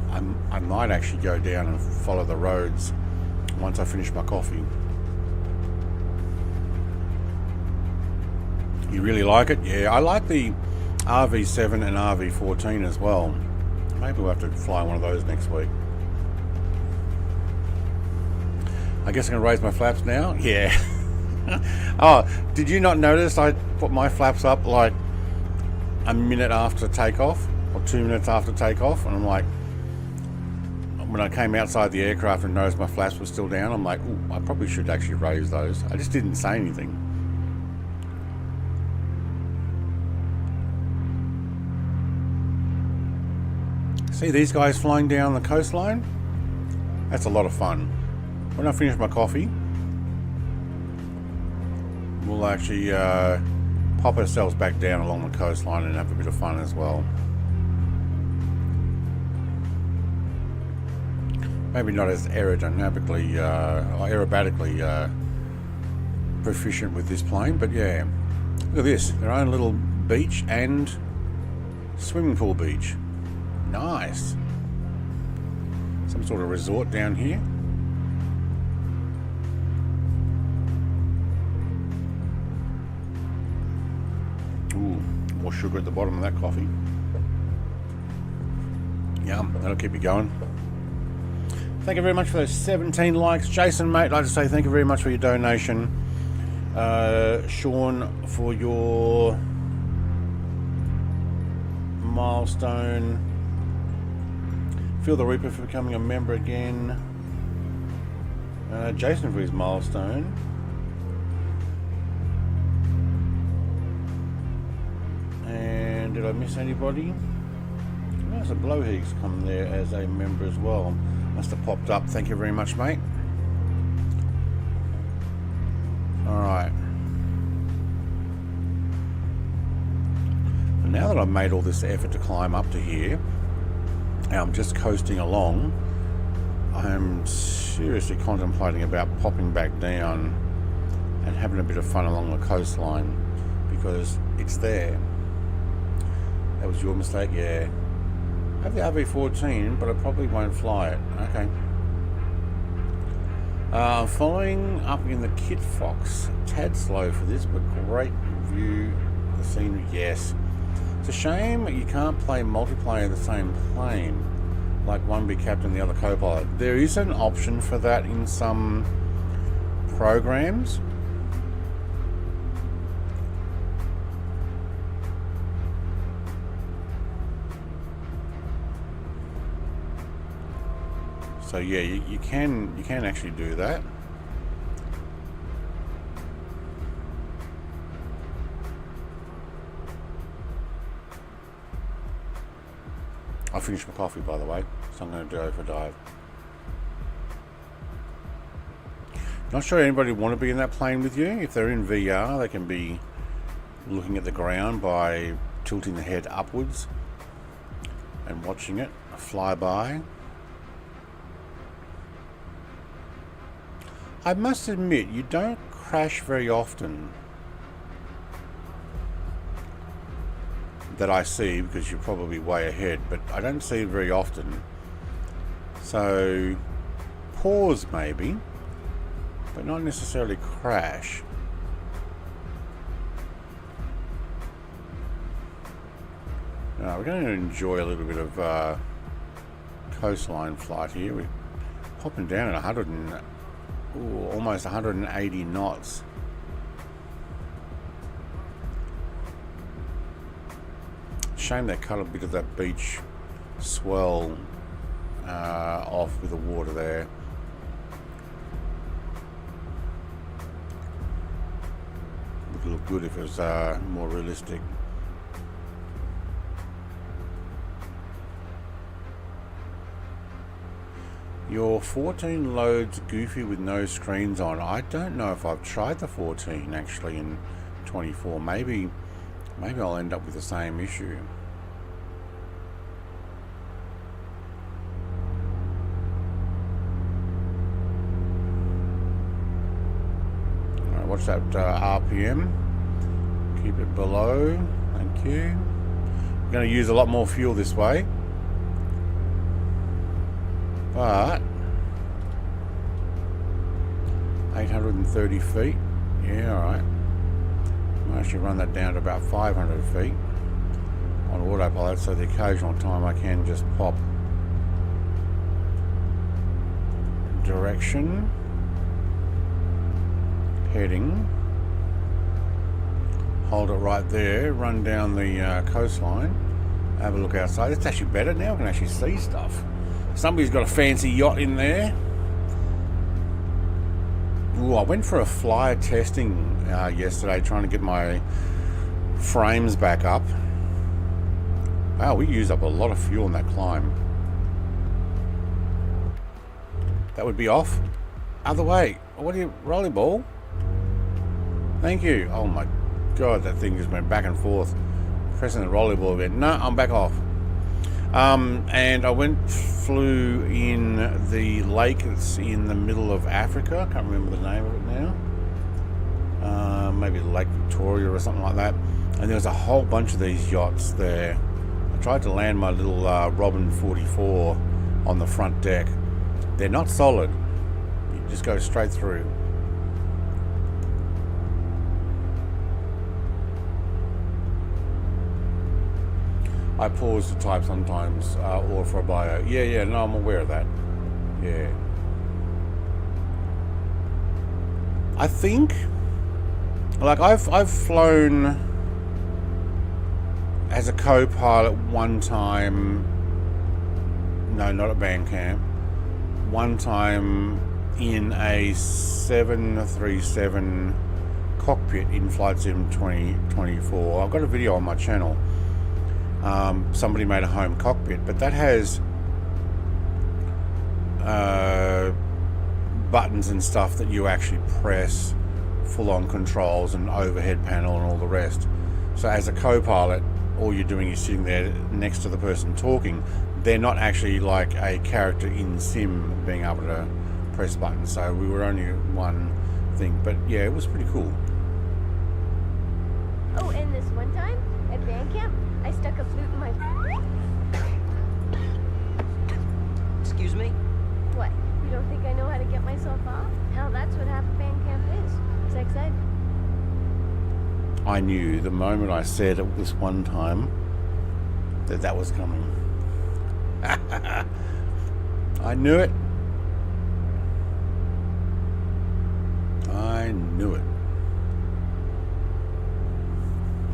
S1: I might actually go down and follow the roads once I finish my coffee. You really like it? Yeah, I like the RV7 and RV14 as well. Maybe we'll have to fly one of those next week. I guess I can raise my flaps now? Yeah. Oh, did you not notice I put my flaps up like a minute after takeoff? Or 2 minutes after takeoff? And I'm like, when I came outside the aircraft and noticed my flaps were still down, I'm like, ooh, I probably should actually raise those. I just didn't say anything. See these guys flying down the coastline? That's a lot of fun. When I finish my coffee, we'll actually pop ourselves back down along the coastline and have a bit of fun as well. Maybe not as aerobatically proficient with this plane, but yeah. Look at this, their own little beach and swimming pool beach. Nice. Some sort of resort down here. Ooh, more sugar at the bottom of that coffee. Yum, that'll keep you going. Thank you very much for those 17 likes. Jason, mate, I'd like to say thank you very much for your donation. Sean, for your milestone. Feel the Reaper for becoming a member again. Jason for his milestone. And did I miss anybody? There's a Blowheags come there as a member as well. Must have popped up. Thank you very much, mate. Alright. Now that I've made all this effort to climb up to here, and I'm just coasting along, I'm seriously contemplating about popping back down and having a bit of fun along the coastline because it's there. That was your mistake, yeah. I have the RV14, but I probably won't fly it. Okay. Following up in the Kit Fox. Tad slow for this, but great view of the scenery. Yes. It's a shame you can't play multiplayer in the same plane, like one be captain, the other co-pilot. There is an option for that in some programs. So yeah, you can actually do that. I finished my coffee, by the way, so I'm going to go for a dive. Not sure anybody would want to be in that plane with you. If they're in VR, they can be looking at the ground by tilting the head upwards and watching it fly by. I must admit, you don't crash very often that I see, because you're probably way ahead, but I don't see it very often. So pause maybe, but not necessarily crash. Now we're going to enjoy a little bit of coastline flight here. We're popping down at almost 180 knots. Shame they cut a bit of that beach swell off with the water there. Would look good if it was more realistic. Your 14 loads goofy with no screens on. I don't know if I've tried the 14 actually in 24. Maybe I'll end up with the same issue. Alright, watch that RPM. Keep it below. Thank you. We're going to use a lot more fuel this way. But 830 feet, yeah, alright. I should run that down to about 500 feet on autopilot, so the occasional time I can just pop direction, heading, hold it right there, run down the coastline, have a look outside. It's actually better now, I can actually see stuff. Somebody's got a fancy yacht in there. Ooh, I went for a flyer testing yesterday, trying to get my frames back up. Wow, we used up a lot of fuel in that climb. That would be off. Other way. What are you, rolling ball? Thank you. Oh my god, that thing just went back and forth. Pressing the rolling ball a bit. No, I'm back off. And I flew in the lake that's in the middle of Africa. I can't remember the name of it now. Maybe Lake Victoria or something like that. And there was a whole bunch of these yachts there. I tried to land my little Robin 44 on the front deck. They're not solid. You just go straight through. I pause to type sometimes, or for a bio. Yeah, no, I'm aware of that. Yeah. I think, like, I've flown as a co-pilot one time. No, not at Bandcamp. One time in a 737 cockpit in Flight Sim 2024. I've got a video on my channel. Somebody made a home cockpit, but that has buttons and stuff that you actually press, full-on controls and overhead panel and all the rest. So as a co-pilot, all you're doing is sitting there next to the person talking. They're not actually like a character in Sim being able to press buttons. So we were only one thing. But yeah, it was pretty cool.
S3: Oh, and this one time at band camp, I stuck a flute in my...
S7: Excuse me?
S3: What? You don't think I know how to get myself off? Hell, that's what half a band camp is. Sex ed.
S1: I knew the moment I said it this one time that that was coming. I knew it. I knew it.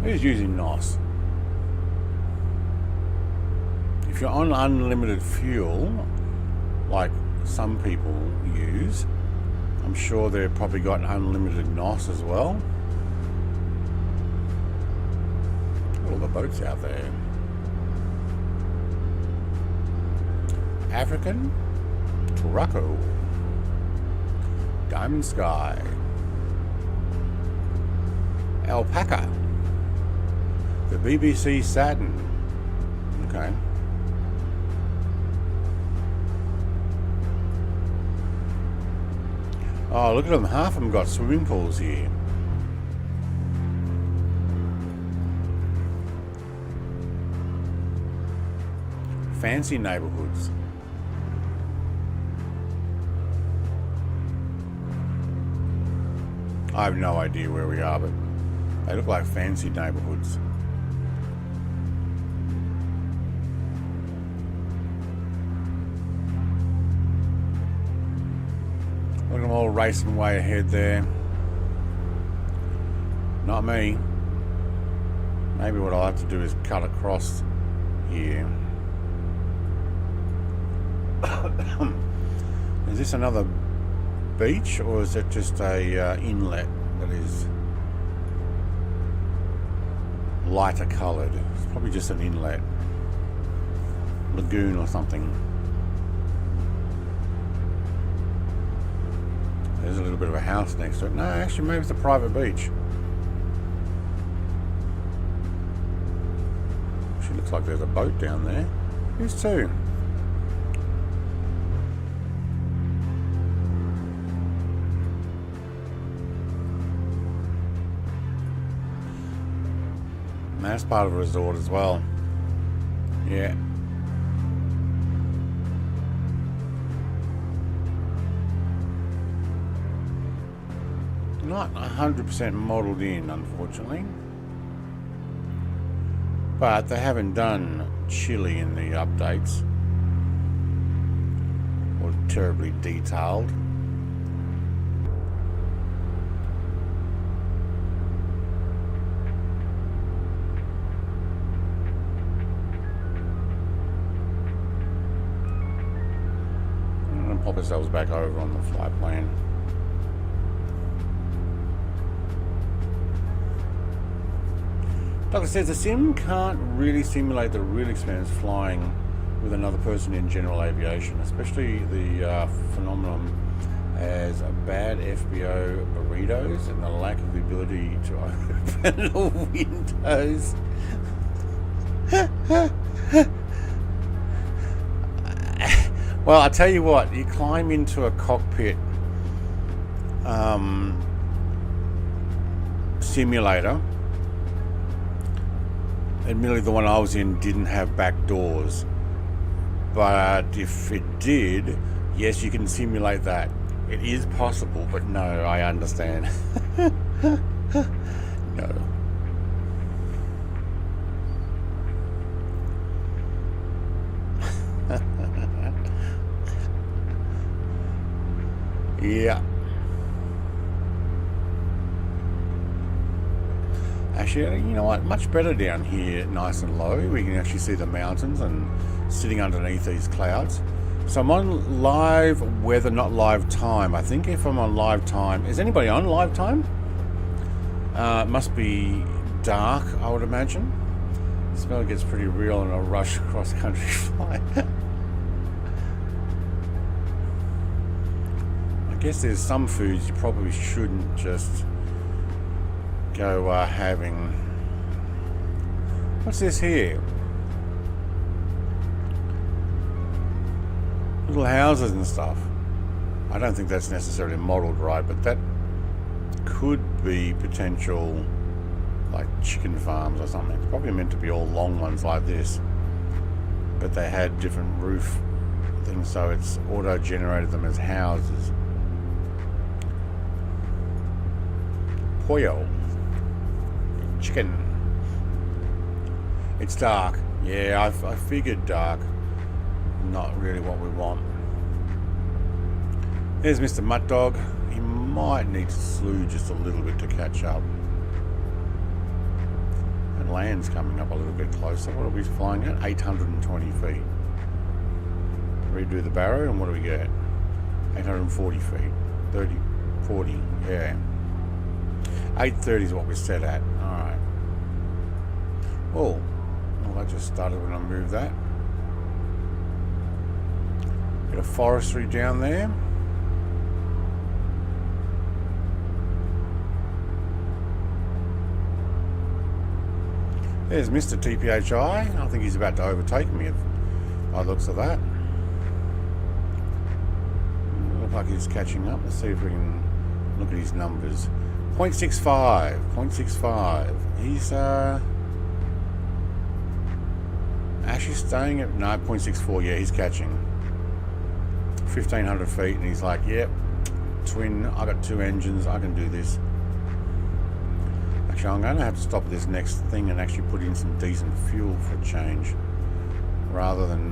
S1: Who's using NOS? If you're on unlimited fuel, like some people use, I'm sure they've probably got unlimited NOS as well. All the boats out there. African, Turako, Diamond Sky, Alpaca, the BBC Saturn. Okay. Oh, look at them. Half of them got swimming pools here. Fancy neighborhoods. I have no idea where we are, but they look like fancy neighborhoods. Look at them all racing way ahead there. Not me. Maybe what I'll have to do is cut across here. Is this another beach, or is it just a inlet that is lighter coloured? It's probably just an inlet, lagoon or something. There's a little bit of a house next to it. No, actually, maybe it's a private beach. Actually, looks like there's a boat down there. Here's two. And that's part of a resort as well. Yeah. Not 100% modelled in, unfortunately. But they haven't done Chile in the updates. Or terribly detailed. Pop ourselves back over on the flight plan. Like I said, the sim can't really simulate the real experience flying with another person in general aviation, especially the phenomenon as bad FBO burritos and the lack of the ability to open the windows. Well, I tell you what, you climb into a cockpit simulator. Admittedly, the one I was in didn't have back doors. But if it did, yes, you can simulate that. It is possible, but no, I understand. No. Yeah. Actually, you know what? Much better down here, nice and low. We can actually see the mountains and sitting underneath these clouds. So I'm on live weather, not live time. I think if I'm on live time, is anybody on live time? It must be dark, I would imagine. The smell gets pretty real in a rush cross-country flight. I guess there's some foods you probably shouldn't just go having. What's this here? Little houses and stuff. I don't think that's necessarily modelled right, but that could be potential like chicken farms or something. It's probably meant to be all long ones like this, but they had different roof things, so it's auto-generated them as houses. Pollo. Chicken. It's dark. Yeah, I figured dark. Not really what we want. There's Mr. Mutt Dog. He might need to slew just a little bit to catch up. And land's coming up a little bit closer. What are we flying at? 820 feet. Redo the barrow, and what do we get? 840 feet. 30, 40, yeah. 830 is what we're set at. Alright. Oh, well, that just started when I moved that. Bit of forestry down there. There's Mr. TPHI. I think he's about to overtake me by the looks of that. Looks like he's catching up. Let's see if we can look at his numbers. 0.65. 0.65. He's actually staying at 0.64. Yeah, he's catching 1,500 feet, and he's like, yep, twin. I got 2 engines. I can do this. Actually, I'm going to have to stop this next thing and actually put in some decent fuel for a change, rather than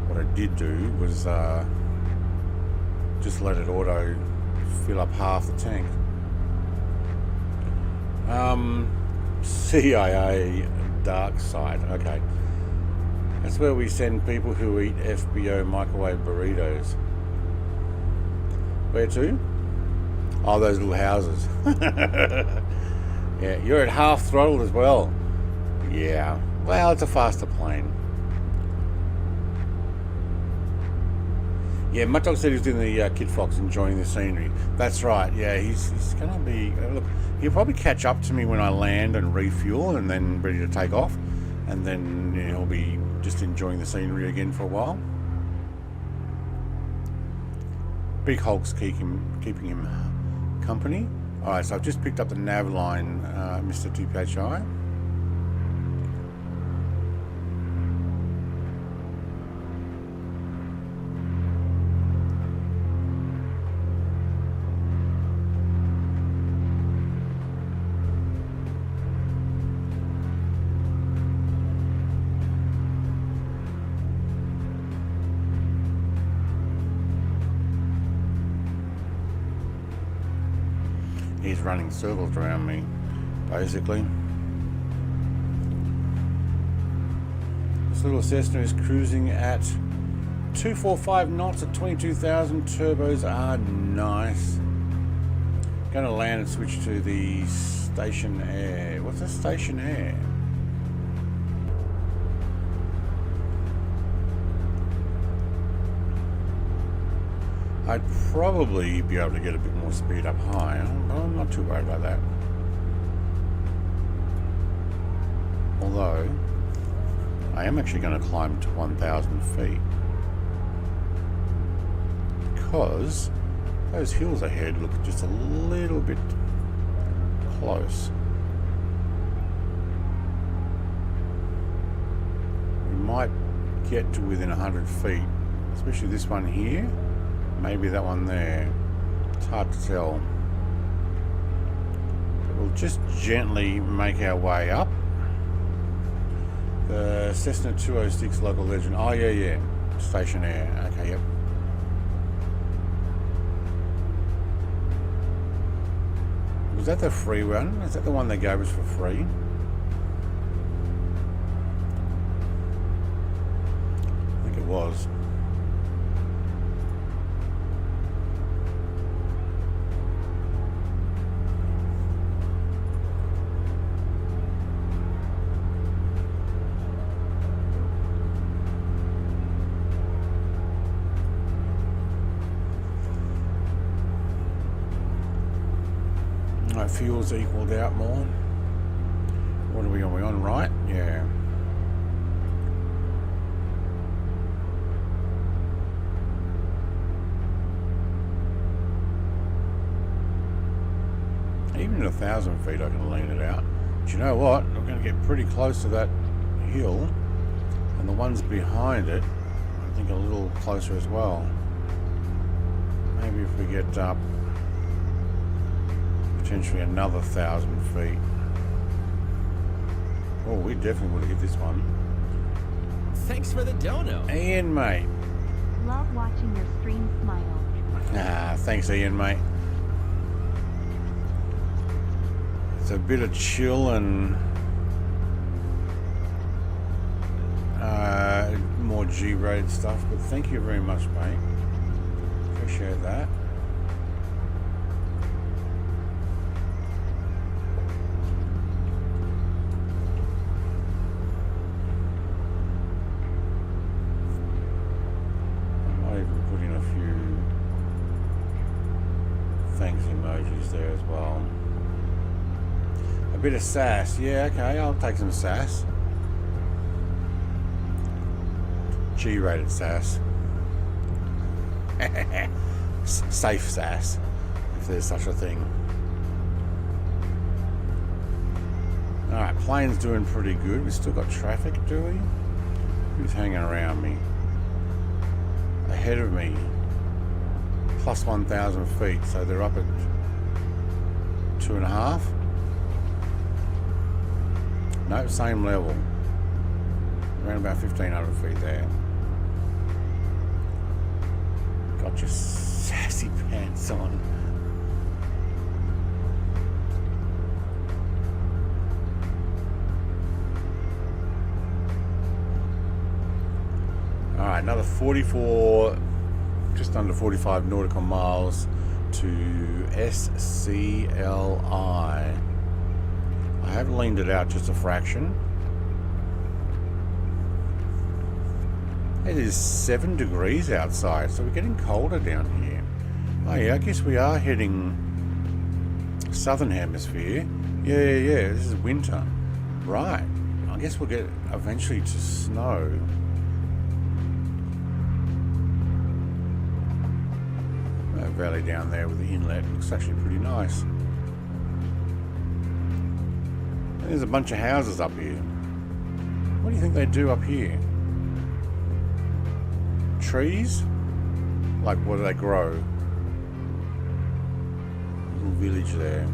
S1: what I did do was just let it auto fill up half the tank. CIA dark side. Okay, that's where we send people who eat FBO microwave burritos. Where to? Oh, those little houses. Yeah, you're at half throttle as well. Yeah, well, it's a faster plane. Yeah, Mutt Dog said he was in the Kid Fox enjoying the scenery. That's right, yeah, he's going to be... Look, he'll probably catch up to me when I land and refuel and then ready to take off. And then he'll be just enjoying the scenery again for a while. Big Hulk's keeping him company. Alright, so I've just picked up the nav line, Mr. TPHI. He's running circles around me, basically. This little Cessna is cruising at 245 knots at 22,000. Turbos are nice. Going to land and switch to the station air. What's a station air? I'd probably be able to get a bit more speed up high. I'm not too worried about that. Although, I am actually going to climb to 1,000 feet. Because those hills ahead look just a little bit close. We might get to within 100 feet. Especially this one here. Maybe that one there. It's hard to tell. But we'll just gently make our way up. The Cessna 206 local legend. Oh, yeah. Station air. Okay, yep. Was that the free one? Is that the one they gave us for free? I think it was. Fuel's equaled out more. What are we on? We're on right? Yeah. Even at 1,000 feet I can lean it out. But you know what? I'm going to get pretty close to that hill. And the ones behind it, I think a little closer as well. Maybe if we get up potentially another 1,000 feet. Oh, we definitely would have hit this one.
S8: Thanks for the dono.
S1: Ian, mate.
S9: Love watching your stream smile.
S1: Ah, thanks, Ian, mate. It's a bit of chill and more G-rated stuff, but thank you very much, mate. Appreciate that. There as well. A bit of sass. Yeah, okay, I'll take some sass. G-rated sass. Safe sass, if there's such a thing. Alright, plane's doing pretty good. We've still got traffic, do we? Who's hanging around me? Ahead of me. Plus 1,000 feet, so they're up at 2.5. No, same level. Around about 1,500 feet there. Got your sassy pants on. Alright, another 44, just under 45 nautical miles to SCLI. I have leaned it out just a fraction. It is 7 degrees outside, so we're getting colder down here. Oh yeah, I guess we are heading southern hemisphere. Yeah, this is winter. Right, I guess we'll get eventually to snow. That valley down there with the inlet looks actually pretty nice. And there's a bunch of houses up here. What do you think they do up here? Trees? Like, what do they grow? Little village there.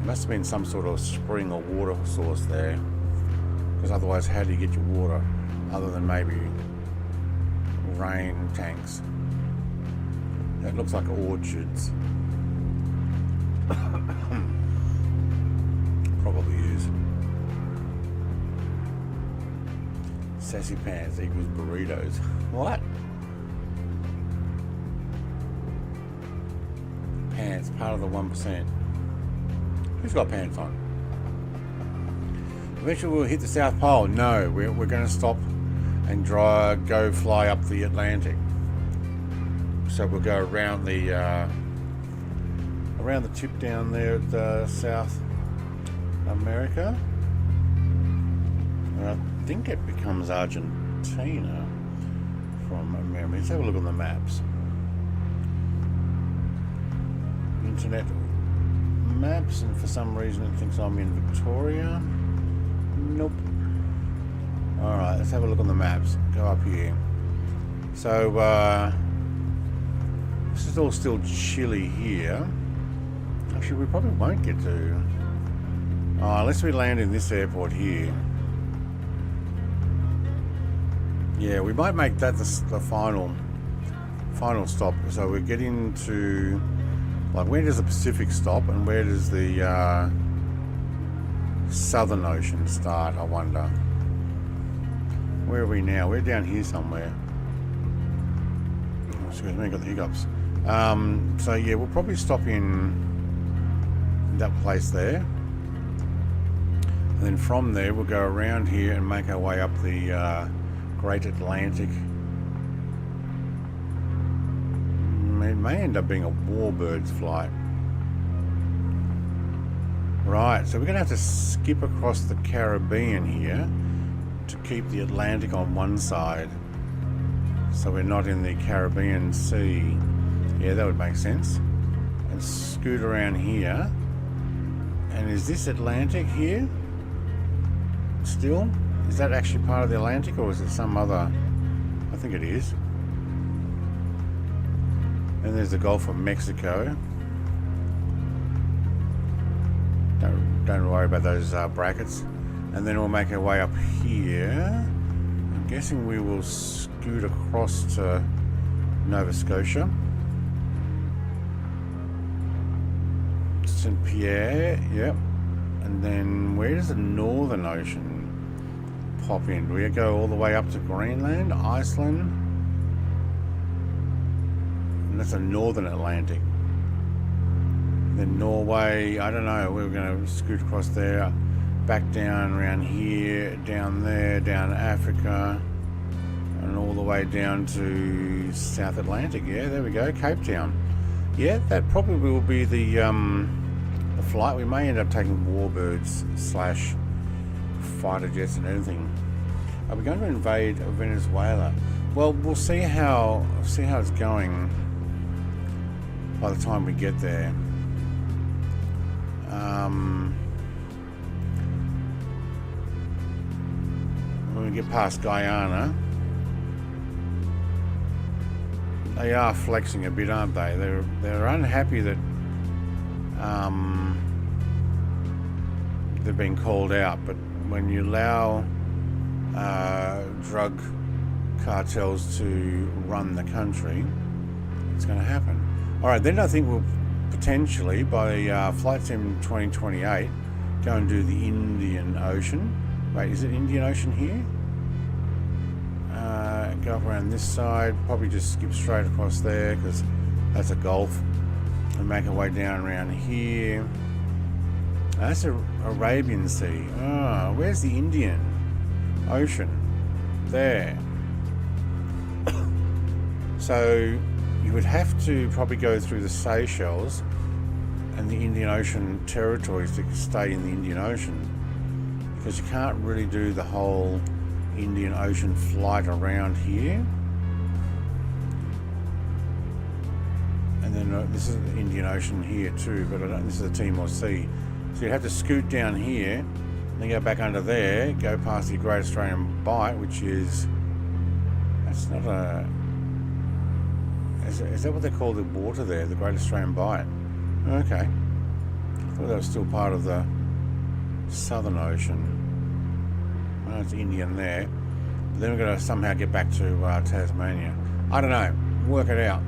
S1: Must have been some sort of spring or water source there, because otherwise how do you get your water other than maybe rain tanks? That looks like orchards. Probably is. Sassy pants equals burritos. What? Pants, part of the 1%. Who's got pants on? Eventually we'll hit the South Pole. No, we're going to stop and go fly up the Atlantic. So we'll go around the tip down there at South America. And I think it becomes Argentina from memory. Let's have a look on the maps. Internet maps, and for some reason it thinks I'm in Victoria. Nope. Alright, let's have a look on the maps. Go up here. So this is all still chilly here. Actually, we probably won't get to unless we land in this airport here. Yeah, we might make that the final stop. So we're getting to, like, where does the Pacific stop and where does the Southern Ocean start, I wonder. Where are we now? We're down here somewhere. Oh, excuse me, I got the hiccups. So yeah, we'll probably stop in that place there. And then from there we'll go around here and make our way up the Great Atlantic. It may end up being a Warbirds flight. Right, so we're going to have to skip across the Caribbean here to keep the Atlantic on one side, so we're not in the Caribbean Sea. Yeah, that would make sense. and scoot around here. And is this Atlantic here? Still? Is that actually part of the Atlantic, or is it some other? I think it is. And there's the Gulf of Mexico. Don't worry about those brackets. And then we'll make our way up here. I'm guessing we will scoot across to Nova Scotia. St. Pierre, yep. And then where does the Northern Ocean pop in? Do we go all the way up to Greenland, Iceland? And that's a Northern Atlantic. Then Norway, I don't know, we're going to scoot across there, back down around here, down there, down Africa, and all the way down to South Atlantic. Yeah, there we go, Cape Town. Yeah, that probably will be the flight. We may end up taking warbirds / fighter jets and everything. Are we going to invade Venezuela? Well, we'll see how it's going by the time we get there. When we get past Guyana, they are flexing a bit, aren't they? They're unhappy that they've been called out, but when you allow drug cartels to run the country, it's going to happen. All right, then I think we'll potentially, by Flight Sim 2028, go and do the Indian Ocean. Wait, is it Indian Ocean here? Go up around this side, probably just skip straight across there because that's a Gulf, and make our way down around here. That's a Arabian Sea. Oh, where's the Indian Ocean? There. So you would have to probably go through the Seychelles and the Indian Ocean territories to stay in the Indian Ocean, because you can't really do the whole Indian Ocean flight around here. And then this is the Indian Ocean here too, but this is the Timor Sea. So you have to scoot down here, then go back under there, go past the Great Australian Bight, which is, that's not a, is that what they call the water there, the Great Australian Bight? Okay. I thought that was still part of the Southern Ocean. Well, it's Indian there. But then we've got to somehow get back to Tasmania. I don't know. Work it out.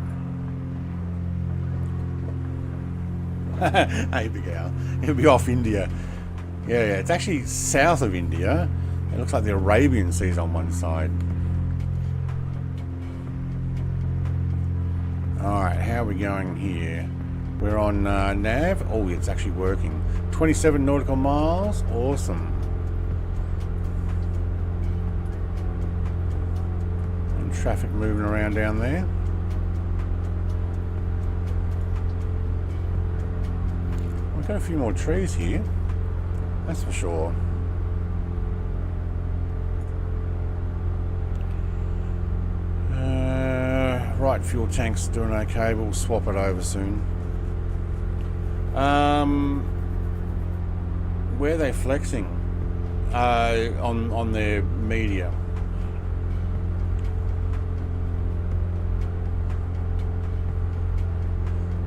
S1: Hey, Big Al. It'll be off India. Yeah, it's actually south of India. It looks like the Arabian Sea's on one side. Alright, how are we going here? We're on nav. Oh, it's actually working. 27 nautical miles. Awesome. And traffic moving around down there. We've got a few more trees here. That's for sure. Right, fuel tank's doing okay. We'll swap it over soon. Where are they flexing? On their media.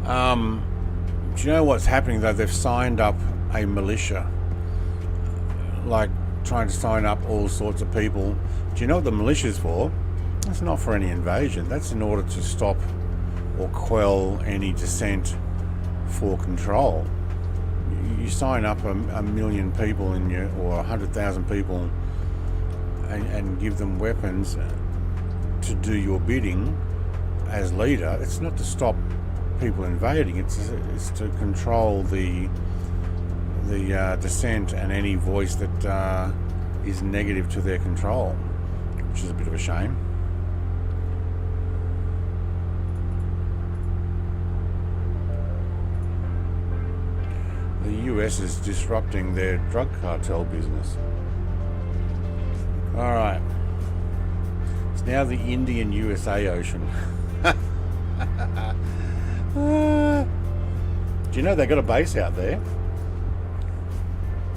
S1: Do you know what's happening though? They've signed up a militia, like trying to sign up all sorts of people. Do you know what the militia's for? It's not for any invasion. That's in order to stop or quell any dissent for control. You sign up a million people in your, or 100,000 people, and give them weapons to do your bidding as leader. It's not to stop people invading. It's to control the dissent and any voice that is negative to their control, which is a bit of a shame. The US is disrupting their drug cartel business. Alright. It's now the Indian USA Ocean. you know they got a base out there?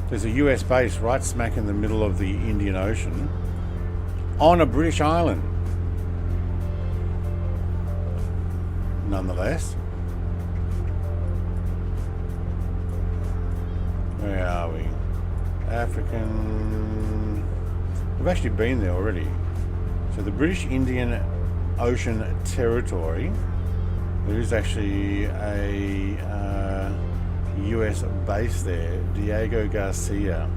S1: There's a US base right smack in the middle of the Indian Ocean on a British island. Nonetheless. Where are we? African. We've actually been there already. So the British Indian Ocean Territory, there is actually a US base there, Diego Garcia,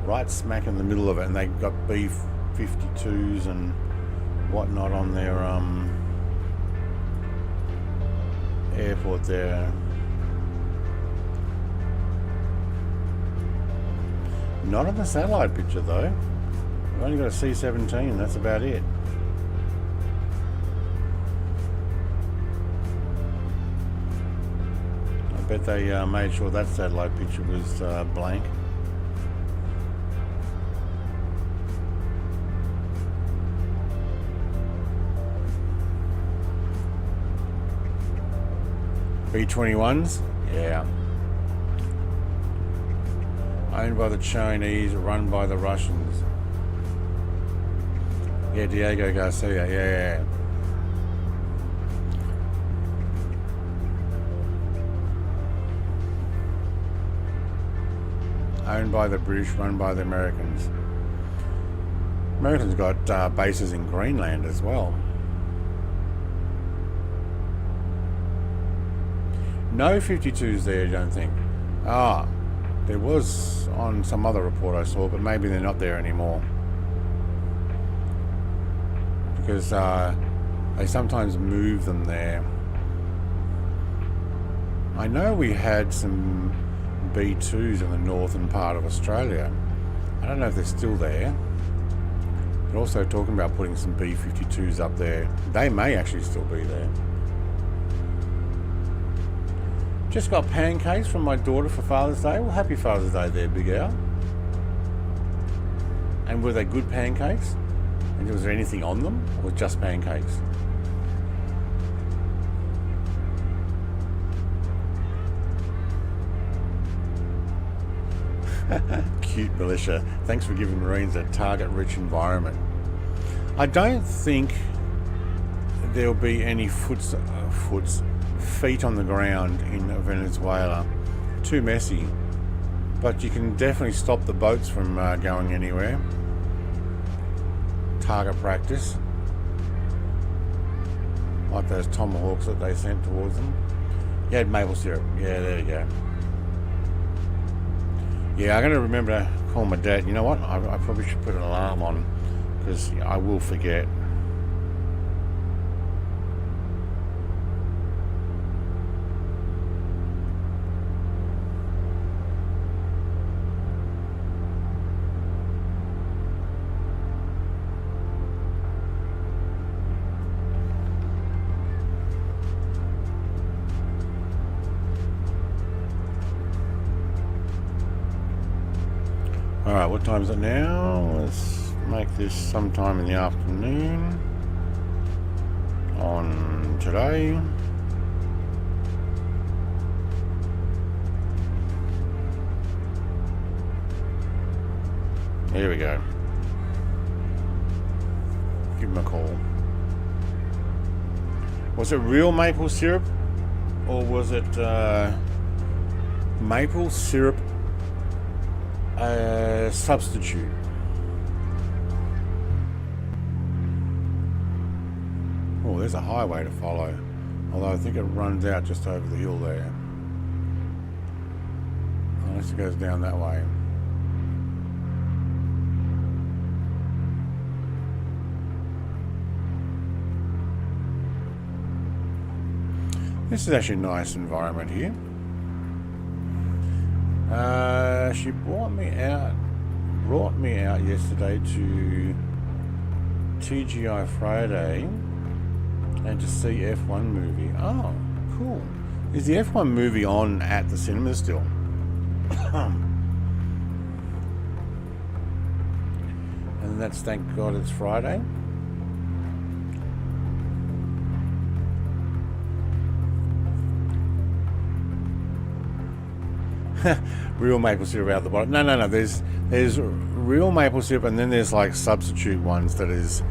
S1: right smack in the middle of it, and they got B-52s and whatnot on their airport there. Not on the satellite picture though. We've only got a C-17, that's about it. I bet they made sure that satellite picture was blank. B-21s? Yeah. Owned by the Chinese, run by the Russians. Yeah, Diego Garcia, yeah. Owned by the British, run by the Americans. Americans got bases in Greenland as well. No 52s there, I don't think. Ah, there was on some other report I saw, but maybe they're not there anymore. Because they sometimes move them there. I know we had some B2s in the northern part of Australia. I don't know if they're still there. They're also talking about putting some B-52s up there. They may actually still be there. Just got pancakes from my daughter for Father's Day. Well, happy Father's Day there, Big Al. And were they good pancakes? And was there anything on them, or just pancakes? Cute militia. Thanks for giving Marines a target-rich environment. I don't think there'll be any feet on the ground in Venezuela. Too messy. But you can definitely stop the boats from going anywhere. Target practice. Like those tomahawks that they sent towards them. You had maple syrup. Yeah, there you go. Yeah, I'm going to remember to call my dad. You know what? I probably should put an alarm on, because I will forget. Alright, what time is it now? Let's make this sometime in the afternoon on today. Here we go. Give him a call. Was it real maple syrup, or was it maple syrup substitute? Oh, there's a highway to follow, although I think it runs out just over the hill there, unless it goes down that way. This is actually a nice environment here. She brought me out yesterday to TGI Friday and to see F1 movie. Oh, cool. Is the F1 movie on at the cinema still? And that's, thank God it's Real maple syrup out the bottom. No. There's real maple syrup, and then there's like substitute ones that is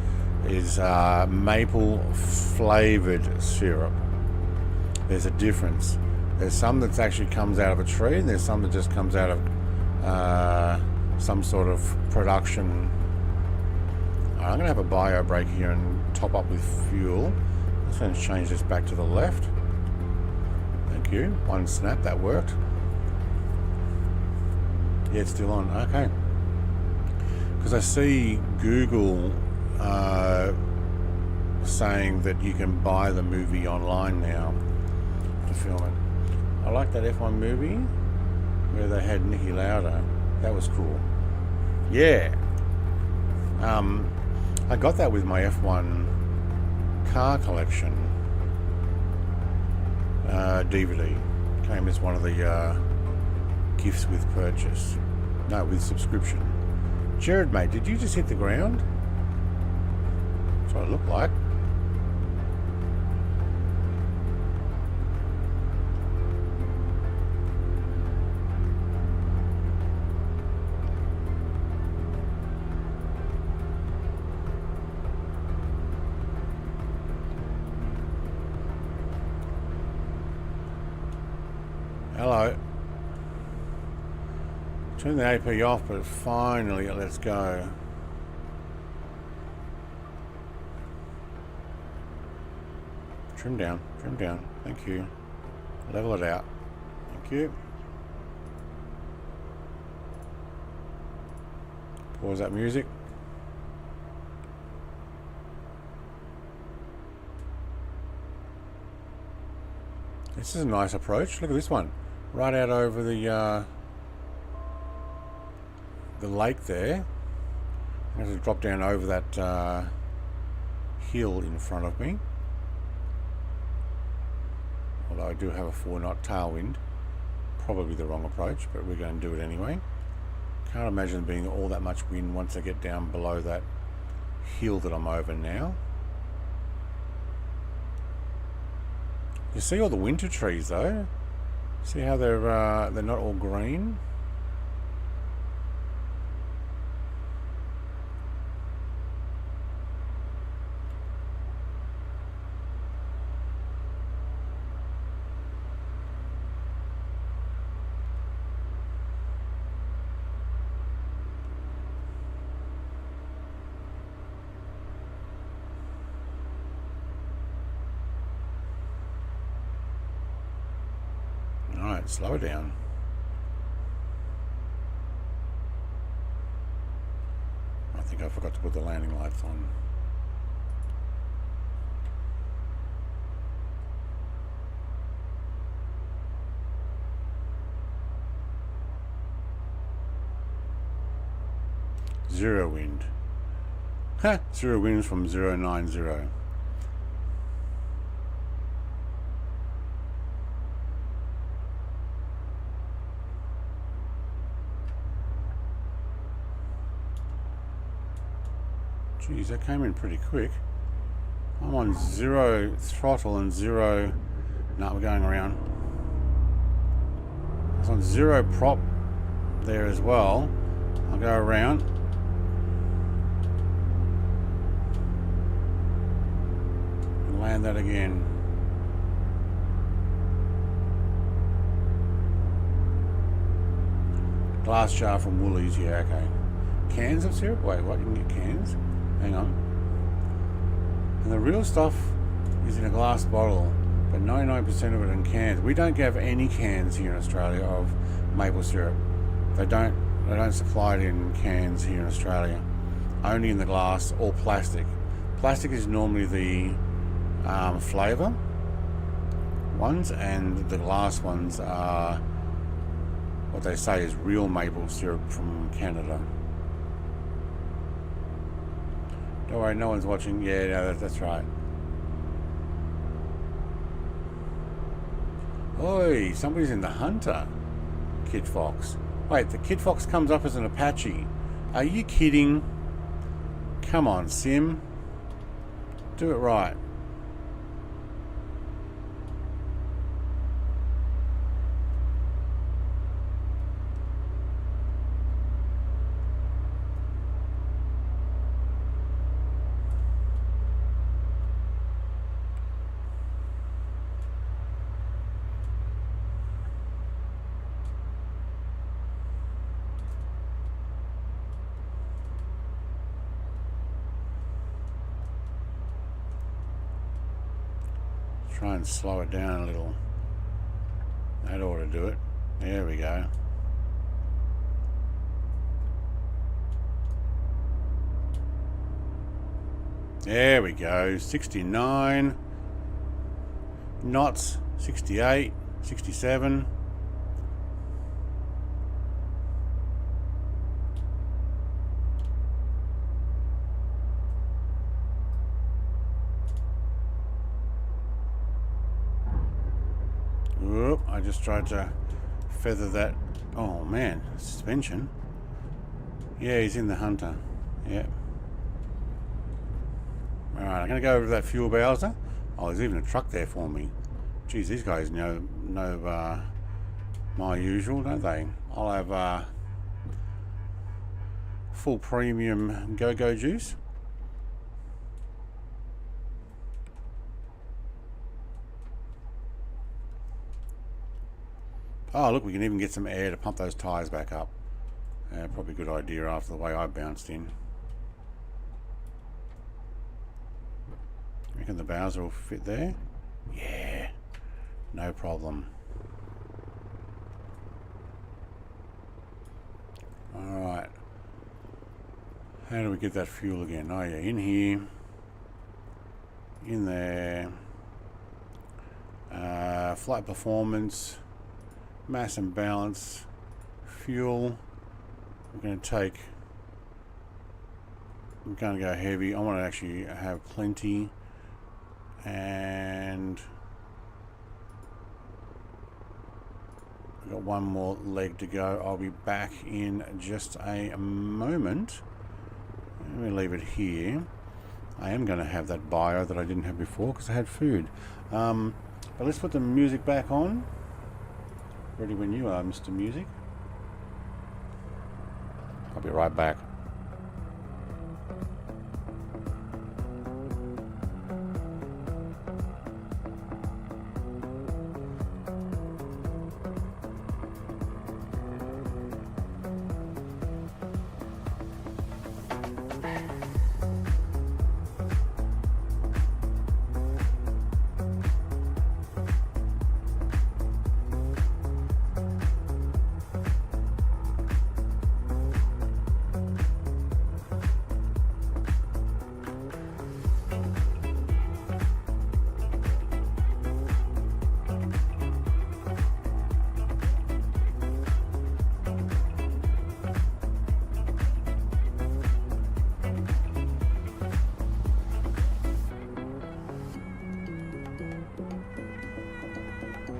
S1: maple flavored syrup. There's a difference. There's some that actually comes out of a tree, and there's some that just comes out of some sort of production. I'm going to have a bio break here and top up with fuel. I'm just going to change this back to the left. Thank you. One snap, that worked. Yeah, it's still on. Okay. Because I see Google saying that you can buy the movie online now to film it. I like that F1 movie where they had Niki Lauda. That was cool. Yeah. I got that with my F1 car collection DVD. Came as one of the gifts with purchase. No, with subscription. Jared, mate, did you just hit the ground? That's what it looked like. Hello. Turn the AP off, but finally it lets go. Trim down, thank you. Level it out, thank you. Pause that music. This is a nice approach, look at this one. Right out over the lake there. I'm going to drop down over that hill in front of me. Although I do have a 4-knot tailwind. Probably the wrong approach, but we're going to do it anyway. Can't imagine being all that much wind once I get down below that hill that I'm over now. You see all the winter trees though? See how they're not all green? Alright, slow it down. I think I forgot to put the landing lights on. Zero wind. Ha! Zero winds from 090. Geez, that came in pretty quick. I'm on 0 throttle and 0... No, we're going around. It's on 0 prop there as well. I'll go around. And land that again. Glass jar from Woolies, yeah, okay. Cans of syrup? Wait, what? You can get cans? Hang on. And the real stuff is in a glass bottle, but 99% of it in cans. We don't have any cans here in Australia of maple syrup. They don't supply it in cans here in Australia. Only in the glass or plastic. Plastic is normally the flavour ones, and the glass ones are what they say is real maple syrup from Canada. Don't worry, no one's watching. Yeah, no, that's right. Oi, somebody's in the Hunter. Kid Fox. Wait, the Kid Fox comes up as an Apache. Are you kidding? Come on, Sim. Do it right. Try and slow it down a little. That ought to do it. There we go. There we go. 69 knots, 68, 67. Whoop, I just tried to feather that. Oh man, suspension. Yeah, he's in the Hunter. Yeah. Alright, I'm going to go over to that fuel Bowser. Oh, there's even a truck there for me. Geez, these guys know my usual, don't they? I'll have full premium go-go juice. Oh, look, we can even get some air to pump those tyres back up. Probably a good idea after the way I bounced in. Reckon the Bowser will fit there? Yeah, no problem. Alright. How do we get that fuel again? Oh yeah, in here. In there. Flight performance. Mass and balance. Fuel. We're going to go heavy. I want to actually have plenty. And I've got one more leg to go. I'll be back in just a moment. Let me leave it here. I am going to have that bio that I didn't have before because I had food. But let's put the music back on. Ready when you are, Mr. Music. I'll be right back.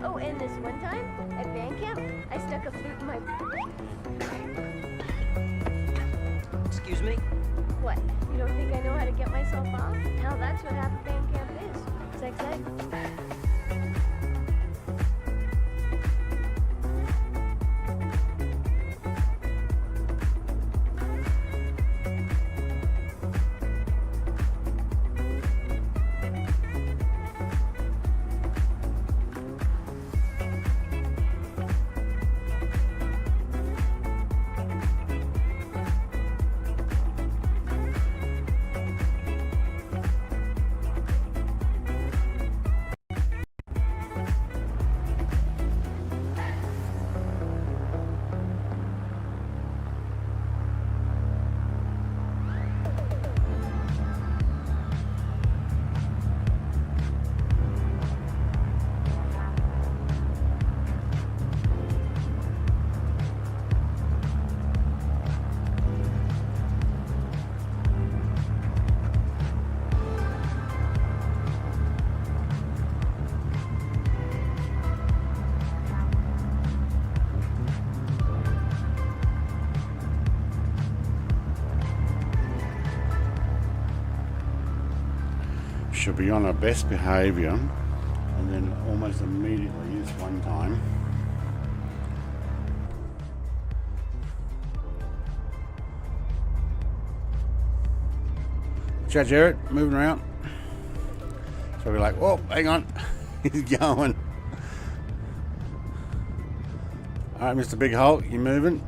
S3: Oh, and this one time at band camp, I stuck a flute in my...
S7: Excuse me?
S3: What? You don't think I know how to get myself off? Hell, that's what half a band camp is. It's exciting.
S1: Should be on our best behavior, and then almost immediately this one time Chad Jarrett moving around, so we're like, oh, hang on. He's going. Alright, Mr. Big Hulk, you moving?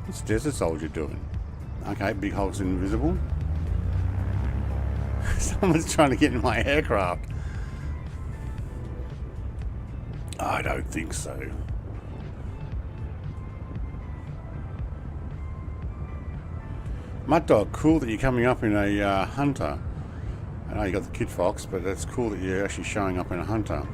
S1: What's Desert Soldier doing? Okay, Big Hulk's invisible. Someone's trying to get in my aircraft. I don't think so. Mud Dog, cool that you're coming up in a Hunter. I know you got the Kid Fox, but that's cool that you're actually showing up in a Hunter.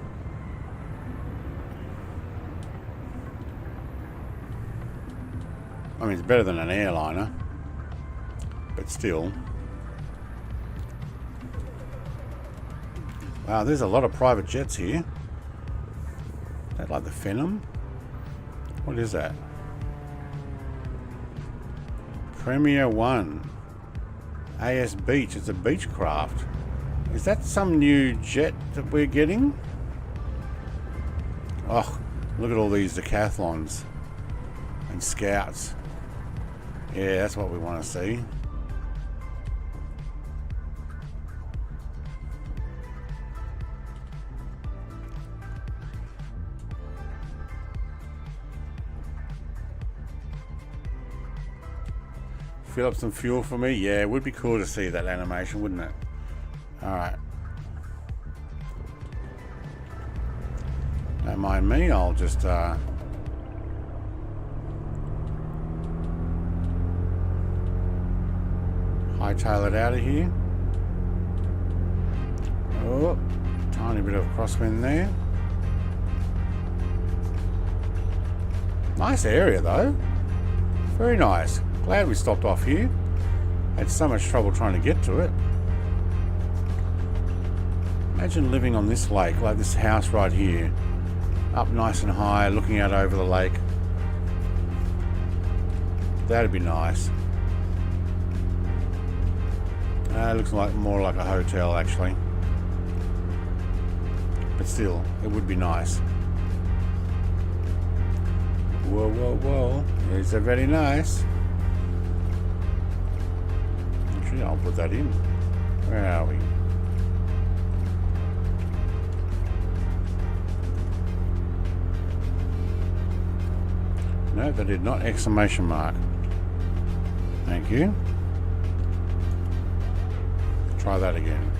S1: I mean, it's better than an airliner, but still. Wow, there's a lot of private jets here. Is that like the Phenom? What is that? Premier One. AS Beach. It's a Beechcraft. Is that some new jet that we're getting? Oh, look at all these decathlons and scouts. Yeah, that's what we want to see. Fill up some fuel for me. Yeah, it would be cool to see that animation, wouldn't it? Alright. Don't mind me, I'll just hightail it out of here. Oh, tiny bit of crosswind there. Nice area though. Very nice. Glad we stopped off here. Had so much trouble trying to get to it. Imagine living on this lake, like this house right here. Up nice and high, looking out over the lake. That'd be nice. It looks like more like a hotel actually. But still, it would be nice. Whoa, whoa, whoa. It's very nice. Actually, I'll put that in. Where are we? No, that did not. Exclamation mark. Thank you. Try that again.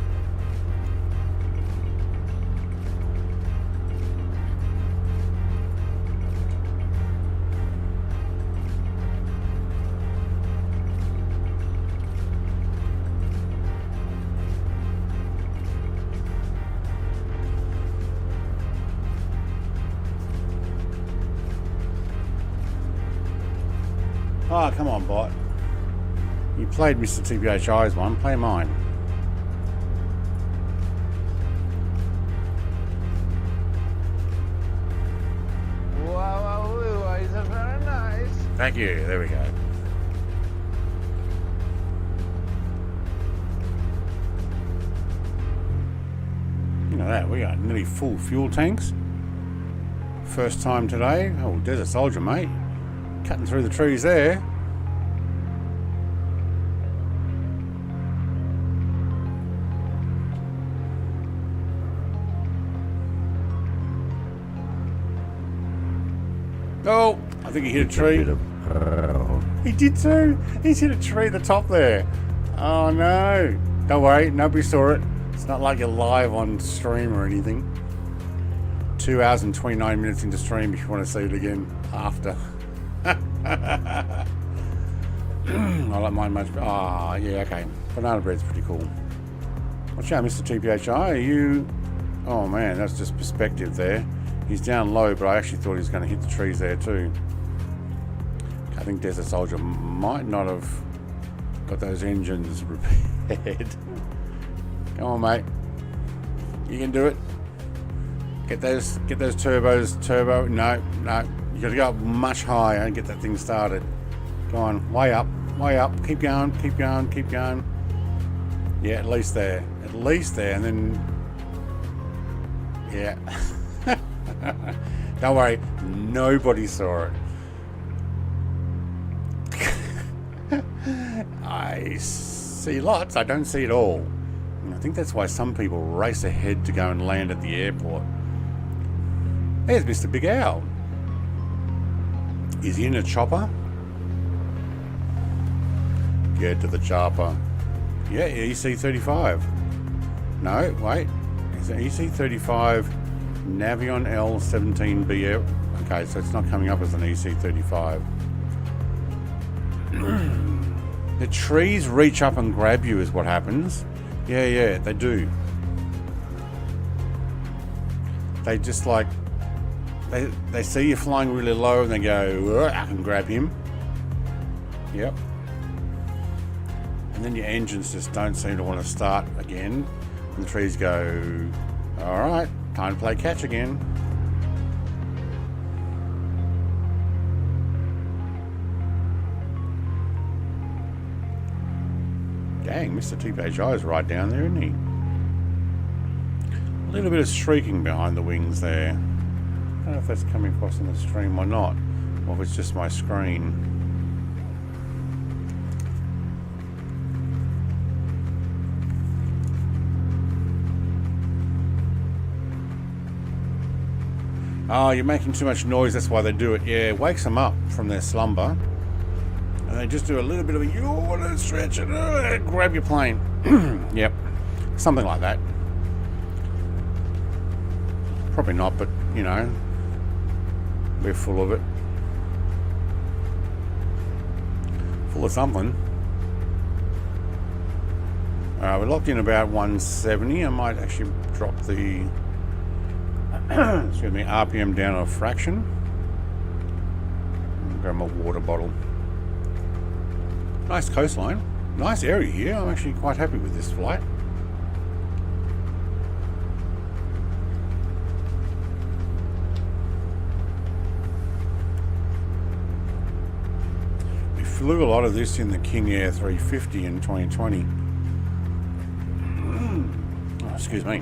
S1: Oh, come on, bot. You played Mr. TPHI's one, play mine.
S2: Wow, is very nice.
S1: Thank you, there we go. Look at that, we got nearly full fuel tanks. First time today. Oh, Desert Soldier, mate. Cutting through the trees there. Oh, I think he hit a tree. He did too. He's hit a tree at the top there. Oh no. Don't worry, nobody saw it. It's not like you're live on stream or anything. 2 hours and 29 minutes into stream if you want to see it again after. I like mine much better. Ah, yeah, okay. Banana bread's pretty cool. Watch out, Mr. TPHI. Are you... Oh man, that's just perspective there. He's down low, but I actually thought he was going to hit the trees there too. I think Desert Soldier might not have got those engines repaired. Come on, mate. You can do it. Get those turbos. Turbo. No. You got to go up much higher and get that thing started. Go on, way up. Keep going. Yeah, at least there, and then yeah. Don't worry, nobody saw it. I see lots. I don't see it all. And I think that's why some people race ahead to go and land at the airport. There's Mr. Big Owl. Is he in a chopper? Get to the chopper. Yeah, EC35. No, wait. Is it EC35 Navion L17BL? Okay, so it's not coming up as an EC35. The trees reach up and grab you is what happens. Yeah, they do. They just like, they see you flying really low and they go, I can grab him. Yep. And then your engines just don't seem to want to start again. And the trees go, all right, time to play catch again. Dang, Mr. TPHI is right down there, isn't he? A little bit of streaking behind the wings there. I don't know if that's coming across in the stream or not, or if it's just my screen. Oh, you're making too much noise, that's why they do it. Yeah, it wakes them up from their slumber. And they just do a little bit of a yawn and stretch and grab your plane. Yep, something like that. Probably not, but you know, we're full of it. Full of something. We're locked in about 170. I might actually drop the excuse me, RPM down a fraction. Grab my water bottle. Nice coastline. Nice area here. I'm actually quite happy with this flight. We flew a lot of this in the King Air 350 in 2020. Oh, excuse me.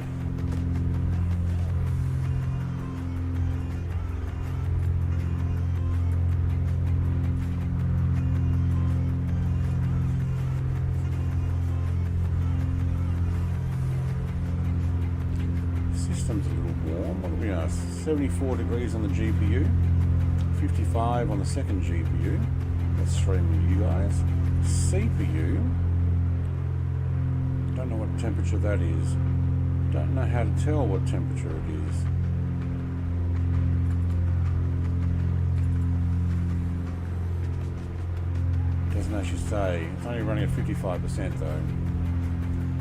S1: System's a little warm. What are we at? 74 degrees on the GPU, 55 on the second GPU. That's streaming you guys. CPU. Don't know what temperature that is. Don't know how to tell what temperature it is. Doesn't actually say. It's only running at 55% though.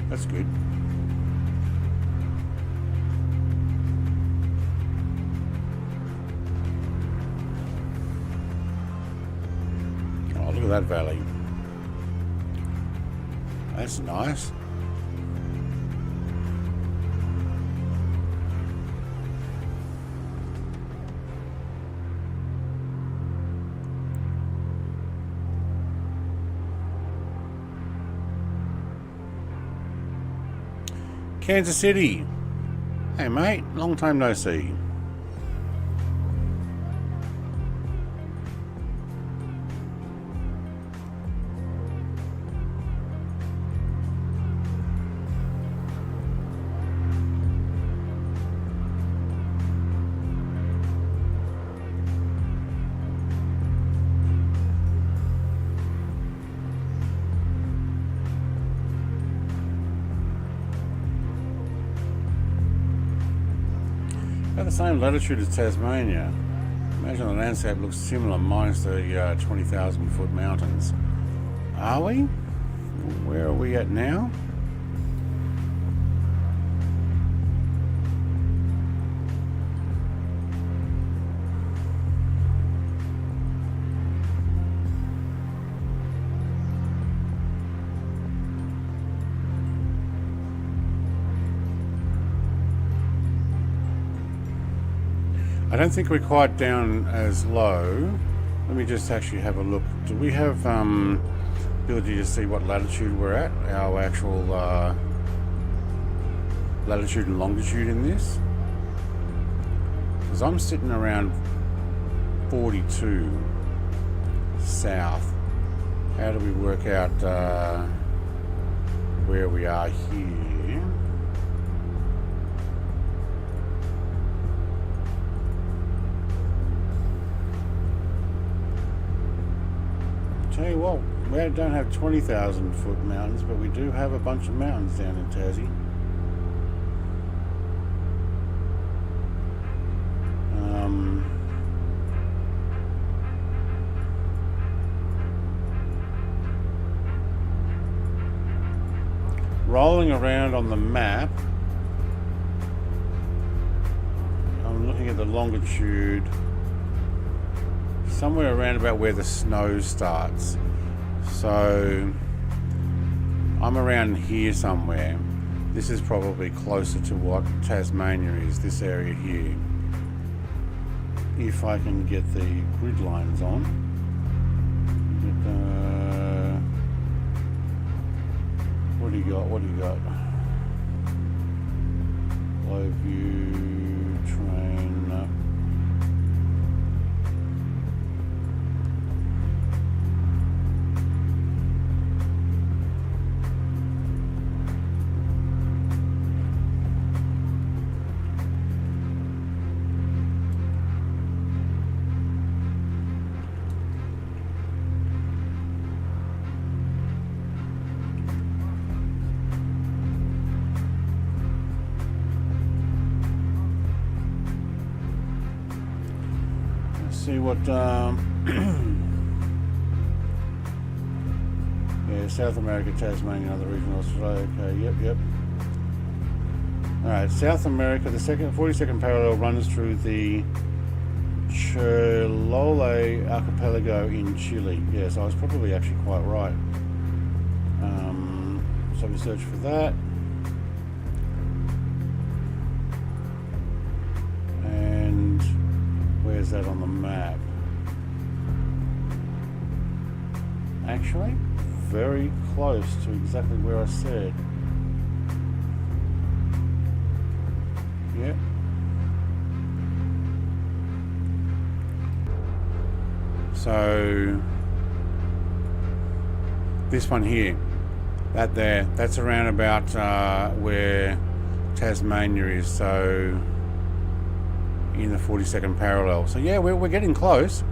S1: That's good. Look at that valley. That's nice. Kansas City. Hey mate, long time no see. The same latitude as Tasmania. Imagine the landscape looks similar minus the 20,000 foot mountains. Are we? Where are we at now? I don't think we're quite down as low. Let me just actually have a look. Do we have ability to see what latitude we're at? Our actual latitude and longitude in this? Because I'm sitting around 42 south. How do we work out where we are here? Tell you what, We don't have 20,000 foot mountains, but we do have a bunch of mountains down in Tassie. Rolling around on the map, I'm looking at the longitude, somewhere around about where the snow starts. So I'm around here somewhere. This is probably closer to what Tasmania is, this area here. If I can get the grid lines on. What do you got? What do you got? Low view, train. See what yeah, South America, Tasmania, other regional Australia. Okay, yep. Alright, South America, the 42nd parallel runs through the Chiloé archipelago in Chile. Yes, I was probably actually quite right. So we search for that. And where's that on the map? Actually, very close to exactly where I said. Yep. So this one here, that there, that's around about where Tasmania is. So in the 42nd parallel. So yeah, we're getting close.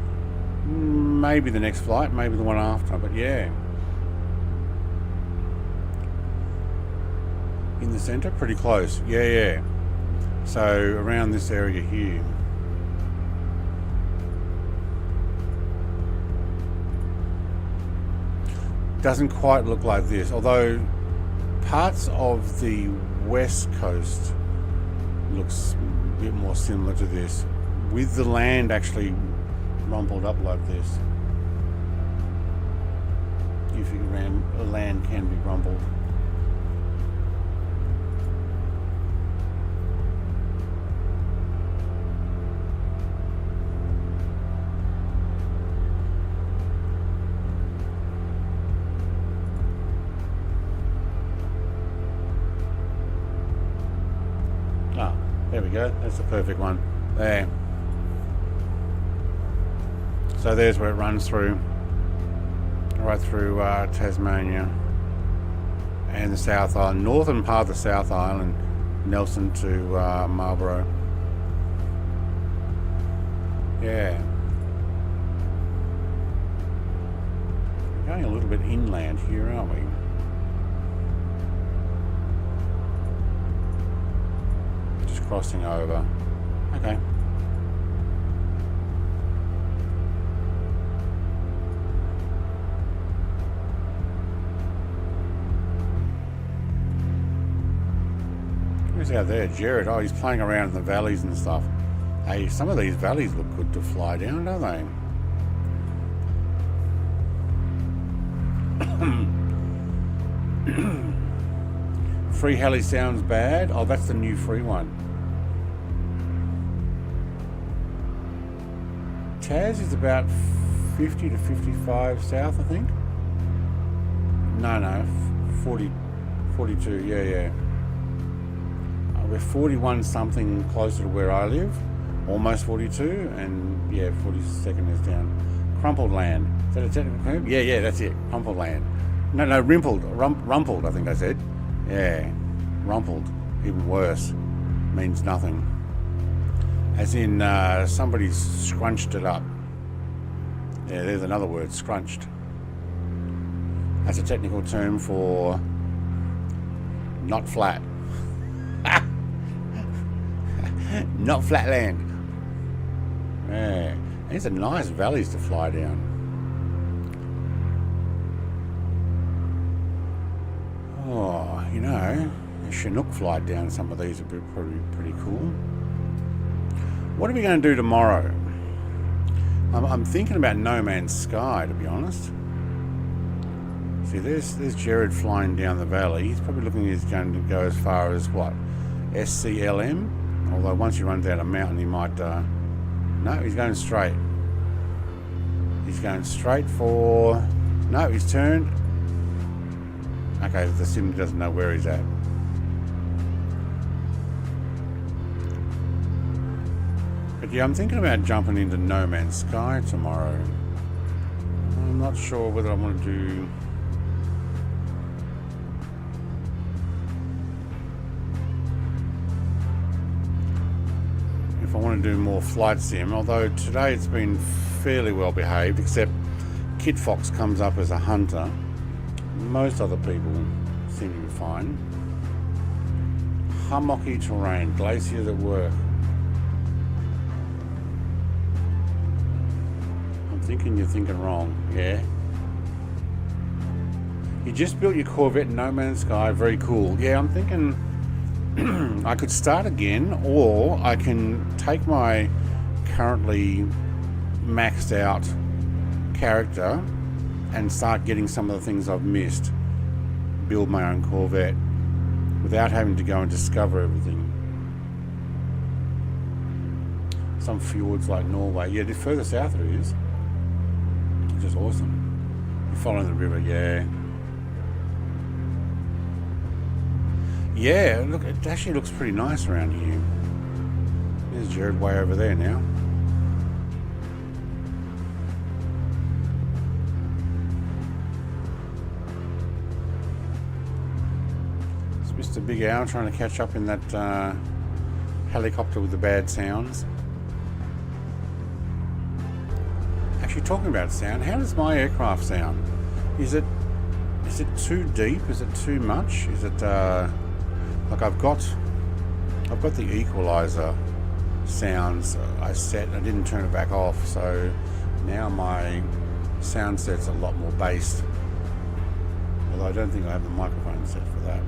S1: Maybe the next flight, maybe the one after, but yeah. In the center, pretty close. Yeah. So around this area here. Doesn't quite look like this, although parts of the west coast looks a bit more similar to this, with the land actually rumpled up like this. If you ran, the land can be rumpled. There we go, that's the perfect one. There. So there's where it runs through. Right through Tasmania and the South Island, northern part of the South Island, Nelson to Marlborough. Yeah. We're going a little bit inland here, aren't we? Crossing over. Okay. Who's out there? Jared. Oh, he's playing around in the valleys and stuff. Hey, some of these valleys look good to fly down, don't they? Free heli sounds bad. Oh, that's the new free one. Taz is about 50 to 55 south, I think. No, 40, 42, yeah. We're 41 something closer to where I live. Almost 42, and yeah, 42nd is down. Crumpled land. Is that a technical term? Yeah, that's it. Crumpled land. No, rumpled, I think I said. Yeah, rumpled. Even worse. Means nothing. As in, somebody's scrunched it up. Yeah, there's another word, scrunched. That's a technical term for not flat. Not flat land. Yeah. These are nice valleys to fly down. Oh, you know, a Chinook flight down some of these would be pretty cool. What are we going to do tomorrow? I'm thinking about No Man's Sky, to be honest. See, there's Jared flying down the valley. He's probably looking, he's going to go as far as what? SCLM? Although once he runs out a mountain, he might... no, he's going straight. He's going straight for... No, he's turned. Okay, the sim doesn't know where he's at. But yeah, I'm thinking about jumping into No Man's Sky tomorrow. I'm not sure whether I want to do... If I want to do more flight sim, although today it's been fairly well behaved, except Kid Fox comes up as a hunter. Most other people seem to be fine. Hummocky terrain, glaciers at work. I'm thinking you're thinking wrong, yeah? You just built your Corvette in No Man's Sky, very cool. Yeah, I'm thinking I could start again, or I can take my currently maxed out character and start getting some of the things I've missed. Build my own Corvette without having to go and discover everything. Some fjords like Norway. Yeah, the further south it is. It's just awesome. You're following the river, yeah. Yeah, look, it actually looks pretty nice around here. There's Jared way over there now. It's Mr. Big Owl trying to catch up in that helicopter with the bad sounds. Actually, talking about sound, how does my aircraft sound? Is it too deep? Is it too much? Is it like I've got the equalizer sounds I set. I didn't turn it back off, so now my sound set's a lot more bass. Although I don't think I have the microphone set for that.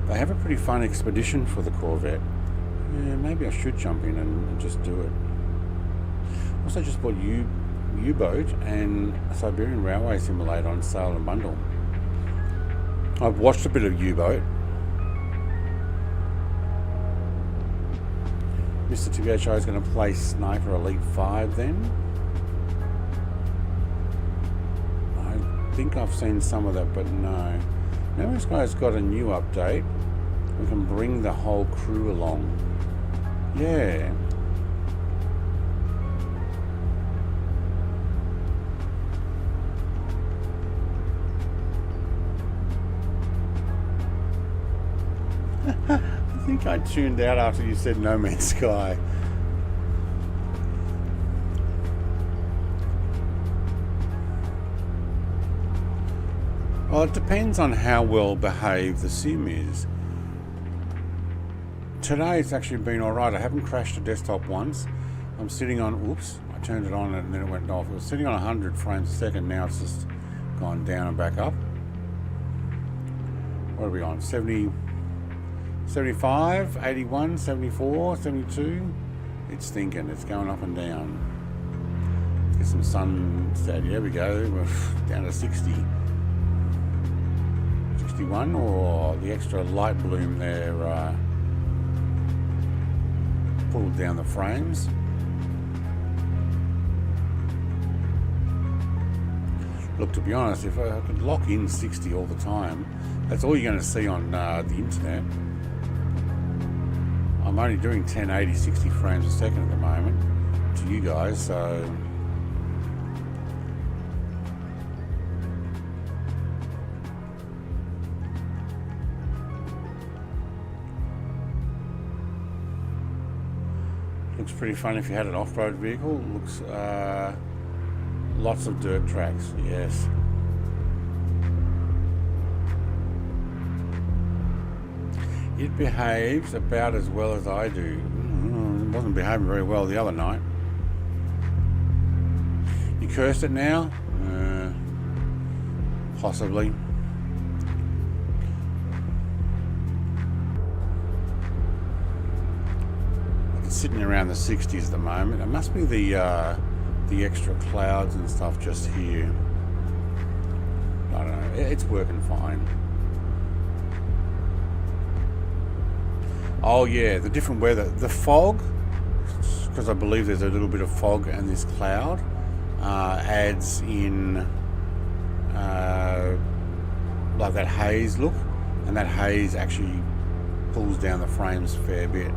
S1: They have a pretty fun expedition for the Corvette. Yeah, maybe I should jump in and just do it. Also just bought U-Boat and Siberian Railway Simulator on sale and bundle. I've watched a bit of U-Boat. Mr. TBHI is going to play Sniper Elite 5 then. I think I've seen some of that, but no. Now this guy's got a new update. We can bring the whole crew along. Yeah. I think I tuned out after you said No Man's Sky. Well, it depends on how well behaved the sim is. Today it's actually been alright. I haven't crashed a desktop once. I'm sitting on, oops, I turned it on and then it went off. It was sitting on 100 frames a second. Now it's just gone down and back up. What are we on? 70, 75, 81, 74, 72. It's thinking, it's going up and down. Let's get some sunset. There we go. We're down to 60. 61, or the extra light bloom there pulled down the frames. Look, to be honest, if I could lock in 60 all the time, that's all you're going to see on the internet. I'm only doing 1080 60 frames a second at the moment to you guys, so Looks pretty fun if you had an off-road vehicle. Looks lots of dirt tracks, yes. It behaves about as well as I do. It wasn't behaving very well the other night. You cursed it now? Possibly. It's sitting around the 60s at the moment. It must be the extra clouds and stuff just here. I don't know. It's working fine. Oh yeah, the different weather. The fog, because I believe there's a little bit of fog and this cloud, adds in like that haze look, and that haze actually pulls down the frames a fair bit.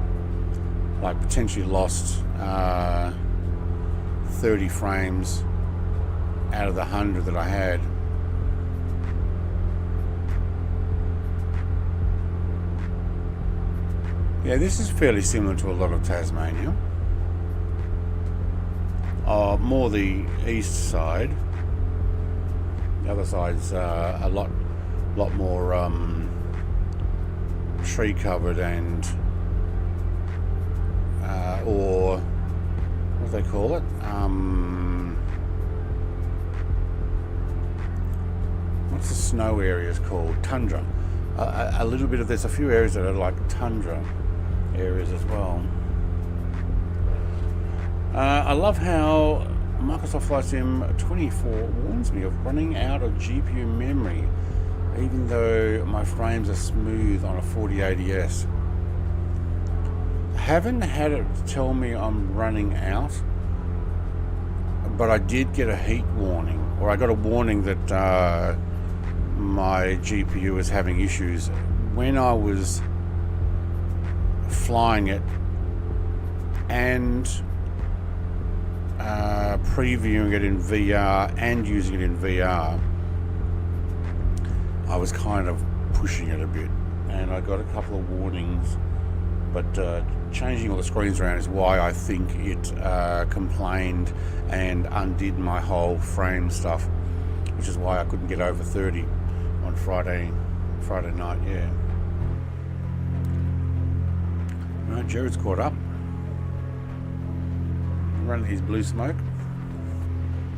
S1: Like potentially lost 30 frames out of the 100 that I had. Yeah, this is fairly similar to a lot of Tasmania. More the east side. The other side's a lot more tree covered and or what do they call it? What's the snow areas called? Tundra. A little bit of there's a few areas that are like tundra areas as well. I love how Microsoft Flight Sim 24 warns me of running out of GPU memory, even though my frames are smooth on a 4080S. I haven't had it tell me I'm running out, but I did get a heat warning, or I got a warning that my GPU is having issues when I was flying it and previewing it in VR and using it in VR. I was kind of pushing it a bit, and I got a couple of warnings, but changing all the screens around is why I think it complained and undid my whole frame stuff, which is why I couldn't get over 30 on Friday night. Yeah. Right, Jared's caught up. Running his blue smoke.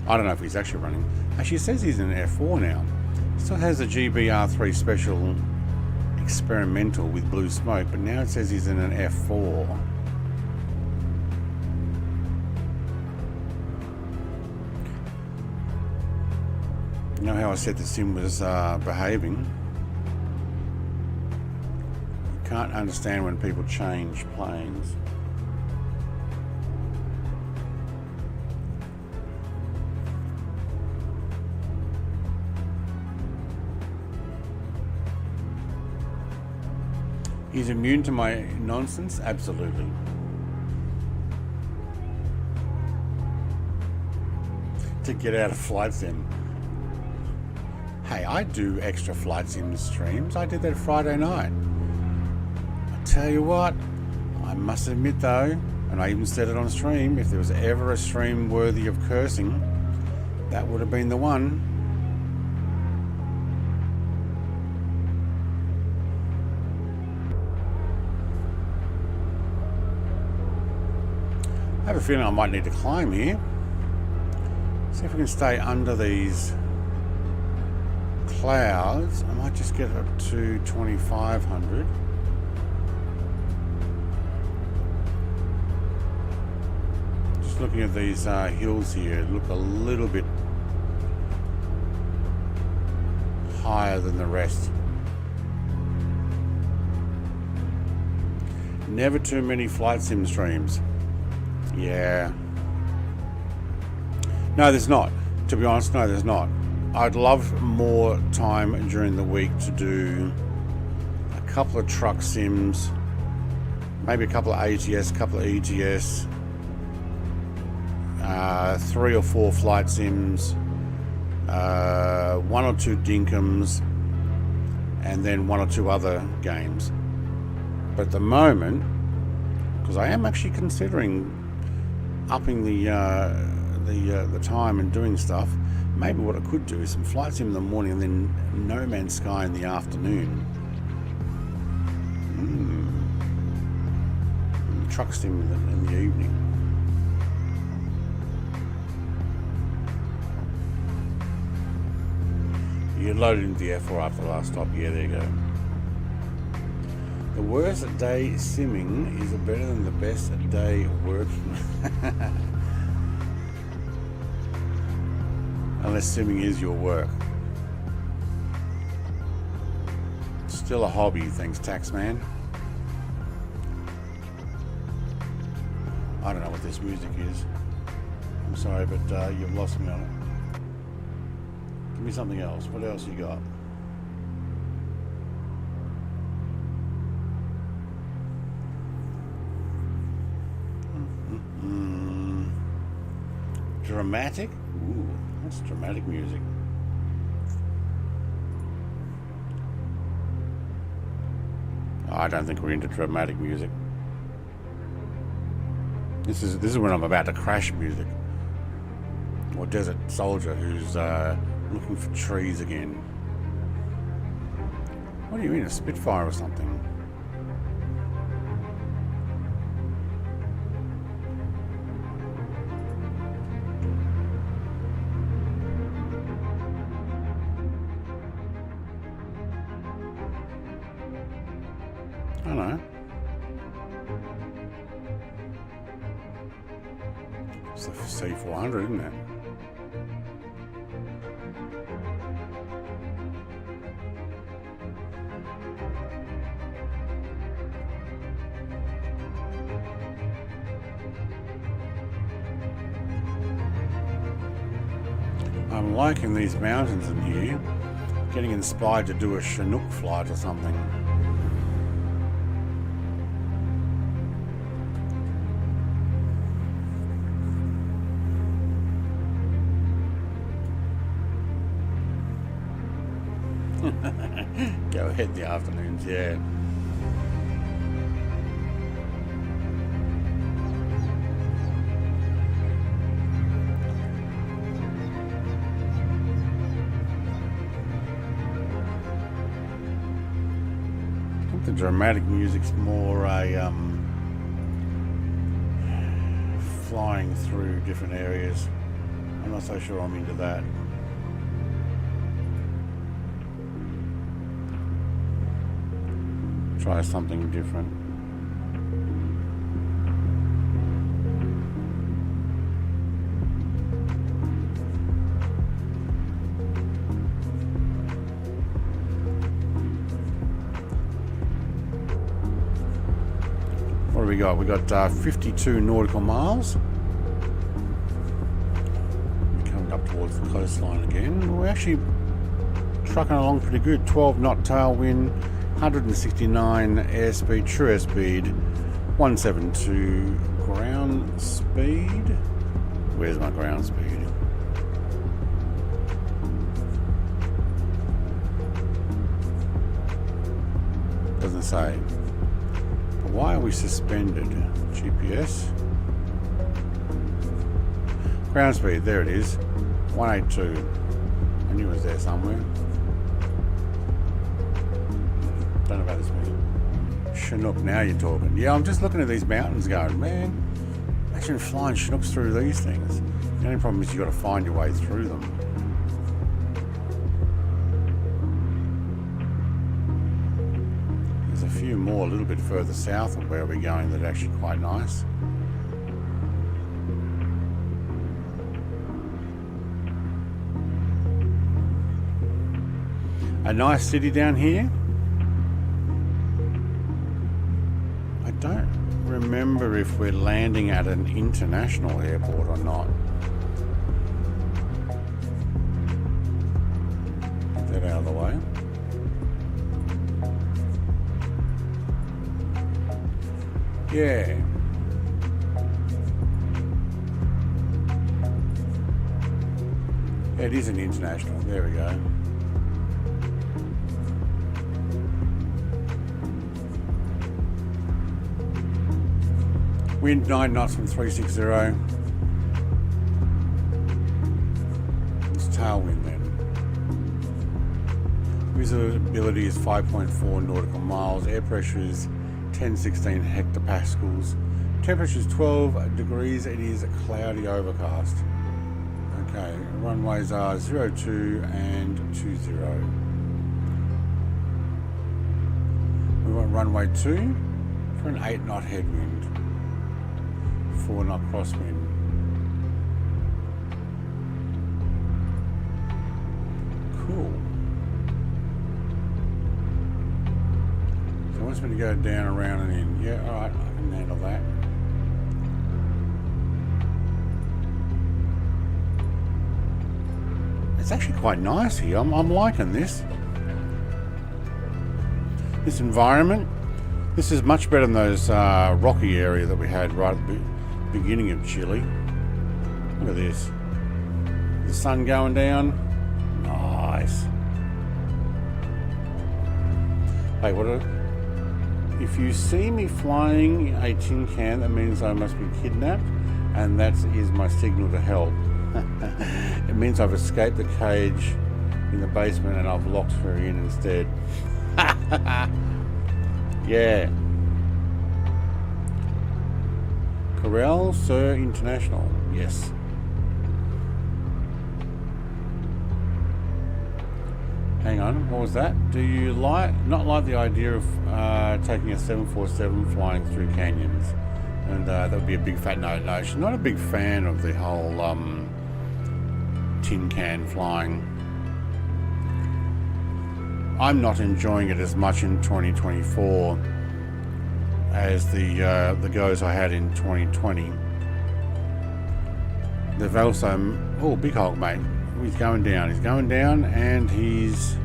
S1: I don't know if he's actually running. Actually, it says he's in an F4 now. Still has a GBR3 special experimental with blue smoke, but now it says he's in an F4. You know how I said the sim was behaving? You can't understand when people change planes. He's immune to my nonsense? Absolutely. To get out of flight sim. Hey, I do extra flight sim streams. I did that Friday night. I tell you what, I must admit though, and I even said it on stream, if there was ever a stream worthy of cursing, that would have been the one. I have a feeling I might need to climb here. See if we can stay under these clouds. I might just get up to 2500. Just looking at these hills here, look a little bit higher than the rest. Never too many flight sim streams. Yeah. No, there's not. To be honest, no, there's not. I'd love more time during the week to do a couple of truck sims, maybe a couple of ATS, a couple of ETS, 3 or 4 flight sims, 1 or 2 dinkoms, and then 1 or 2 other games. But at the moment, because I am actually considering upping the time and doing stuff, maybe what I could do is some flight sim in the morning and then No Man's Sky in the afternoon. Truck sim in the evening. You loaded into the F4 after the last stop. Yeah, there you go. The worst day simming is better than the best day working. Unless simming is your work. Still a hobby, thanks Taxman. I don't know what this music is. I'm sorry, but you've lost me on it. Give me something else. What else you got? Dramatic? Ooh, that's dramatic music. I don't think we're into dramatic music. This is when I'm about to crash music. Or Desert Soldier who's looking for trees again. What do you mean, a Spitfire or something? I don't know. It's the C400, isn't it? I'm liking these mountains in here. Getting inspired to do a Chinook flight or something. Go ahead in the afternoons, yeah. I think the dramatic music's more a flying through different areas. I'm not so sure I'm into that. Try something different. What do we got? We got 52 nautical miles. We're coming up towards the coastline again. We're actually trucking along pretty good. 12 knot tailwind. 169 airspeed, true airspeed, 172 ground speed. Where's my ground speed? Doesn't say. But why are we suspended? GPS. Ground speed, there it is. 182. I knew it was there somewhere. Don't know about this music. Chinook, now you're talking. Yeah, I'm just looking at these mountains going, man, imagine flying Chinooks through these things. The only problem is you've got to find your way through them. There's a few more a little bit further south of where we're going that are actually quite nice. A nice city down here. I don't remember if we're landing at an international airport or not. Get that out of the way. Yeah. It is an international. There we go. Wind 9 knots from 360. tailwind then. Visibility is 5.4 nautical miles. Air pressure is 1016 hectopascals. Temperature is 12 degrees. It is cloudy overcast. Okay, runways are 02 and 20. We want runway 2 for an 8 knot headwind, 4 knot crosswind. Cool. So it wants me to go down, around and in. Yeah, alright, I can handle that. It's actually quite nice here. I'm liking this. This environment. This is much better than those rocky area that we had right at the beginning of Chile. Look at this. The sun going down. Nice. Hey, if you see me flying a tin can, that means I must be kidnapped, and that is my signal to help. It means I've escaped the cage in the basement and I've locked her in instead. Yeah. Corsair International. Yes. Hang on, what was that? Do you not like the idea of taking a 747 flying through canyons? And that would be a big fat no. No, she's not a big fan of the whole tin can flying. I'm not enjoying it as much in 2024 as the goes I had in 2020. They've also, oh, big Hulk, mate. He's going down, and he's,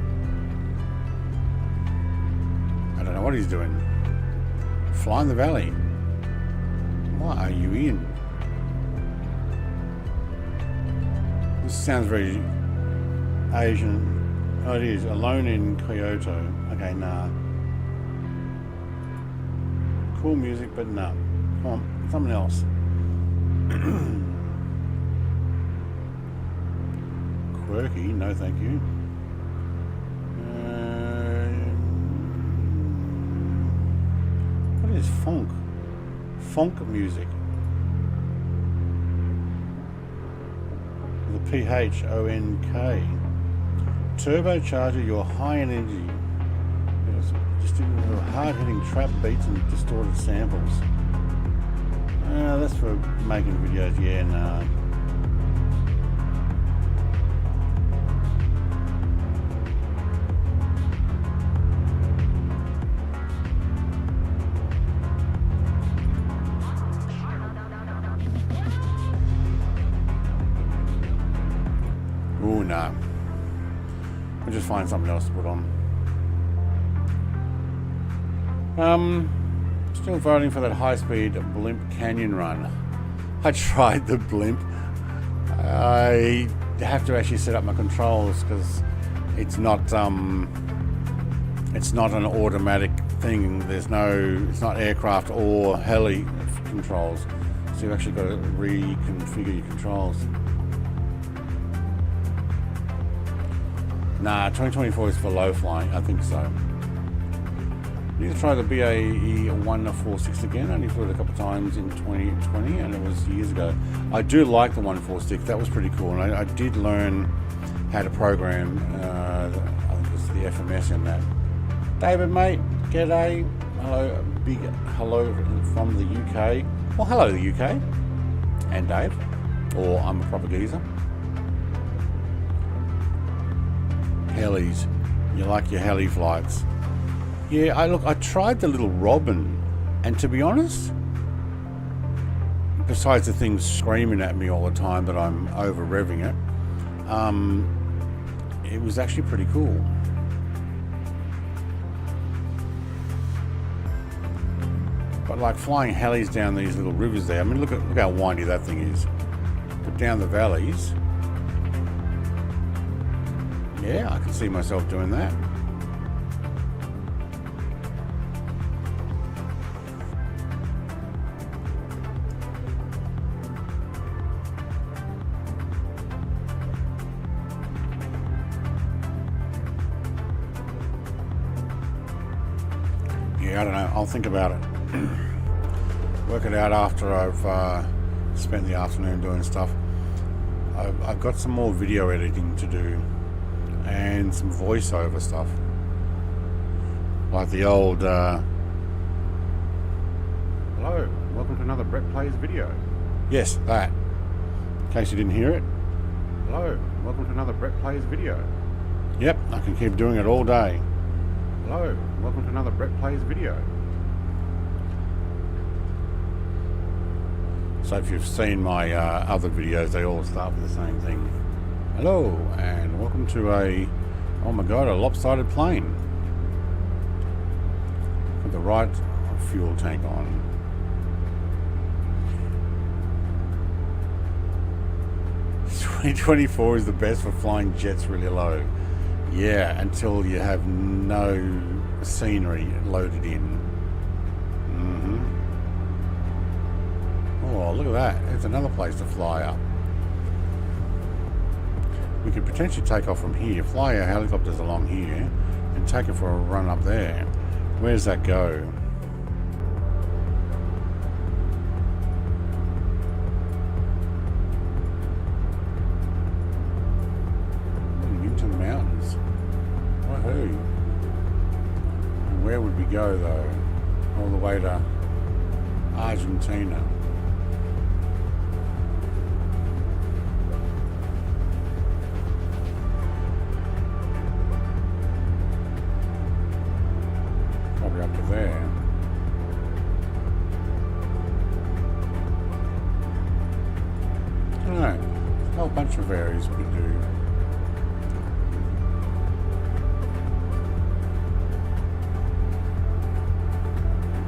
S1: I don't know what he's doing. Flying the valley. What are you in? This sounds very Asian. Oh, it is. Alone in Kyoto. Okay, nah. Cool music, but nah. Come on, something else. Quirky, no thank you. What is funk? Funk music. The PHONK. Turbocharger your high energy. Just hard hitting trap beats and distorted samples. That's for making videos, yeah, nah. Ooh, nah. We'll just find something else to put on. Still voting for that high-speed blimp canyon run. I tried the blimp. I have to actually set up my controls because it's not an automatic thing. It's not aircraft or heli controls. So you've actually got to reconfigure your controls. Nah, 2024 is for low flying, I think so. You need to try the BAE 146 again. I only flew it a couple of times in 2020 and it was years ago. I do like the 146, that was pretty cool. And I did learn how to program, I think it's the FMS in that. David, mate, g'day. Hello, big hello from the UK. Well, hello the UK. And Dave, or I'm a proper geezer. Helis, you like your heli flights? Yeah, I tried the little Robin, and to be honest, besides the thing screaming at me all the time that I'm over revving it, it was actually pretty cool. But like flying helis down these little rivers there, I mean, look how windy that thing is. But down the valleys, yeah, I can see myself doing that. Yeah, I don't know. I'll think about it. Work it out after I've spent the afternoon doing stuff. I've got some more video editing to do and some voiceover stuff. Like the old, hello, welcome to another Brett Plays video. Yes, that. In case you didn't hear it. Hello, welcome to another Brett Plays video. Yep, I can keep doing it all day. Hello, welcome to another Brett Plays video. So if you've seen my other videos, they all start with the same thing. Hello, and welcome to a, oh my god, a lopsided plane. With the right fuel tank on. $2024 is the best for flying jets really low. Yeah, until you have no scenery loaded in. Oh, look at that. There's another place to fly up. We could potentially take off from here, fly our helicopters along here, and take it for a run up there. Where does that go? Into the mountains. Woohoo. And where would we go though? All the way to Argentina. Probably up to there. I don't know. There's a whole bunch of areas we could do.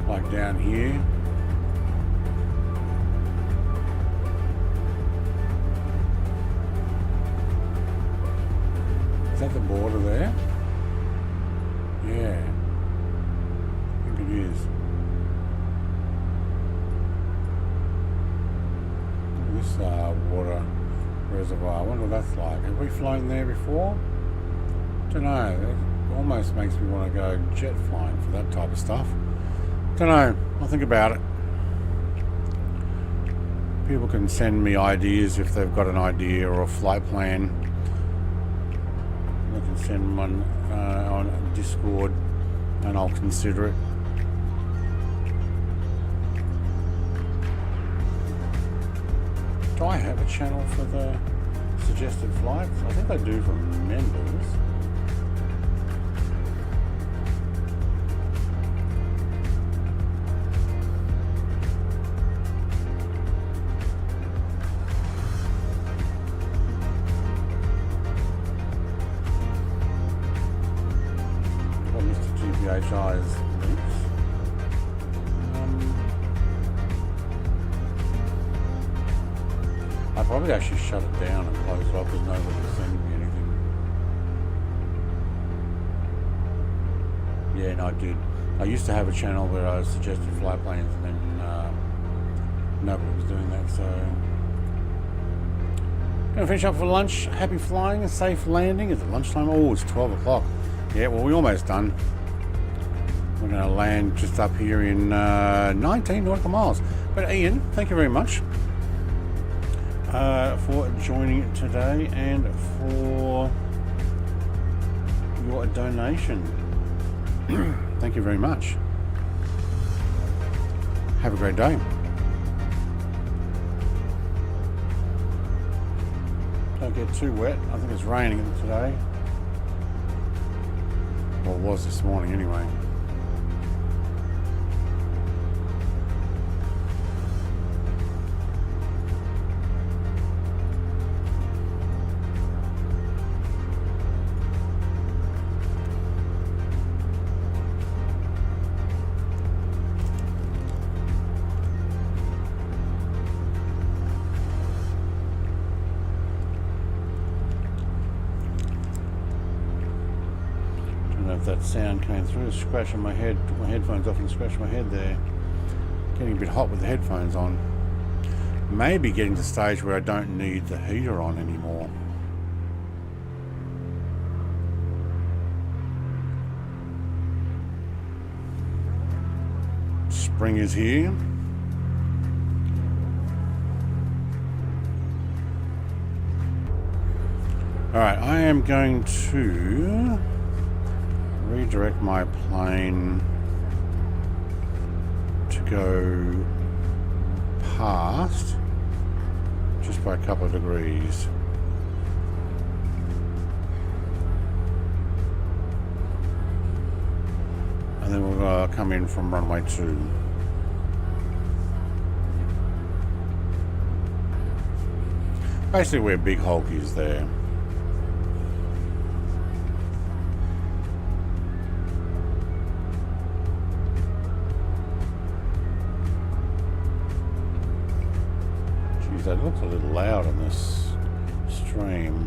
S1: Like down here. Is that the border there? Yeah. I think it is. This water reservoir. I wonder what that's like. Have we flown there before? Don't know. It almost makes me want to go jet flying for that type of stuff. Don't know. I'll think about it. People can send me ideas if they've got an idea or a flight plan. They can send one on Discord and I'll consider it. Do I have a channel for the suggested flights? I think I do for members. HI's links. I probably actually shut it down and close it off because nobody was sending me anything. Yeah, no, I did. I used to have a channel where I suggested flight plans and then nobody was doing that, so gonna finish up for lunch. Happy flying and safe landing. Is it lunchtime? Oh, it's 12 o'clock. Yeah, well, we're almost done. We're going to land just up here in 19 nautical miles. But Ian, thank you very much for joining today and for your donation. Thank you very much. Have a great day. Don't get too wet. I think it's raining today. Well, it was this morning anyway. That sound came through, scratching my head, took my headphones off and scratched my head there. Getting a bit hot with the headphones on. Maybe getting to the stage where I don't need the heater on anymore. spring is here. Alright, I am going to redirect my plane to go past just by a couple of degrees. And then we'll come in from runway 2. Basically where Big Hulk is there. Geez, that looks a little loud on this stream.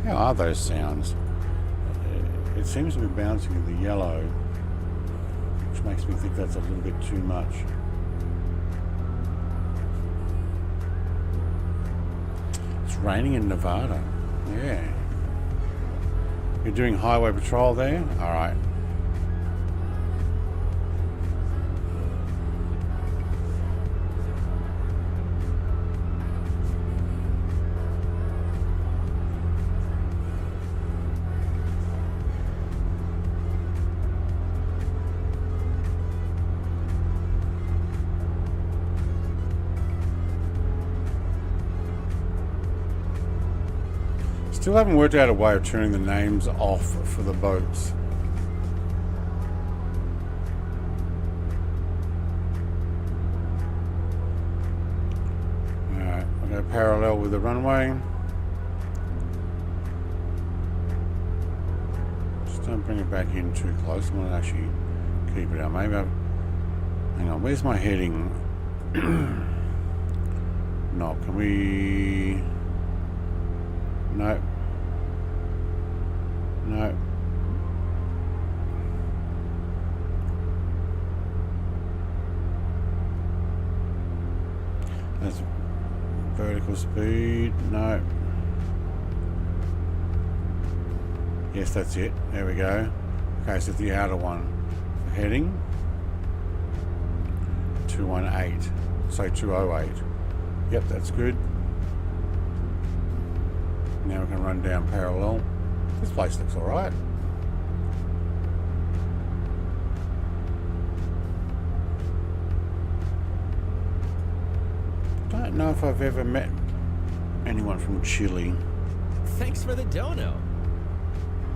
S1: How are those sounds? It seems to be bouncing in the yellow, which makes me think that's a little bit too much. It's raining in Nevada. Yeah. You're doing highway patrol there? Alright. Still haven't worked out a way of turning the names off for the boats. Alright, I'll go parallel with the runway. Just don't bring it back in too close. I want to actually keep it out. Maybe I've... Hang on, where's my heading? No, can we... No. No. That's vertical speed. No. Yes, that's it. There we go. Okay, so the outer one. Heading 218. Say 208. Yep, that's good. Now we can run down parallel. This place looks alright. Don't know if I've ever met anyone from Chile.
S8: Thanks for the dono.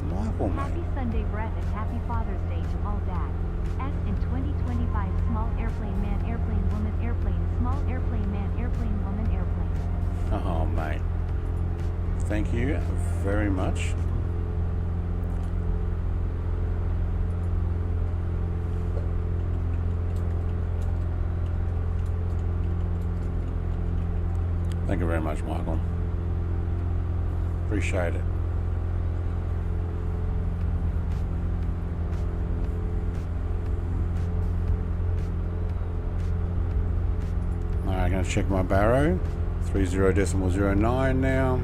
S1: Michael, mate.
S9: Happy Sunday, Brett, and happy Father's Day to all dads. S in 2025, small airplane man, airplane woman, airplane, small airplane man, airplane woman, airplane.
S1: Oh, mate. Thank you very much. Thank you very much, Michael. Appreciate it. Alright, going to check my barrow. 30.09 now.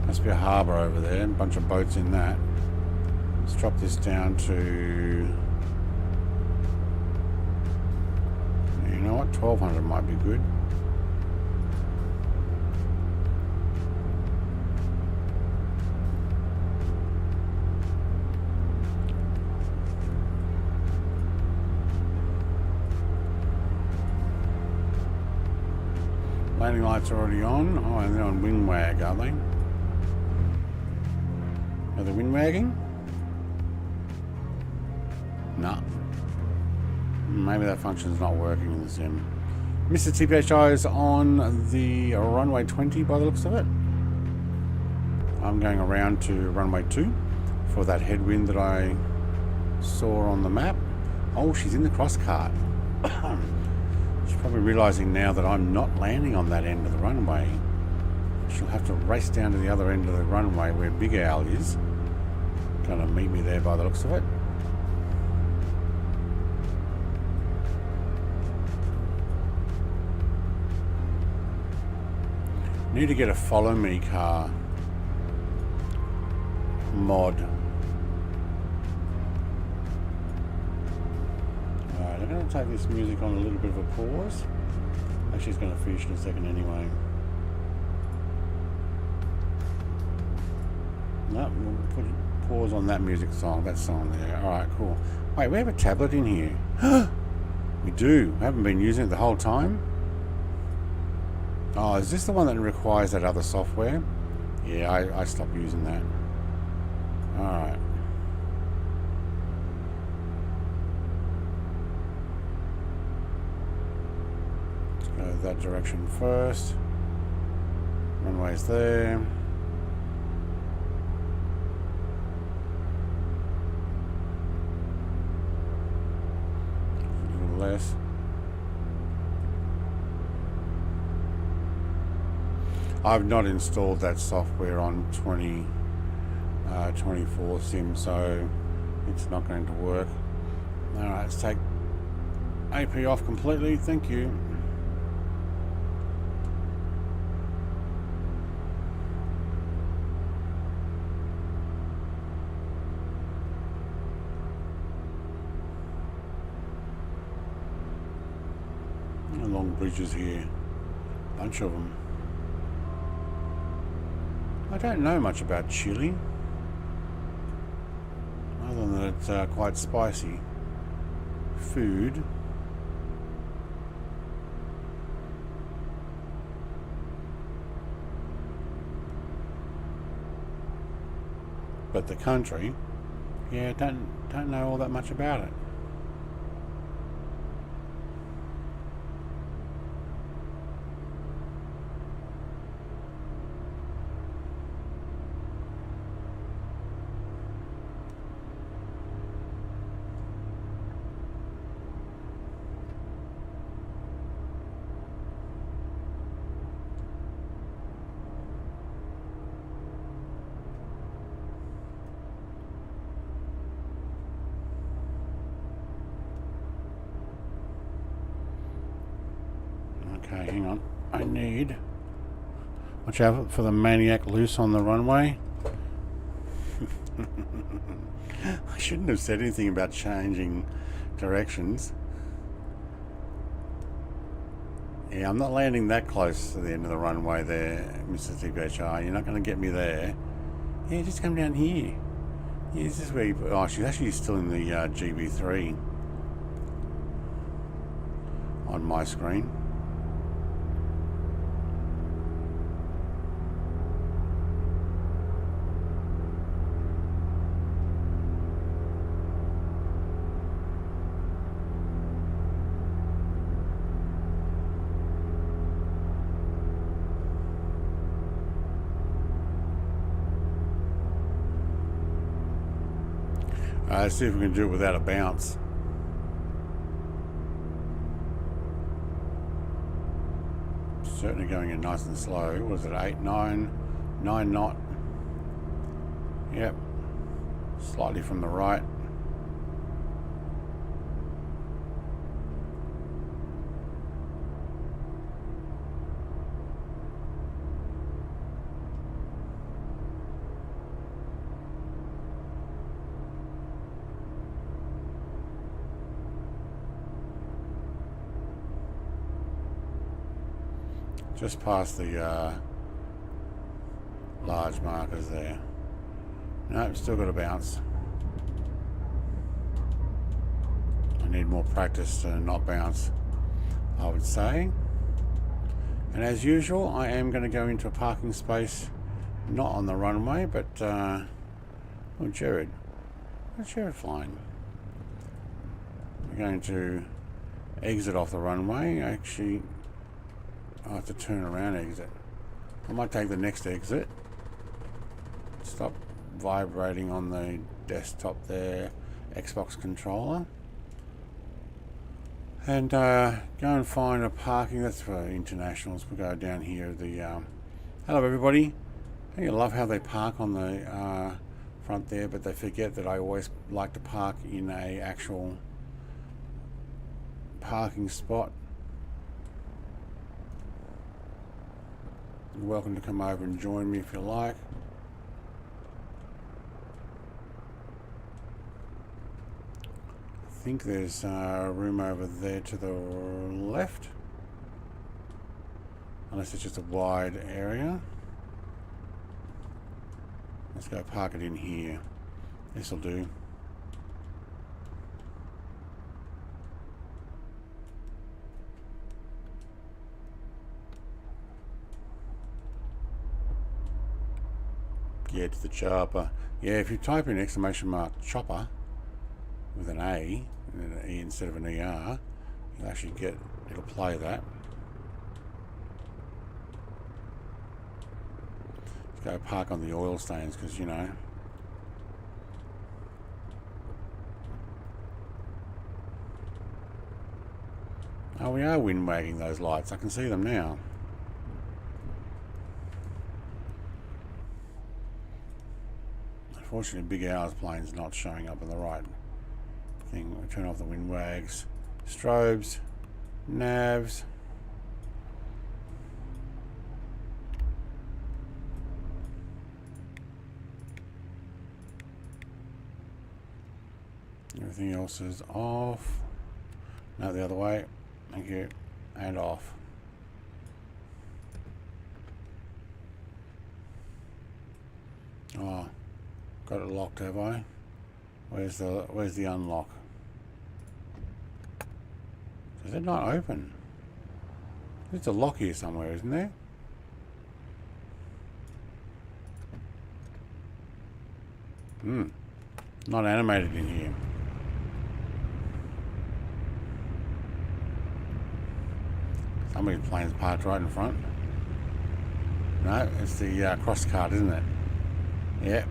S1: Must be a harbour over there. A bunch of boats in that. Let's drop this down to... You know what? 1200 might be good. Landing lights are already on. Oh, and they're on wing wag, are they? Are they wing wagging? No. Maybe that function's not working in the sim. Mr. TPHI is on the runway 20 by the looks of it. I'm going around to runway 2 for that headwind that I saw on the map. Oh, she's in the cross cart. She's probably realising now that I'm not landing on that end of the runway. She'll have to race down to the other end of the runway where Big Al is. Gonna meet me there by the looks of it. Need to get a follow me car mod going to take this music on a little bit of a pause. Actually, it's going to finish in a second anyway. No, we'll put pause on that music song, that song there. Alright, cool. Wait, we have a tablet in here. We do. We haven't been using it the whole time. Oh, is this the one that requires that other software? Yeah, I stopped using that. Alright. Let's go that direction first. Runway's there. A little less. I've not installed that software on 24 sim, so it's not going to work. Alright, let's take AP off completely, thank you. Long bridges here, bunch of them. I don't know much about chili, other than that it's quite spicy food. But the country, yeah, don't know all that much about it. Okay, hang on. I need... Watch out for the maniac loose on the runway. I shouldn't have said anything about changing directions. Yeah, I'm not landing that close to the end of the runway there, Mr. TPHR. You're not going to get me there. Yeah, just come down here. Yeah, this is where you... Oh, she's actually still in the GB3 on my screen. Let's see if we can do it without a bounce. Certainly going in nice and slow. What is it, 9 knot? Yep. Slightly from the right. Just past the large markers there. Nope, still got a bounce. I need more practice to not bounce, I would say. And as usual, I am going to go into a parking space, not on the runway, but oh, Jared. Where's Jared flying? We're going to exit off the runway. Actually, I have to turn around exit. I might take the next exit. Stop vibrating on the desktop there, Xbox controller. And go and find a parking. That's for internationals. We'll go down here. Hello everybody. I love how they park on the front there, but they forget that I always like to park in a actual parking spot. You're welcome to come over and join me if you like. I think there's room over there to the left. Unless it's just a wide area. Let's go park it in here. This'll do. Get to the chopper. Yeah, if you type in exclamation mark chopper with an A and an E instead of an ER, you'll actually get, it'll play that. Let's go park on the oil stains because, you know. Oh, we are wind wagging those lights. I can see them now. Unfortunately, Big Hours plane's not showing up in the right thing. We'll turn off the wind wags, strobes, navs. Everything else is off. No, the other way. Thank you. And off. Oh. Got it locked, have I? Where's the unlock? Is it not open? There's a lock here somewhere, isn't there? Not animated in here. Somebody's plane's parked right in front. No, it's the cross cart, isn't it? Yep.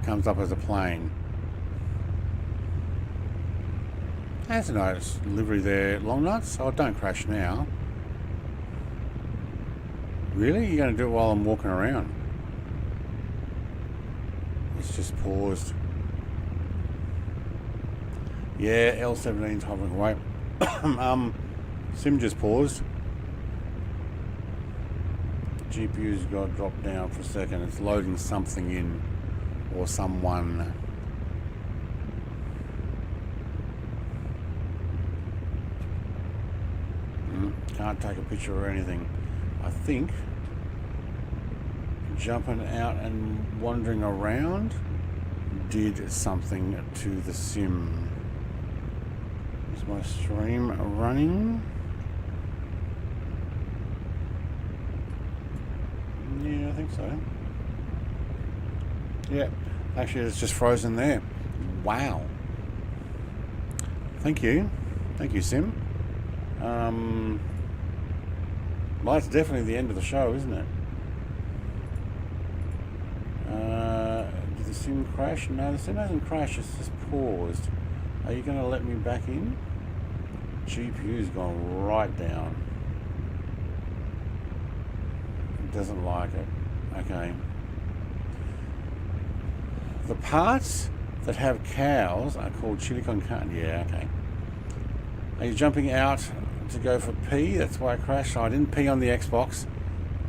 S1: Comes up as a plane. That's a nice livery there, long nuts. Oh, don't crash now. Really? You're going to do it while I'm walking around? It's just paused. Yeah, L17's hovering away. Sim just paused. GPU's got to drop down for a second. It's loading something in. Or someone. Can't take a picture or anything. I think jumping out and wandering around did something to the sim. Is my stream running? Yeah, I think so. Yeah, actually it's just frozen there. Wow. Thank you. Thank you, Sim. Well, it's definitely the end of the show, isn't it? Did the Sim crash? No, the Sim hasn't crashed, it's just paused. Are you going to let me back in? GPU's gone right down. It doesn't like it. Okay. The parts that have cows are called chili con carne. Yeah, okay. Are you jumping out to go for pee? That's why I crashed. I didn't pee on the Xbox.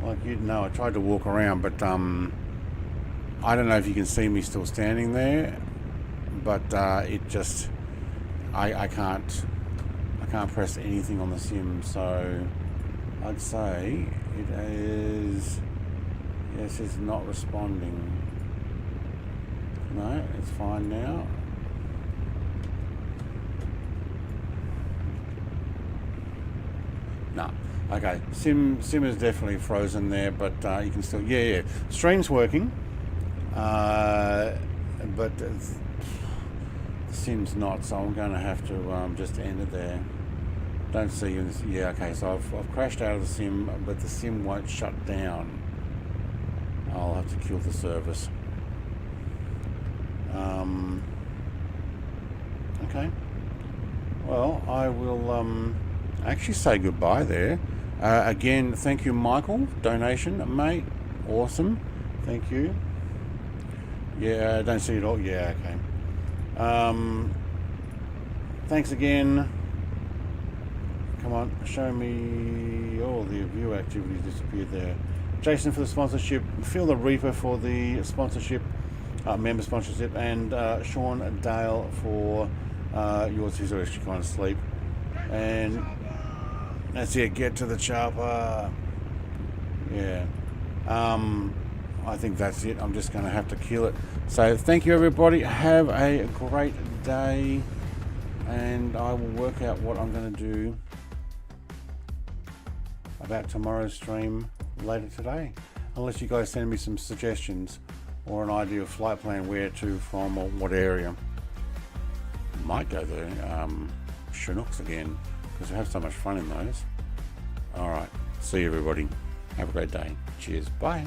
S1: Like you'd know, I tried to walk around, but I don't know if you can see me still standing there. But it just, I can't press anything on the sim. So I'd say it is. Yes, it's not responding. No, it's fine now. No. Okay, sim is definitely frozen there, but you can still, yeah. Stream's working, but the sim's not, so I'm going to have to just end it there. Don't see you. Yeah, okay, so I've crashed out of the sim, but the sim won't shut down. I'll have to kill the service. Okay. Well, I will actually say goodbye there. Again, thank you, Michael. Donation, mate. Awesome. Thank you. Yeah, don't see it all. Yeah, okay. Thanks again. Come on, show me. Oh, the view activity disappeared there. Jason for the sponsorship. Phil the Reaper for the sponsorship. Member sponsorship, and Sean Dale for Yours is actually kind of asleep. And that's it. Get to the chopper. Yeah. I think that's it. I'm just going to have to kill it. So thank you, everybody. Have a great day. And I will work out what I'm going to do about tomorrow's stream later today. Unless you guys send me some suggestions or an idea of flight plan, where to, from, or what area. Might go to Chinooks again, because I have so much fun in those. Alright, see you everybody. Have a great day. Cheers, bye.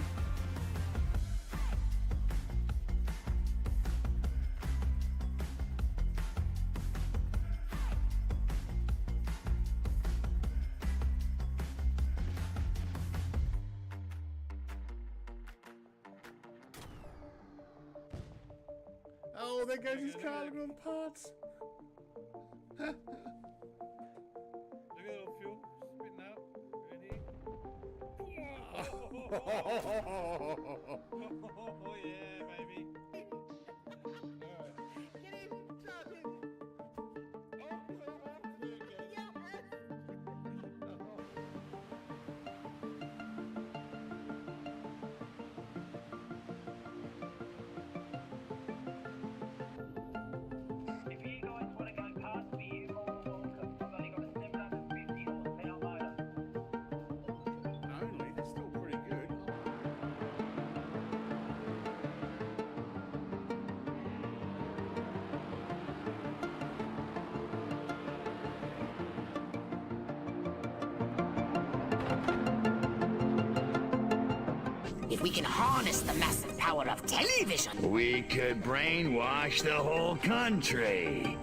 S1: Oh, there goes his car, look at all the parts.
S10: Look at the little fuel spitting out. Ready? Oh yeah, baby.
S1: Only, that's still pretty good.
S11: If we can harness the massive power of television,
S4: We could brainwash the whole country.